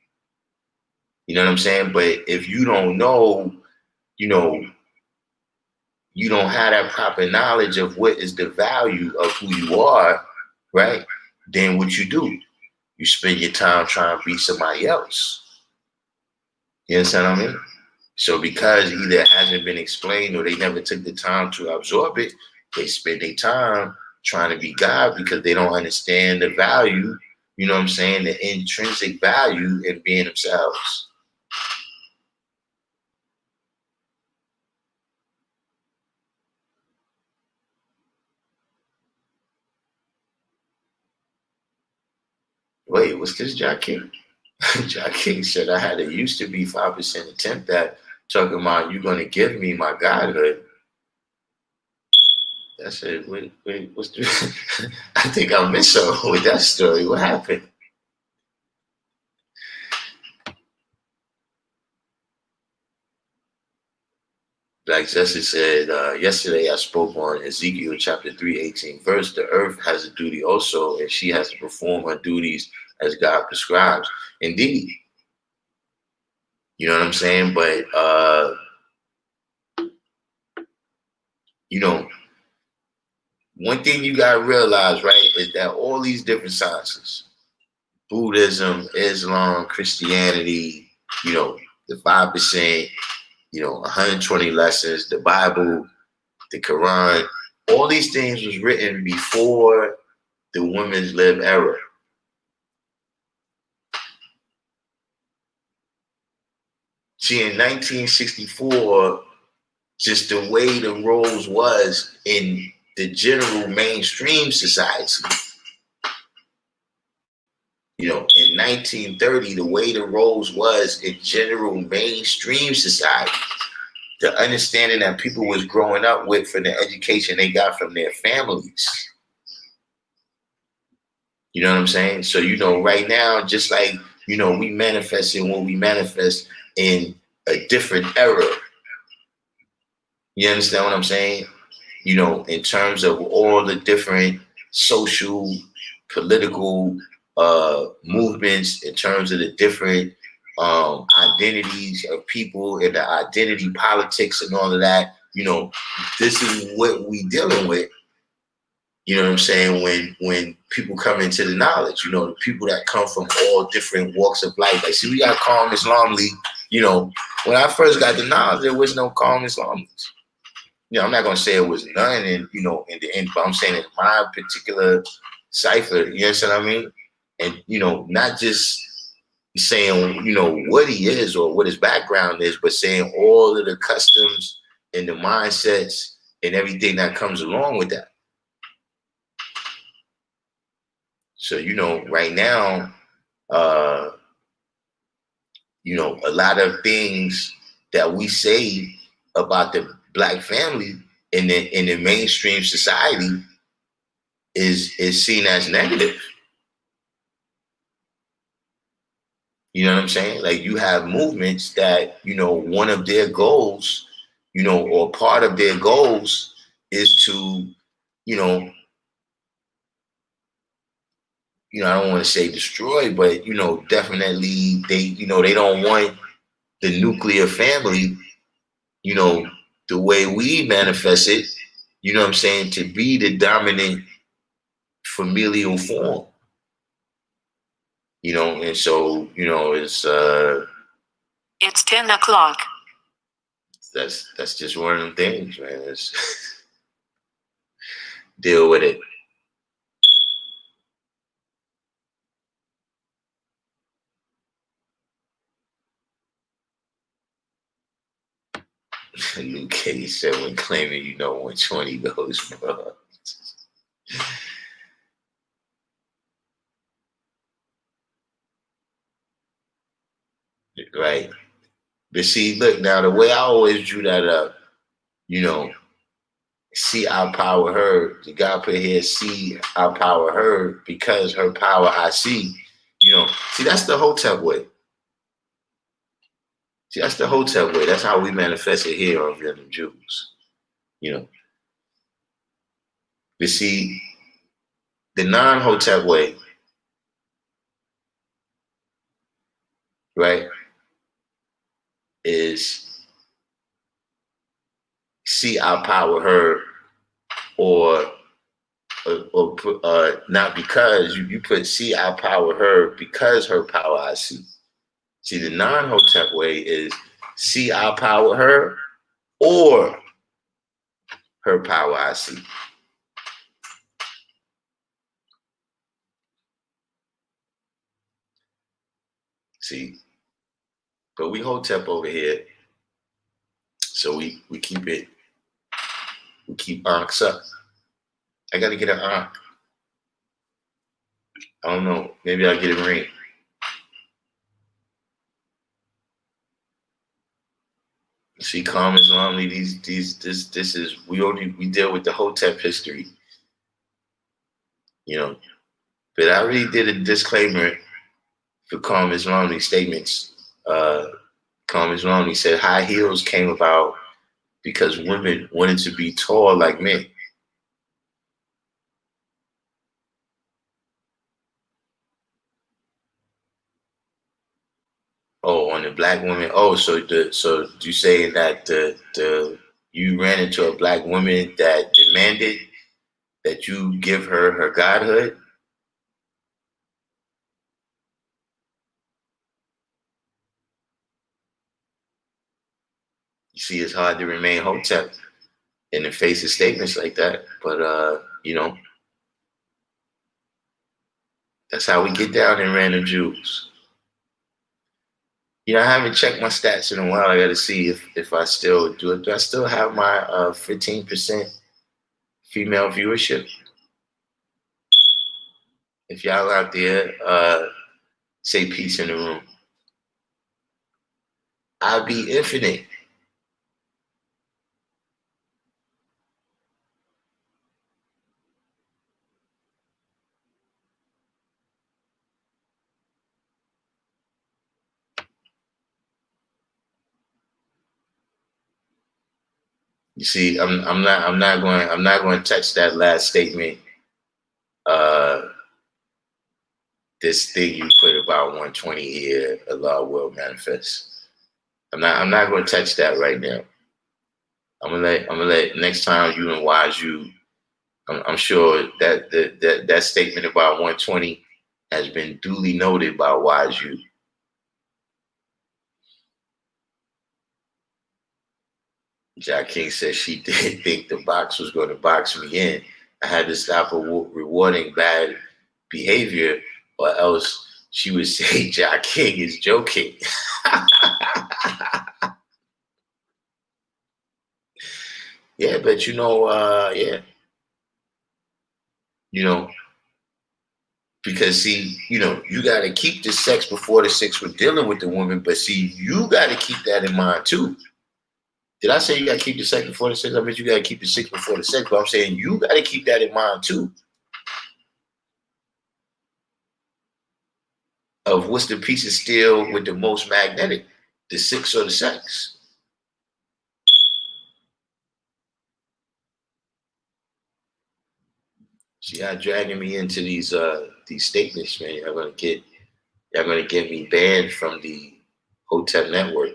You know what I'm saying? But if you don't know, you know, you don't have that proper knowledge of what is the value of who you are, right? Then what you do? You spend your time trying to be somebody else. You understand what I mean? So because either it hasn't been explained or they never took the time to absorb it, they spend their time trying to be God because they don't understand the value, you know what I'm saying, the intrinsic value in being themselves. Wait, what's this, Jack King? Jack King said I had a used to be 5% attempt at talking about you gonna give me my godhood. That's it. Wait, what's the I think I missed something with that story. What happened? Black Justice said, yesterday I spoke on Ezekiel chapter 3:18 verse. The earth has a duty also, and she has to perform her duties as God prescribes. Indeed. You know what I'm saying? But, you know, one thing you got to realize, right, is that all these different sciences, Buddhism, Islam, Christianity, you know, the 5%, you know, 120 lessons, the Bible, the Quran, all these things was written before the women's lib era. See, in 1964, just the way the roles was in the general mainstream society. You know, in 1930, the way the roles was in general mainstream society, the understanding that people was growing up with from the education they got from their families. You know what I'm saying? So, you know, right now, just like, you know, we manifesting what we manifest in a different era. You understand what I'm saying? You know, in terms of all the different social, political movements, in terms of the different identities of people and the identity politics and all of that. This is what we dealing with. You know what I'm saying? When people come into the knowledge, the people that come from all different walks of life. Like, see, we got Calm Islam League. When I first got the knowledge, there was no Calm Islam League. I'm not gonna say it was none in the end, but I'm saying in my particular cipher, you understand what I mean? And not just saying, what he is or what his background is, but saying all of the customs and the mindsets and everything that comes along with that. So, right now, a lot of things that we say about the Black family in the mainstream society is seen as negative. You know what I'm saying? Like, you have movements that, one of their goals, or part of their goals is to, I don't want to say destroy, but definitely they don't want the nuclear family, the way we manifest it, what I'm saying, to be the dominant familial form. And so, it's 10 o'clock. That's just one of them things, man. It's deal with it. Luke Cage said, when claiming when 20 goes, bro. Right. But see, look, now the way I always drew that up, see our power her. The guy put here, see our power her, because her power I see. See, that's the Hotep way. See, that's the Hotep way. That's how we manifest it here on Random Jews. But see, the non-Hotep way, right, is see our power her, or not, because you put see our power her, because her power I see. See, the non-Hotep way is see our power her, or her power I see. See, but we Hotep over here, so we keep it, we keep Ankhs up. I gotta get an Ankh. I don't know, maybe I'll get a ring. See, Calm Islam, this is, we deal with the Hotep history, But I already did a disclaimer for Calm Islam statements. Calm Islam said high heels came about because women wanted to be tall like men. Oh, on the Black woman. Oh, so you saying that you ran into a Black woman that demanded that you give her godhood? You see, it's hard to remain Hotep in the face of statements like that, but that's how we get down in Random Jews. I haven't checked my stats in a while. I got to see if I still do it. Do I still have my 15% female viewership? If y'all out there, say peace in the room. I'll be infinite. You see, I'm not going to touch that last statement this thing you put about 120 here, Allah will manifest. I'm not going to touch that right now. I'm gonna let next time you and Wise you. I'm sure that that statement about 120 has been duly noted by Wise you. Jack King says she did think the box was going to box me in. I had to stop rewarding bad behavior, or else she would say Jack King is joking. Yeah, but yeah, because see, you got to keep the sex before the sex with dealing with the woman, but see, you got to keep that in mind too. Did I say you got to keep the sex before the sex? I mean, you got to keep the sex before the sex, but I'm saying you got to keep that in mind too. Of what's the piece of steel with the most magnetic, the sex or the sex? See, y'all dragging me into these statements, man. Y'all gonna get me banned from the hotel network.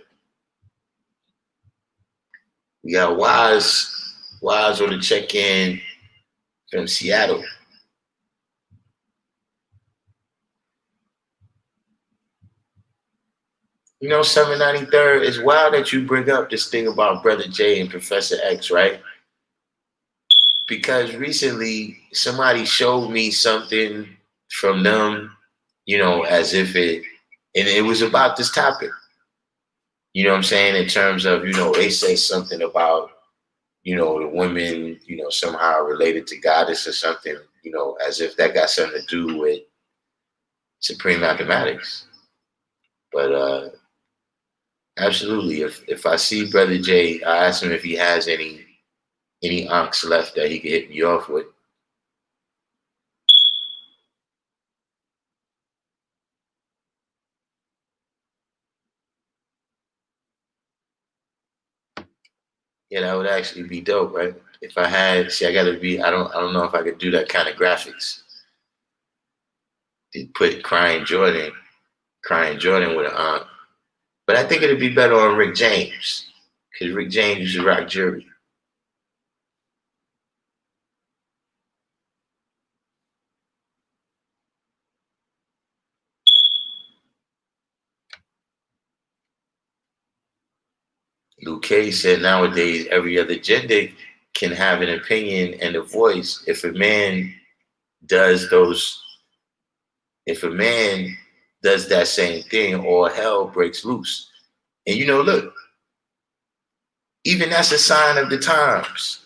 We got Wise on the check-in from Seattle. You know, 793rd, it's wild that you bring up this thing about Brother J and Professor X, right? Because recently somebody showed me something from them, as if and it was about this topic. You know what I'm saying? In terms of, they say something about, the women, somehow related to goddess or something, as if that got something to do with supreme mathematics. But absolutely, if I see Brother J, I ask him if he has any onks left that he can hit me off with. Yeah, that would actually be dope, right? If I had, see, I don't know if I could do that kind of graphics. To put crying Jordan with an aunt. But I think it'd be better on Rick James, because Rick James used to rock jury. Luke K said nowadays every other gender can have an opinion and a voice. Does those, if a man does that same thing, all hell breaks loose. And look, even that's a sign of the times.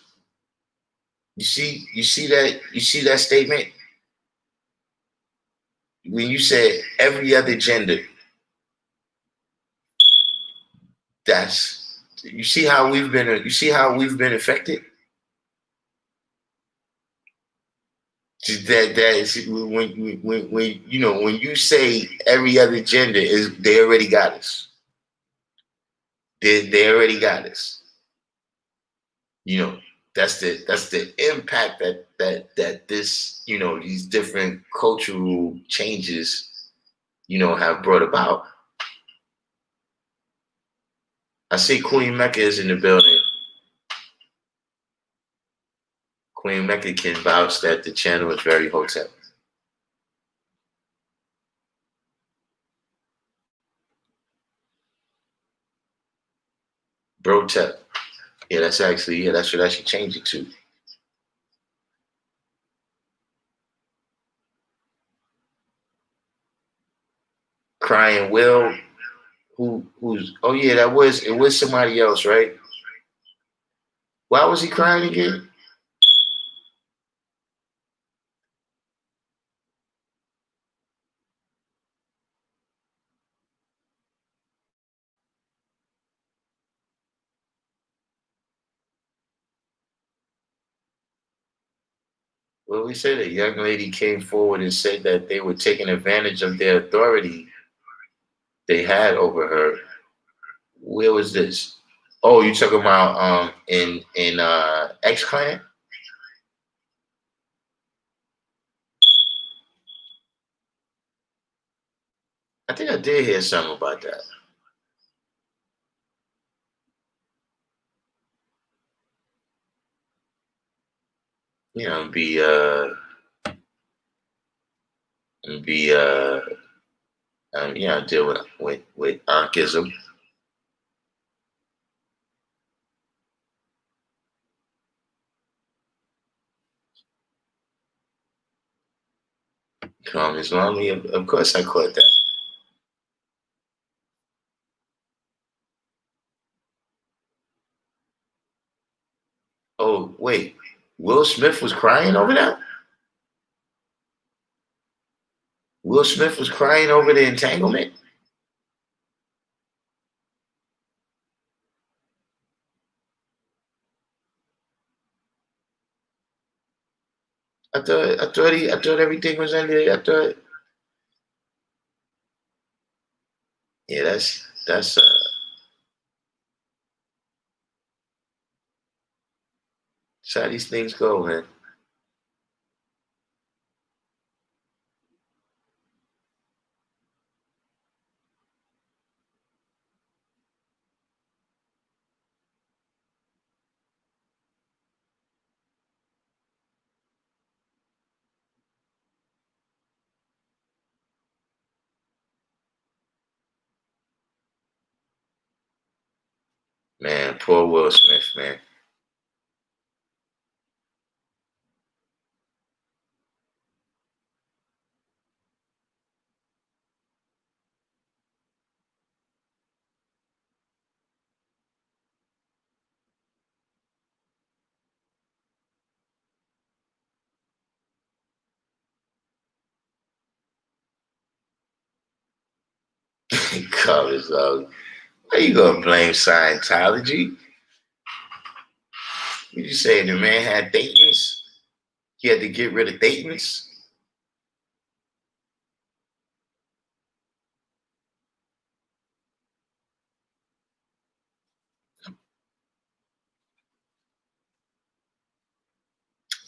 You see that statement? When you said every other gender, you see how we've been affected? That is when you say every other gender they already got us. They already got us. That's the impact that this these different cultural changes have brought about. I see Queen Mecca is in the building. Queen Mecca can vouch that the channel is very hotel. Brotep. Yeah, that should actually change it to. Crying Will, who's oh yeah, it was somebody else, right? Why was he crying again? Well, we said a young lady came forward and said that they were taking advantage of their authority they had over her. Where was this? Oh, you talking about in X Clan? I think I did hear something about that. You know, be you know, deal with anarchism. Calm Islami. Of course, I caught that. Oh wait, Will Smith was crying over that. Will Smith was crying over the entanglement. I thought everything was under. I thought, yeah, that's that's how these things go, man. Man, poor Will Smith, man. Covers up. Why you gonna blame Scientology? You say the man had Thetans? He had to get rid of Thetans?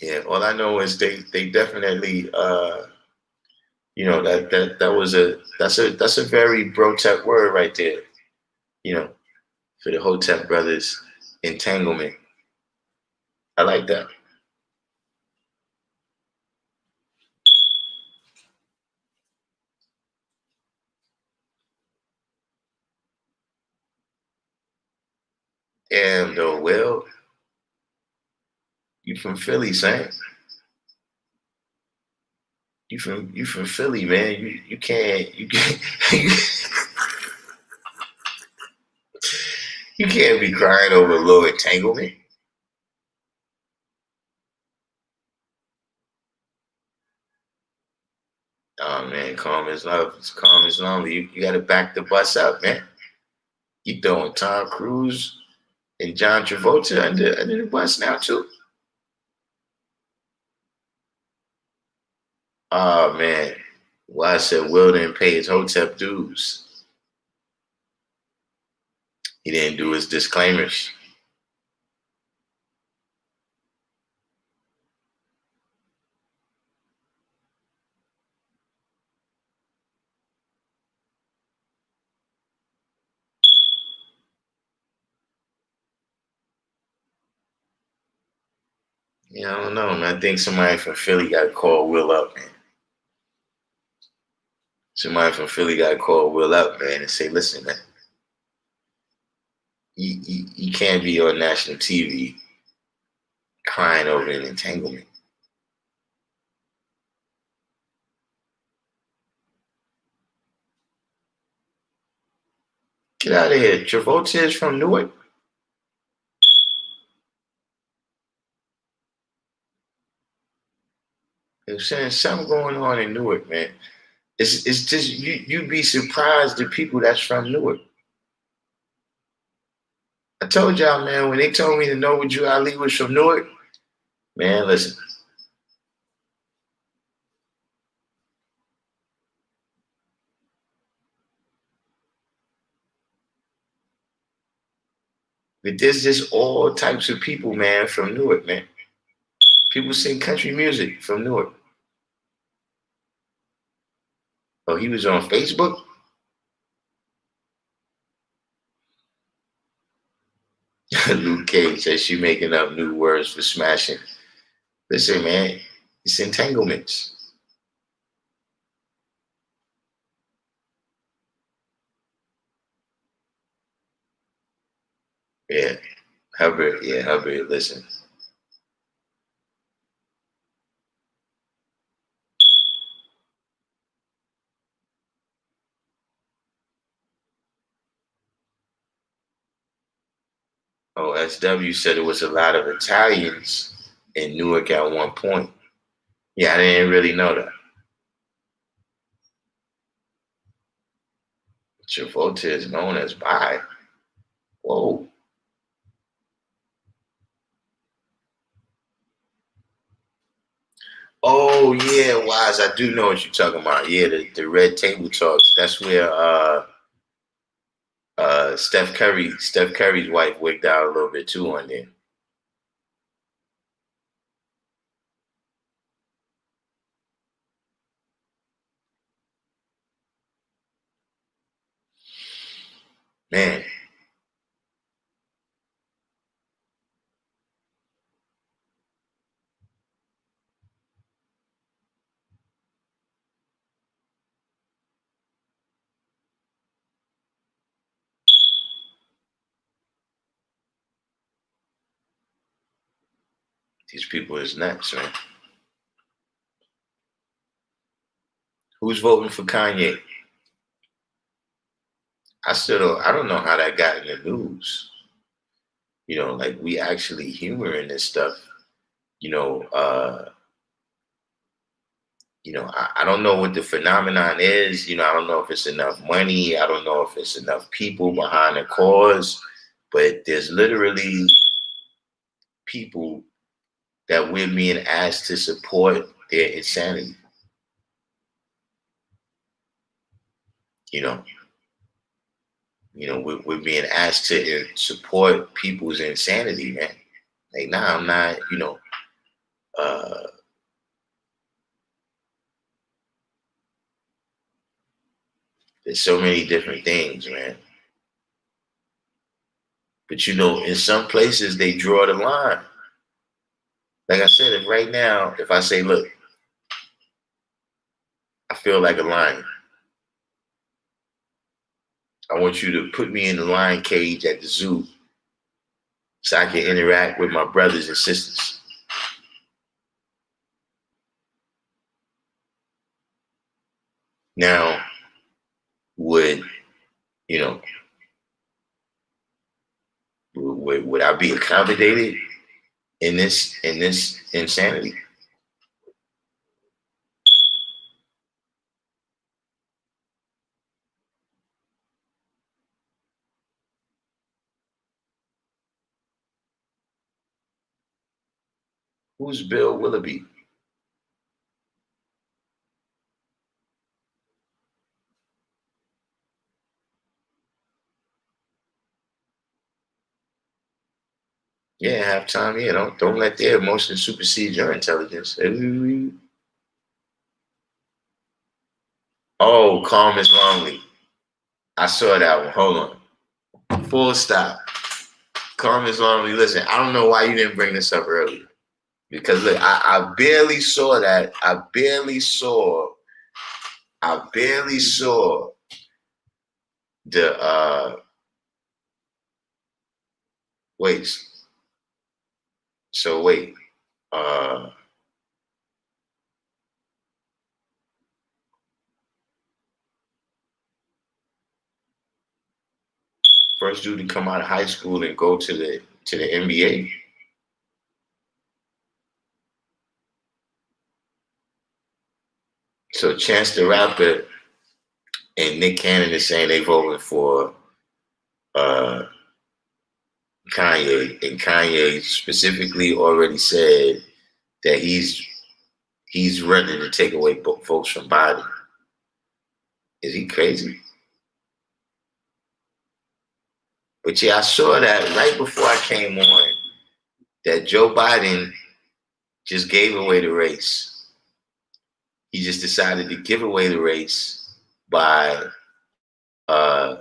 Yeah, all I know is they definitely you know that was that's a very bro-tech word right there. You know, for the Hotep brothers entanglement. I like that. Damn though, Will, you from Philly, son. You from Philly, man. You can't you can't be crying over low entanglement. Oh man, calm as love. It's calm as lonely. You gotta back the bus up, man. You throwing Tom Cruise and John Travolta under the bus now too. Oh man. Why I said Will didn't pay his Hotep dues. He didn't do his disclaimers. Yeah, I don't know, man. I think somebody from Philly got to call Will up, man. Somebody from Philly got to call Will up, man, and say, listen, man, you can't be on national TV crying over an entanglement. Get out of here. Travolta is from Newark. There's something going on in Newark, man. It's just you'd be surprised the people that's from Newark. I told y'all, man, when they told me to know Drew Ali was from Newark, man, listen, but there's just all types of people, man, from Newark, man. People sing country music from Newark. Oh, he was on Facebook? Luke Cage says she making up new words for smashing. Listen, man, it's entanglements. Yeah, Hubbard. Yeah, Hubbard. Listen. Oh, SW said it was a lot of Italians in Newark at one point. Yeah, I didn't really know that. Travolta is known as bi. Whoa. Oh yeah, Wise. I do know what you're talking about. Yeah, the Red Table Talks. That's where Steph Curry's wife wigged out a little bit too on there. Man, these people is nuts, man. Who's voting for Kanye? I don't know how that got in the news. Like we actually humoring this stuff. You know, uh, I don't know what the phenomenon is. I don't know if it's enough money. I don't know if it's enough people behind the cause, but there's literally people that we're being asked to support their insanity. You know, we're being asked to support people's insanity, man. Like, nah, I'm not. Uh, there's so many different things, man. But in some places they draw the line. Like I said, if right now, if I say, look, I feel like a lion. I want you to put me in the lion cage at the zoo so I can interact with my brothers and sisters. Now, would you know? Would I be accommodated in this insanity? Who's Bill Willoughby? Yeah, halftime. Yeah, don't let their emotions supersede your intelligence. Oh, calm is wrongly. I saw that one. Hold on. Full stop. Calm is wrongly. Listen, I don't know why you didn't bring this up earlier. Because look, I barely saw that. I barely saw the wait. So wait. Uh First dude to come out of high school and go to the NBA. So Chance the Rapper and Nick Cannon is saying they voting for uh Kanye, and Kanye specifically already said that he's running to take away folks from Biden. Is he crazy? But yeah, I saw that right before I came on that Joe Biden just gave away the race. He just decided to give away the race by uh,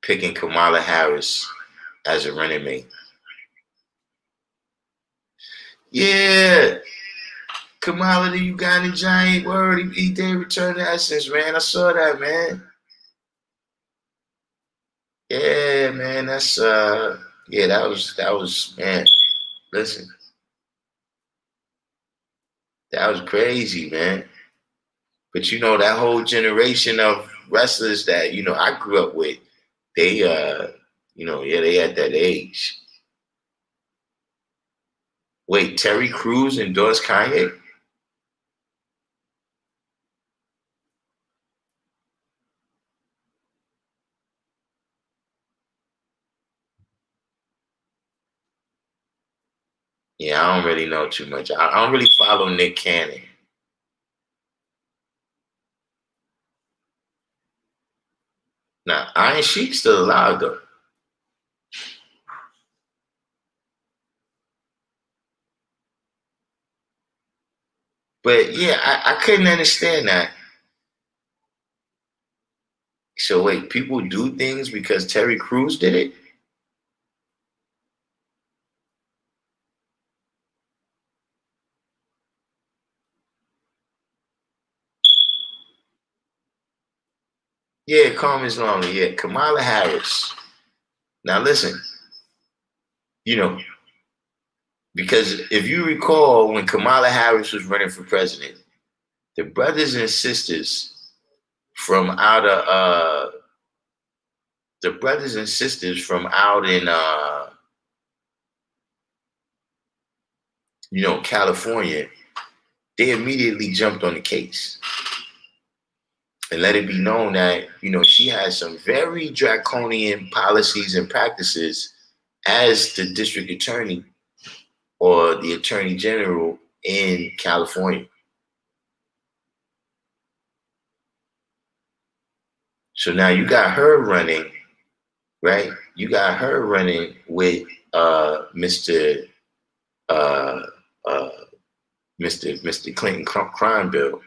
picking Kamala Harris as a running mate. Yeah, Kamala the Ugandan giant, word, he did return to essence, man. I saw that, man. Yeah, man, that's yeah, that was man. Listen, that was crazy, man. But you know, that whole generation of wrestlers that, you know, I grew up with, they you know, yeah, they at that age. Wait, Terry Crews endorsed Kanye? Yeah, I don't really know too much. I don't really follow Nick Cannon. Now, Iron Sheik's still alive though. But yeah, I couldn't understand that. So wait, people do things because Terry Crews did it? Yeah, calm is lonely. Yeah, Kamala Harris. Now listen, you know, because if you recall when Kamala Harris was running for president, the brothers and sisters from out of the brothers and sisters from out in you know, California, they immediately jumped on the case and let it be known that, you know, she has some very draconian policies and practices as the district attorney or the attorney general in California. So now you got her running, right? You got her running with Mr. Uh, uh, Mr. Clinton crime bill.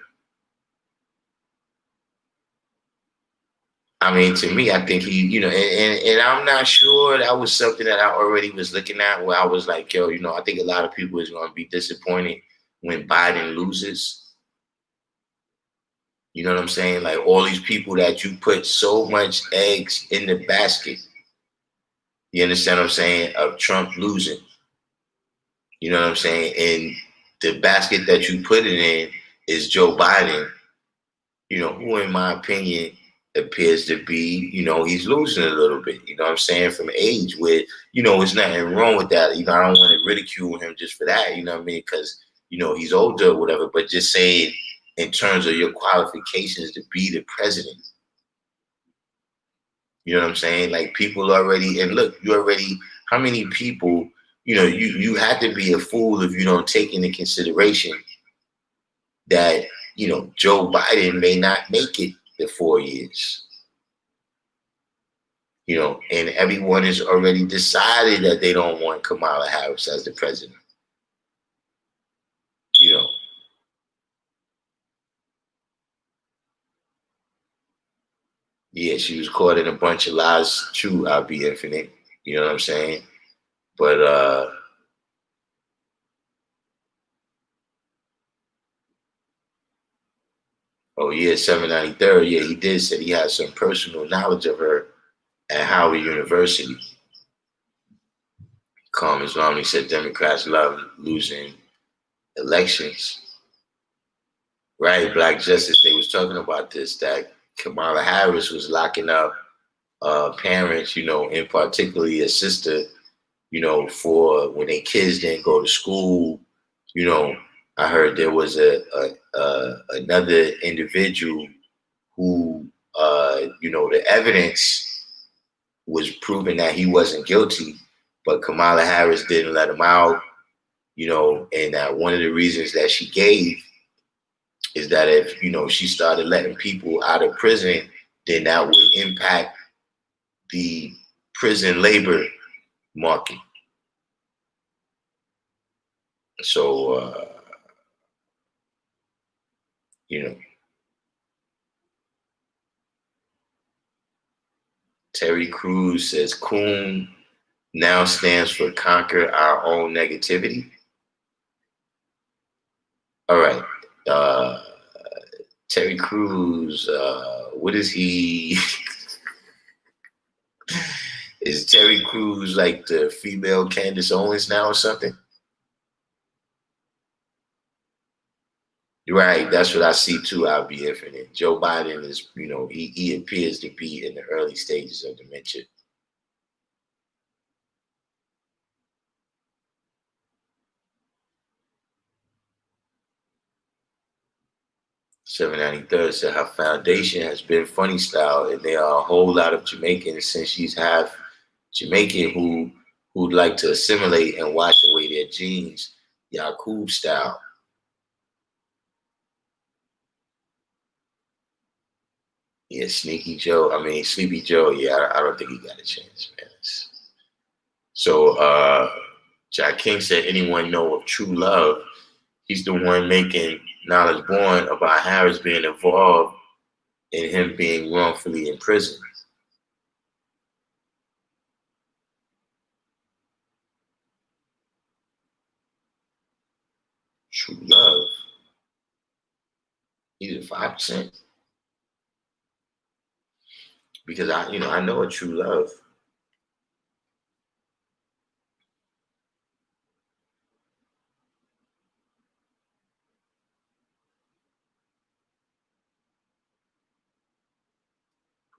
I mean, to me, I think he, you know, and I'm not sure that was something that I already was looking at where I was like, yo, you know, I think a lot of people is going to be disappointed when Biden loses. You know what I'm saying? Like all these people that you put so much eggs in the basket. You understand what I'm saying? Of Trump losing. You know what I'm saying? And the basket that you put it in is Joe Biden, you know, who in my opinion appears to be, you know, he's losing a little bit, you know what I'm saying, from age where, you know, there's nothing wrong with that. You know, I don't want to ridicule him just for that, you know what I mean? Because, you know, he's older or whatever, but just saying in terms of your qualifications to be the president, you know what I'm saying? Like people already, and look, you already, how many people, you know, you have to be a fool if you don't take into consideration that, you know, Joe Biden may not make it the 4 years, you know, and everyone has already decided that they don't want Kamala Harris as the president, you know. Yeah, she was caught in a bunch of lies. True, I'll be infinite. You know what I'm saying? But oh yeah, 793rd. Yeah, he did say he had some personal knowledge of her at Howard University. Commons Romney said Democrats love losing elections. Right, Black Justice, they was talking about this, that Kamala Harris was locking up parents, you know, in particularly a sister, you know, for when their kids didn't go to school. You know, I heard there was another individual who, you know, the evidence was proving that he wasn't guilty, but Kamala Harris didn't let him out. You know, and that one of the reasons that she gave is that if, you know, she started letting people out of prison, then that would impact the prison labor market. So, you know, Terry Crews says Coon now stands for conquer our own negativity. All right. Terry Crews, what is he? Is Terry Crews like the female Candace Owens now or something? Right, that's what I see too. I'll be infinite. Joe Biden is, he appears to be in the early stages of dementia. $793 said her foundation has been funny style, and there are a whole lot of Jamaicans since she's half Jamaican who'd like to assimilate and wash away their genes, Yakub style. Yeah, Sleepy Joe. Yeah, I don't think he got a chance, man. So, Jack King said, anyone know of True Love? He's the one making Knowledge Born about Harris being involved in him being wrongfully imprisoned. True Love. He's at 5%. Because I know a True Love.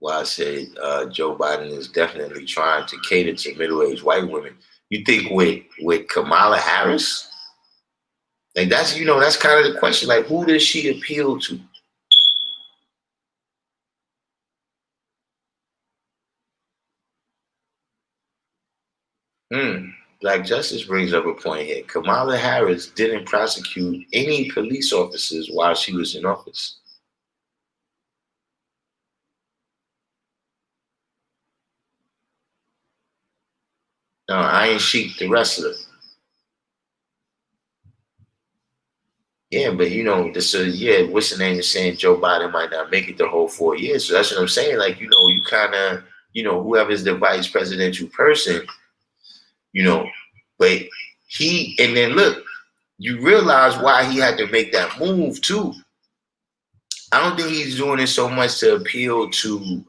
Well, I said Joe Biden is definitely trying to cater to middle-aged white women. You think with Kamala Harris? Like that's kind of the question. Like, who does she appeal to? Black Justice brings up a point here. Kamala Harris didn't prosecute any police officers while she was in office. No, Iron Sheik, the wrestler. Yeah, but what's the name is saying Joe Biden might not make it the whole 4 years. So that's what I'm saying. Like, you kind of, whoever's the vice presidential person, but and then look, you realize why he had to make that move too. I don't think he's doing it so much to appeal to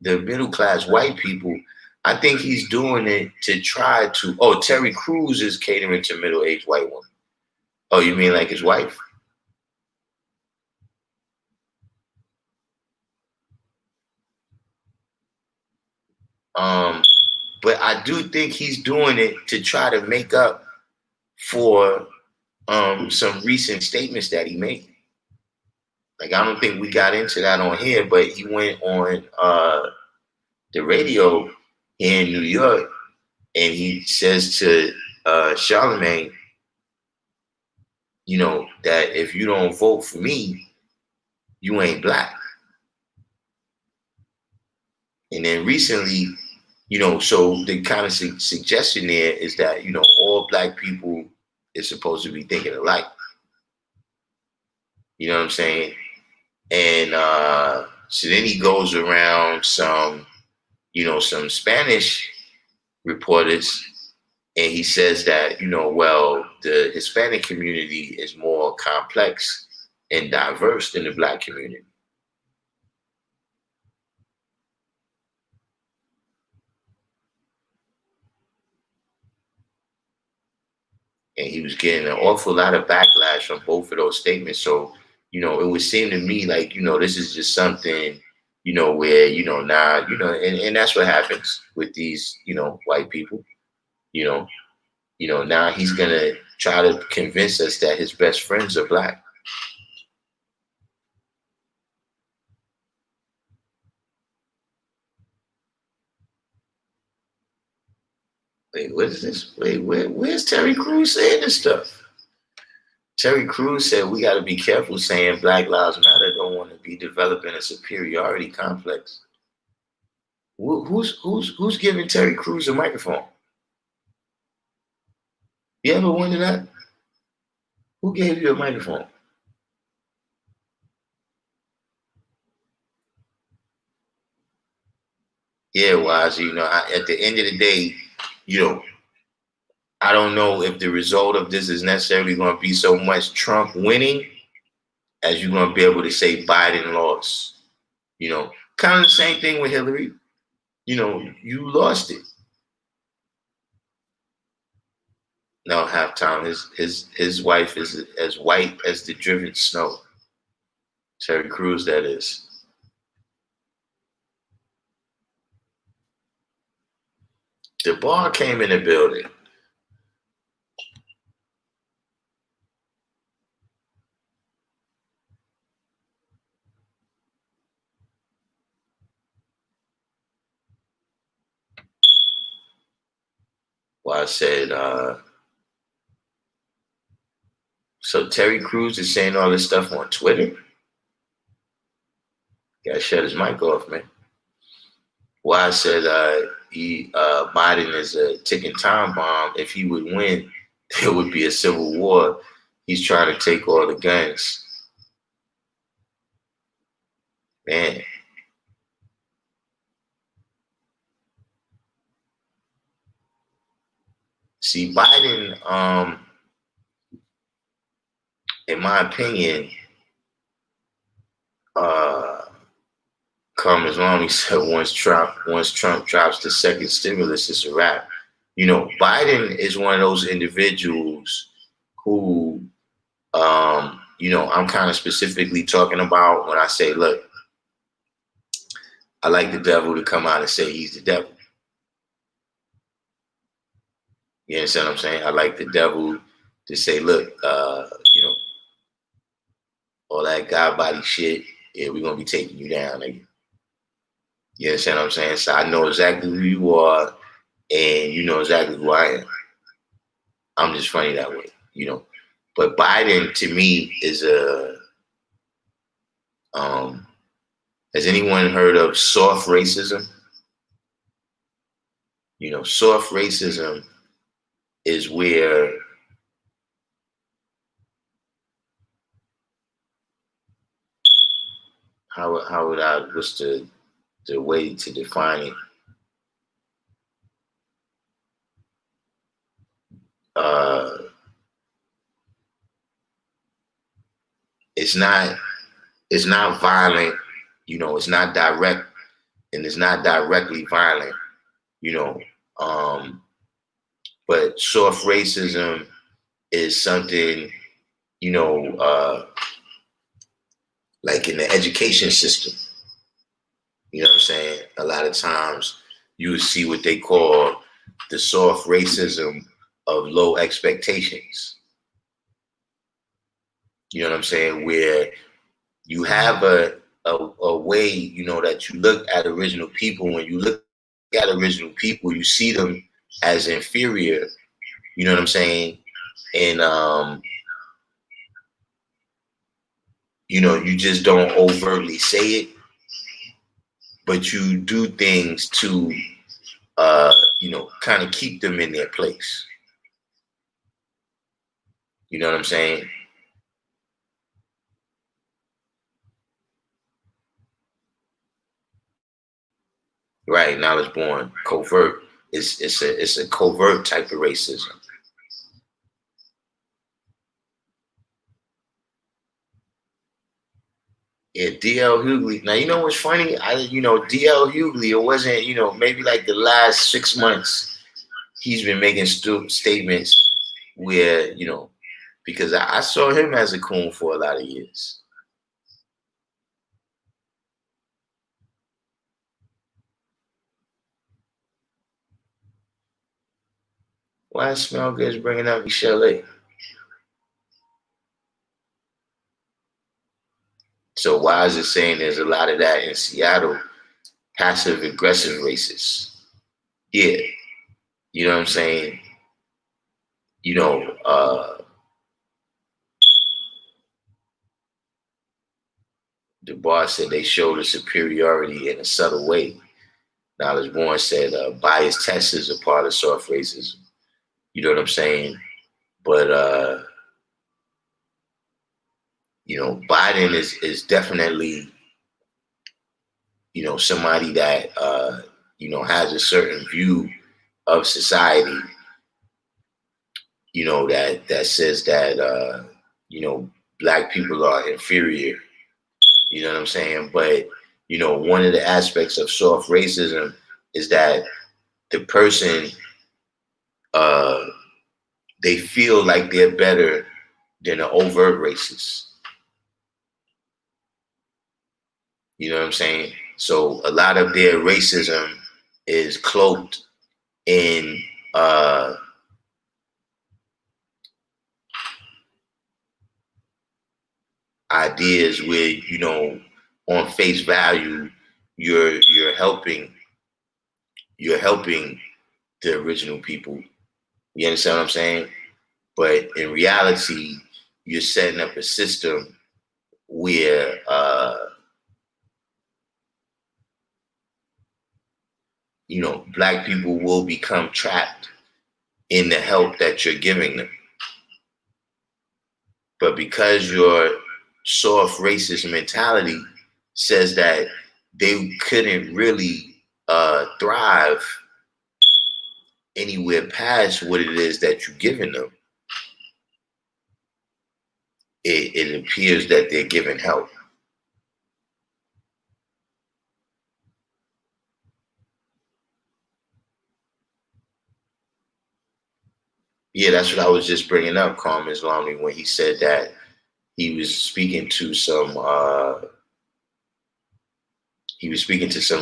the middle class white people. I think he's doing it to try to. Oh, Terry Crews is catering to middle aged white women. Oh, you mean like his wife? But I do think he's doing it to try to make up for some recent statements that he made. Like, I don't think we got into that on here, but he went on the radio in New York and he says to Charlemagne, that if you don't vote for me, you ain't black. And then recently, so the kind of suggestion there is that, all black people is supposed to be thinking alike. You know what I'm saying? And so then he goes around some Spanish reporters and he says that, well, the Hispanic community is more complex and diverse than the black community. And he was getting an awful lot of backlash from both of those statements. So, it would seem to me like, this is just something, where, now, and that's what happens with these, white people, now he's gonna try to convince us that his best friends are black. Wait, what is this? Wait, where's Terry Crews saying this stuff? Terry Crews said we got to be careful saying Black Lives Matter. Don't want to be developing a superiority complex. Who's giving Terry Crews a microphone? You ever wonder that? Who gave you a microphone? Yeah, Wise. At the end of the day, you know, I don't know if the result of this is necessarily going to be so much Trump winning as you're going to be able to say Biden lost. Kind of the same thing with Hillary. You lost it. Now halftime, his wife is as white as the driven snow. Terry Crews, that is. The bar came in the building. Well, I said, so Terry Crews is saying all this stuff on Twitter. Gotta shut his mic off, man. Well, I said Biden is a ticking time bomb. If he would win, there would be a civil war. He's trying to take all the guns. Man. See, Biden, in my opinion, Carmen's Mommy said once Trump drops the second stimulus, it's a wrap. Biden is one of those individuals who, I'm kind of specifically talking about when I say, look, I like the devil to come out and say he's the devil. You understand what I'm saying? I like the devil to say, look, all that God body shit, yeah, we're going to be taking you down, nigga. You understand what I'm saying? So I know exactly who you are, and you know exactly who I am. I'm just funny that way, But Biden, to me, is has anyone heard of soft racism? Soft racism is where what's the way to define it? It's not violent, it's not direct, and it's not directly violent, but soft racism is something, like in the education system. You know what I'm saying? A lot of times you would see what they call the soft racism of low expectations. You know what I'm saying? Where you have a way, that you look at original people. When you look at original people, you see them as inferior. You know what I'm saying? And you just don't overtly say it, but you do things to kind of keep them in their place. You know what I'm saying? Right, knowledge born, covert. It's a covert type of racism. Yeah, DL Hughley. Now you know what's funny? DL Hughley. It wasn't maybe like the last 6 months he's been making statements where because I saw him as a coon for a lot of years. Why it smell good is bringing up Michelle. So why is it saying there's a lot of that in Seattle? Passive aggressive racists. Yeah. You know what I'm saying? The boss said they showed a superiority in a subtle way. Knowledge Born said biased testers are part of soft racism. You know what I'm saying? But Biden is definitely somebody that has a certain view of society, that says that, black people are inferior. You know what I'm saying? But, one of the aspects of soft racism is that the person, uh, they feel like they're better than an overt racist. You know what I'm saying? So a lot of their racism is cloaked in ideas where, on face value, you're helping the original people. You understand what I'm saying? But in reality, you're setting up a system where black people will become trapped in the help that you're giving them. But because your soft racist mentality says that they couldn't really thrive anywhere past what it is that you're giving them, it appears that they're giving help. Yeah, that's what I was just bringing up, Calm Islami, when he said that he was speaking to some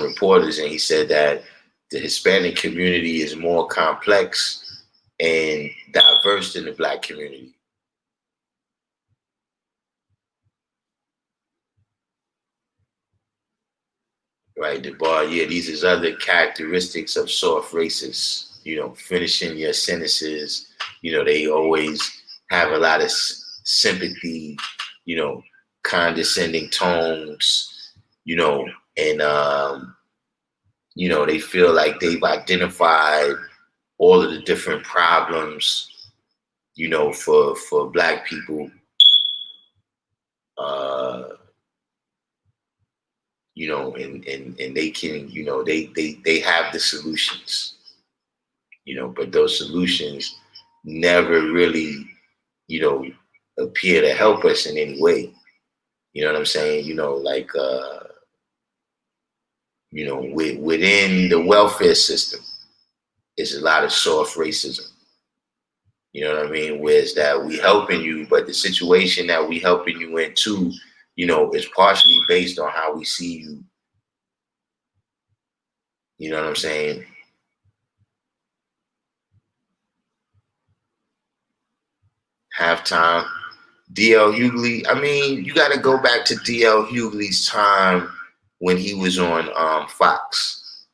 reporters, and he said that the Hispanic community is more complex and diverse than the black community. Right, the bar, yeah, these is other characteristics of soft racists. Finishing your sentences, they always have a lot of sympathy, you know, condescending tones, and they feel like they've identified all of the different problems, for black people. Uh, and they can, they have the solutions, but those solutions never really, you know, appear to help us in any way. You know what I'm saying? Like, within the welfare system, it's a lot of soft racism. You know what I mean? Whereas that we helping you, but the situation that we helping you into, is partially based on how we see you. You know what I'm saying? Halftime. DL Hughley. I mean, you got to go back to DL Hughley's time when he was on Fox.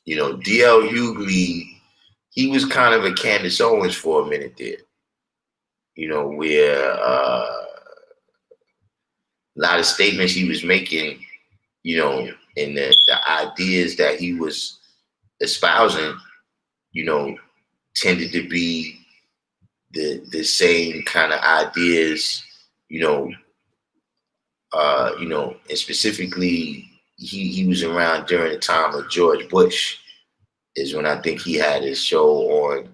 DL Hughley, he was kind of a Candace Owens for a minute there. Where a lot of statements he was making, and the ideas that he was espousing, tended to be the same kind of ideas, and specifically he was around during the time of George Bush is when I think he had his show on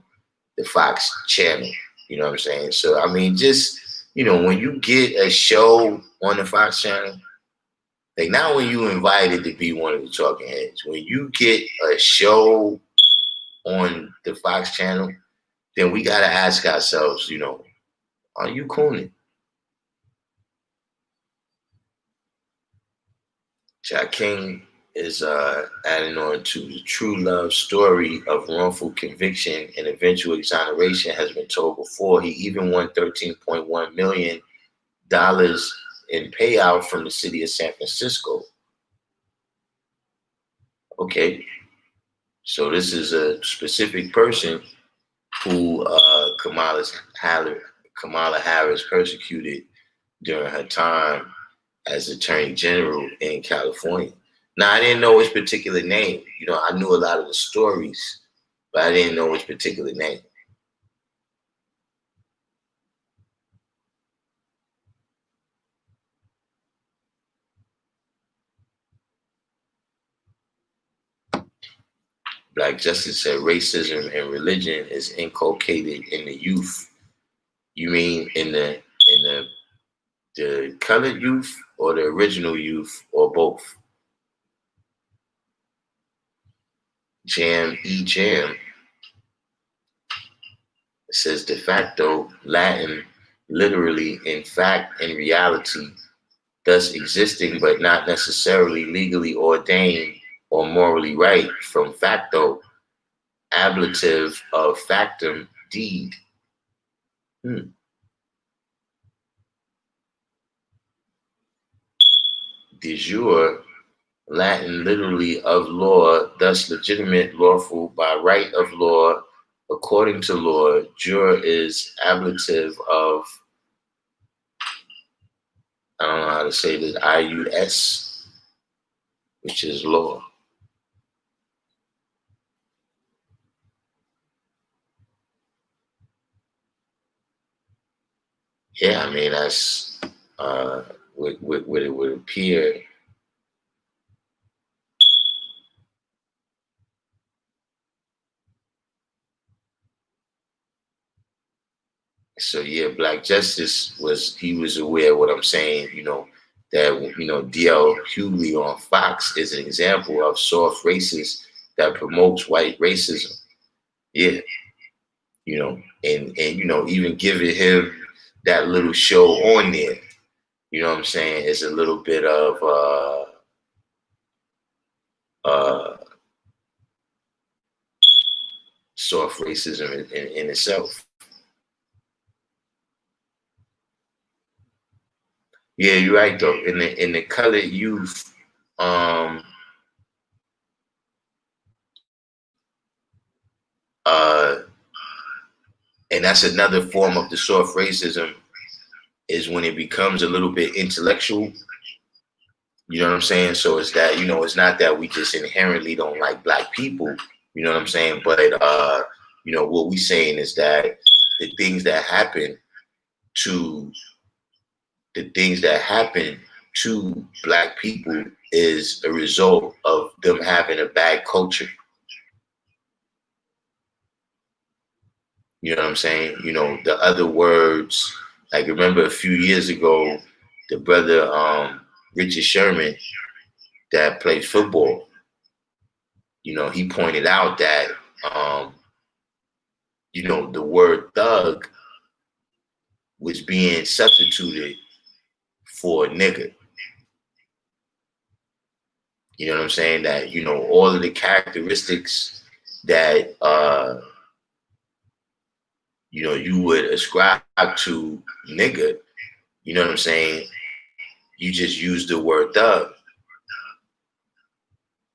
the Fox channel. You know what I'm saying? So, I mean, just, when you get a show on the Fox channel, like now when you invited to be one of the talking heads, when you get a show on the Fox channel, then we got to ask ourselves, are you cooning? Jack King is adding on to the true love story of wrongful conviction and eventual exoneration has been told before. He even won $13.1 million in payout from the city of San Francisco. Okay, so this is a specific person who Kamala Harris persecuted during her time as Attorney General in California. Now, I didn't know his particular name. I knew a lot of the stories, but I didn't know his particular name. Black Justice said racism and religion is inculcated in the youth. You mean in the colored youth or the original youth or both? Jam says de facto Latin, literally, in fact, in reality, thus existing but not necessarily legally ordained or morally right, from facto, ablative of factum, deed. De jure, Latin, literally, of law, thus legitimate, lawful, by right of law, according to law. Jure is ablative of, I don't know how to say this, IUS, which is law. Yeah, I mean, that's what it would appear. So yeah, Black Justice he was aware of what I'm saying, that DL Hughley on Fox is an example of soft racist that promotes white racism. Yeah, and even giving him that little show on there, you know what I'm saying, is a little bit of uh soft racism in itself. Yeah, you're right though. In the colored youth, um, uh, and that's another form of the soft racism, is when it becomes a little bit intellectual. You know what I'm saying? So it's that, it's not that we just inherently don't like black people. You know what I'm saying? But what we saying is that the things that happen to the things that happen to black people is a result of them having a bad culture. You know what I'm saying? The other words, like remember a few years ago, the brother Richard Sherman that played football, he pointed out that um, the word thug was being substituted for nigga. You know what I'm saying? That, all of the characteristics that you would ascribe to nigga, you know what I'm saying? You just use the word thug.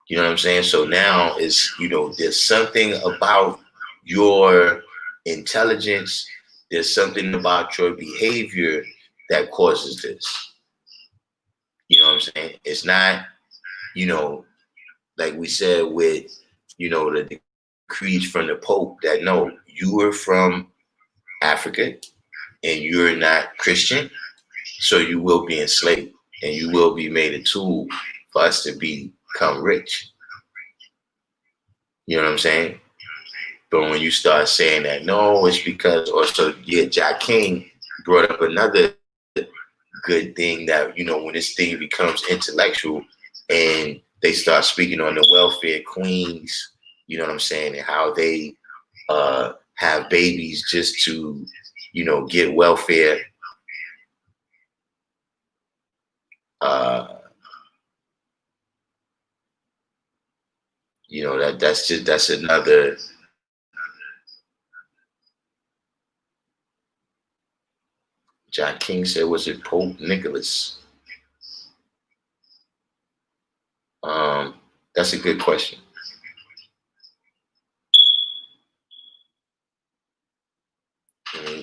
You know what I'm saying? So now there's something about your intelligence, there's something about your behavior that causes this. You know what I'm saying? It's not, you know, like we said with, the decrees from the Pope that no, you are from Africa and you're not Christian, so you will be enslaved and you will be made a tool for us to become rich. You know what I'm saying? But when you start saying that, no, it's because, or so, yeah, Jack King brought up another good thing that, when this thing becomes intellectual and they start speaking on the welfare queens, you know what I'm saying, and how they have babies just to, get welfare. Uh, that's another. John King said, was it Pope Nicholas? Um, that's a good question.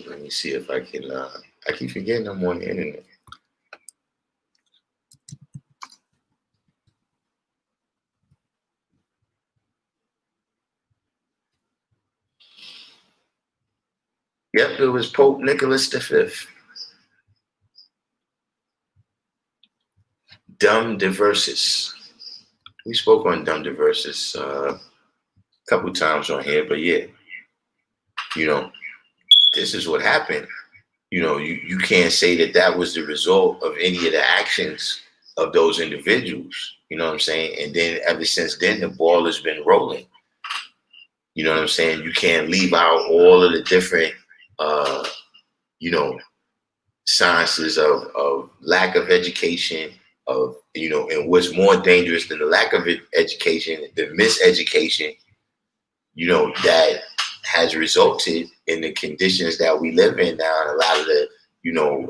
Let me see if I can. I keep forgetting I'm on the internet. Yep, it was Pope Nicholas V. Dum Diversis. We spoke on Dum Diversis a couple times on here, but yeah, you know, this is what happened. You know, you can't say that that was the result of any of the actions of those individuals. You know what I'm saying? And then ever since then, the ball has been rolling. You know what I'm saying? You can't leave out all of the different, you know, sciences of lack of education, of, you know, and what's more dangerous than the lack of education, the miseducation, you know, that has resulted in the conditions that we live in now. And a lot of the, you know,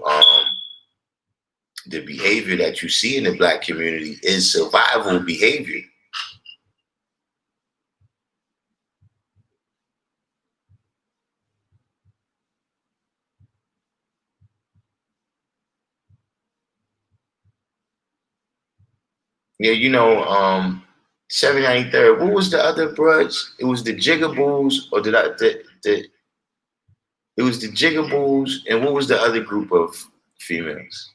the behavior that you see in the Black community is survival behavior. Yeah, you know, 793rd. What was the other bruds? It was the Jigaboos, or did I it was the Jigaboos, and what was the other group of females?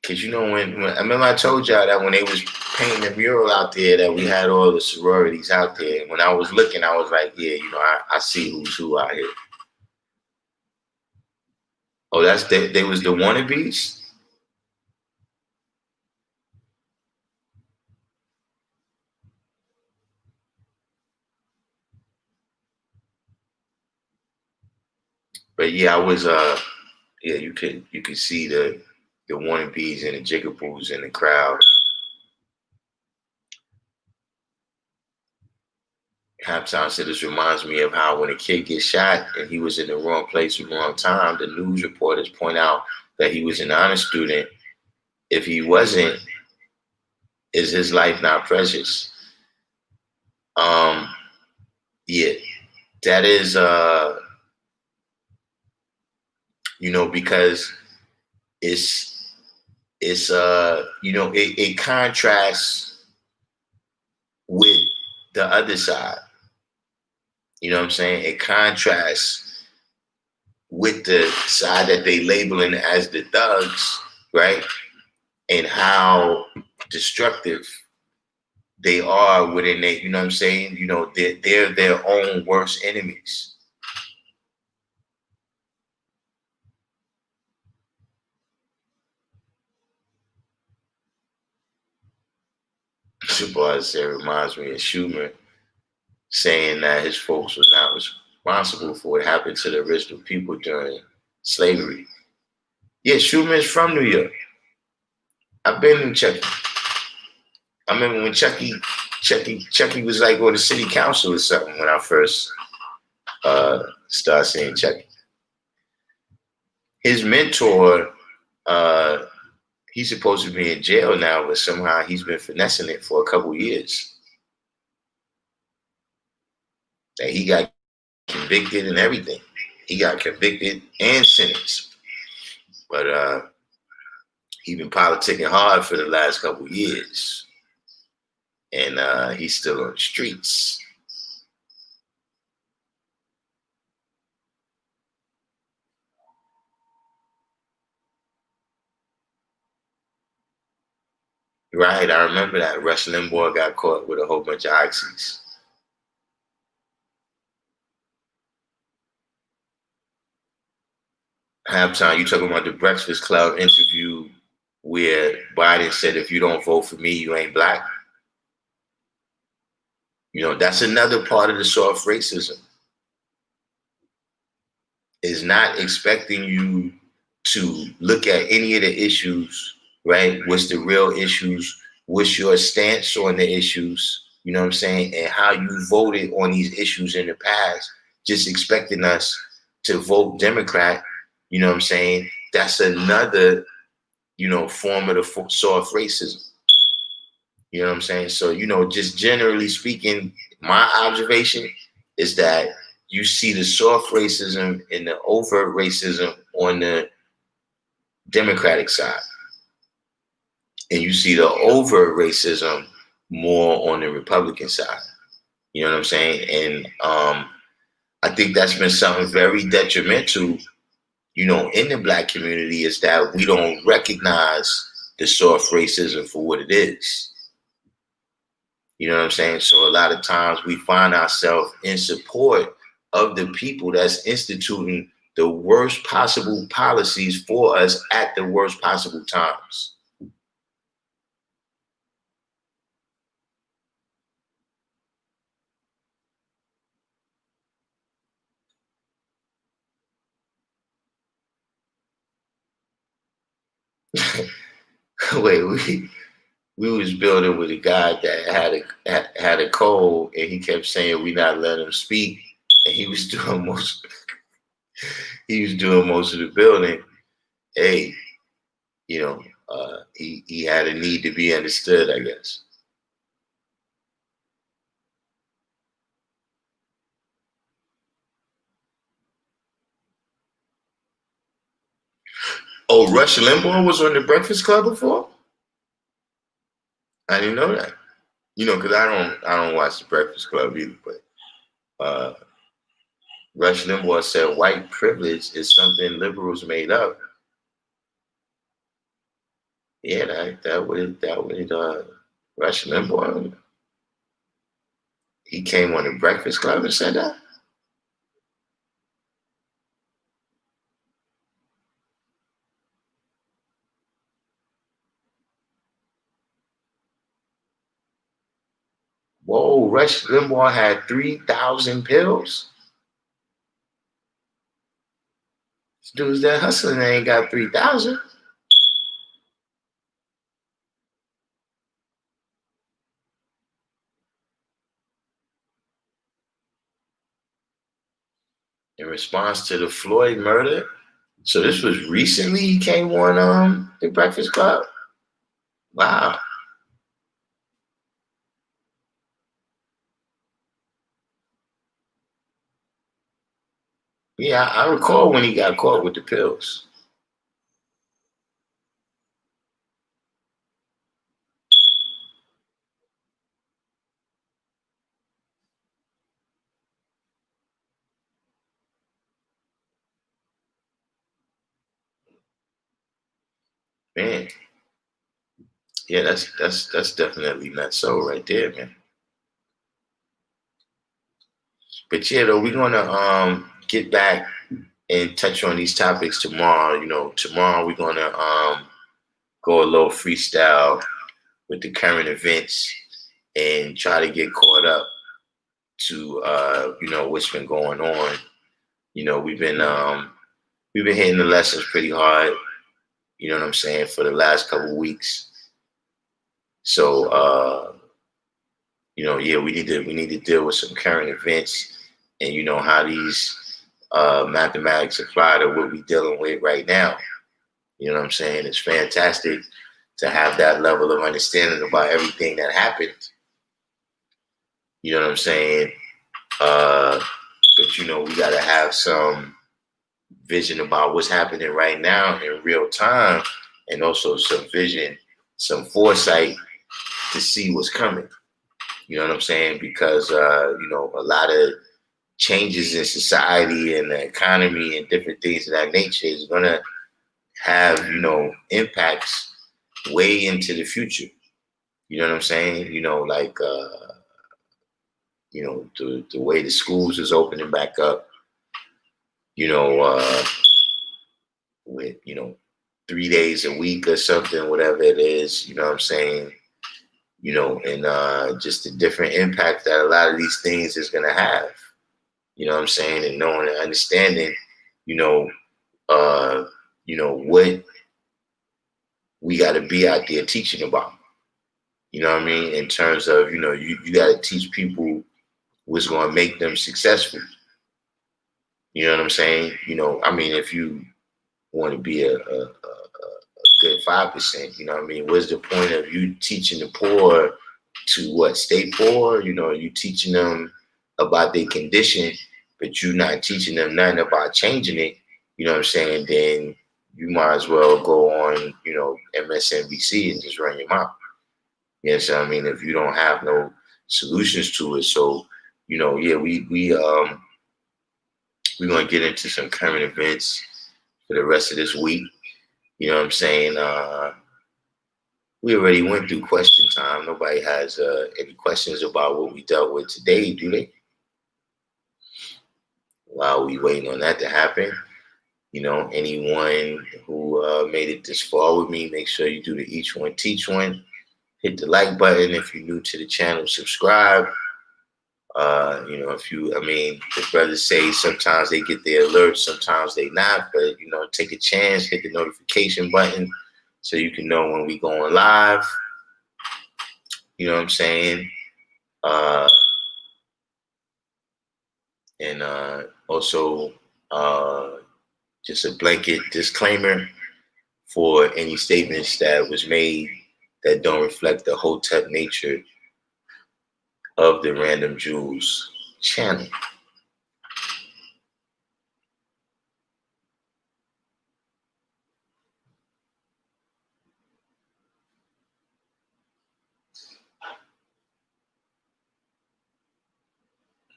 Because you know when I remember I told y'all that when they was painting the mural out there that we had all the sororities out there. When I was looking, I was like, yeah, you know, I see who's who out here. Oh, that's they was the wannabes. But yeah, I was yeah, you could see the wannabes and the jigaboos in the crowd. Halftime said this reminds me of how when a kid gets shot and he was in the wrong place at the wrong time, the news reporters point out that he was an honor student. If he wasn't, is his life not precious? Um, yeah, that is you know, because it's you know, it contrasts with the other side. You know what I'm saying? It contrasts with the side that they labeling as the thugs, right? And how destructive they are within they, you know what I'm saying? You know, they're their own worst enemies. Shabazz said reminds me of Schumer saying that his folks was not responsible for what happened to the original people during slavery. Yeah, Schumer is from New York. I've been in Chucky. I remember when Chucky was like on the city council or something when I first started seeing Chucky. His mentor, he's supposed to be in jail now, but somehow he's been finessing it for a couple years. And he got convicted and everything. He got convicted and sentenced. But he's been politicking hard for the last couple years. And he's still on the streets. Right, I remember that Rush Limbaugh got caught with a whole bunch of oxys. Halftime, you talking about the Breakfast Club interview where Biden said, if you don't vote for me, you ain't black? You know, that's another part of the soft racism. Is not expecting you to look at any of the issues, right? What's the real issues? What's your stance on the issues? You know what I'm saying? And how you voted on these issues in the past, just expecting us to vote Democrat, you know what I'm saying? That's another, you know, form of the soft racism. You know what I'm saying? So, you know, just generally speaking, my observation is that you see the soft racism and the overt racism on the Democratic side. And you see the overt racism more on the Republican side. You know what I'm saying? And I think that's been something very detrimental, you know, in the Black community, is that we don't recognize the soft racism for what it is. You know what I'm saying? So a lot of times we find ourselves in support of the people that's instituting the worst possible policies for us at the worst possible times. Wait, we was building with a guy that had a cold, and he kept saying we not letting him speak, and he was doing most of the building. Hey, you know, he had a need to be understood, I guess. Oh, Rush Limbaugh was on the Breakfast Club before? I didn't know that. You know, because I don't watch the Breakfast Club either. But Rush Limbaugh said white privilege is something liberals made up. Yeah, that would Rush Limbaugh. He came on the Breakfast Club and said that whoa, Rush Limbaugh had 3,000 pills. This dude's that hustling ain't got 3,000. In response to the Floyd murder. So this was recently he came on the Breakfast Club. Wow. Yeah, I recall when he got caught with the pills. Man, yeah, that's definitely not so right there, man. But yeah, though, we're gonna get back and touch on these topics tomorrow. You know, tomorrow we're gonna go a little freestyle with the current events and try to get caught up to what's been going on. You know, we've been hitting the lessons pretty hard, you know what I'm saying, for the last couple of weeks. So yeah, we need to deal with some current events and how these mathematics apply to what we're dealing with right now. You know what I'm saying? It's fantastic to have that level of understanding about everything that happened. You know what I'm saying? But we gotta have some vision about what's happening right now in real time, and also some vision, some foresight to see what's coming. You know what I'm saying? Because a lot of changes in society and the economy and different things of that nature is gonna have impacts way into the future. You know what I'm saying? Like the way the schools is opening back up. You know, with 3 days a week or something, whatever it is. You know what I'm saying? And just the different impact that a lot of these things is gonna have. You know what I'm saying? And knowing and understanding, you know, uh, what we got to be out there teaching about. You know what I mean? In terms of, you got to teach people what's going to make them successful. You know what I'm saying? I mean, if you want to be a good 5%, you know what I mean? What's the point of you teaching the poor to what? Stay poor? You teaching them about their condition, but you're not teaching them nothing about changing it. You know what I'm saying? Then you might as well go on, MSNBC and just run your mouth. Yes, I mean, if you don't have no solutions to it. So, yeah, we're gonna get into some current events for the rest of this week. You know what I'm saying? we already went through question time. Nobody has any questions about what we dealt with today, do they? While we waiting on that to happen, anyone who made it this far with me, make sure you do the each one teach one. Hit the like button. If you're new to the channel, subscribe. The brothers say sometimes they get their alerts, sometimes they not, but take a chance, hit the notification button so you can know when we going live. You know what I'm saying? And also, just a blanket disclaimer for any statements that was made that don't reflect the Hotep nature of the Random Jewels channel.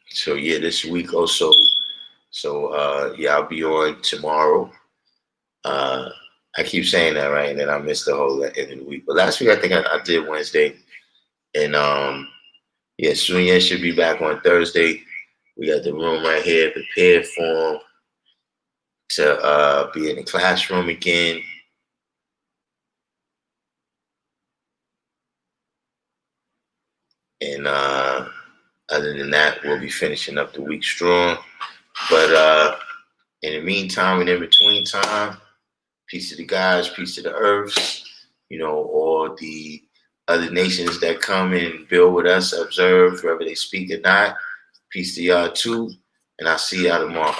So yeah, this week also. So I'll be on tomorrow. I keep saying that, right? And then I missed the whole end of the week. But last week I think I did Wednesday. And Sunya should be back on Thursday. We got the room right here prepared for him to be in the classroom again. And other than that, we'll be finishing up the week strong. But in the meantime and in between time, peace to the guys, peace to the earths, all the other nations that come and build with us, observe, wherever they speak or not. Peace to y'all too. And I'll see y'all tomorrow.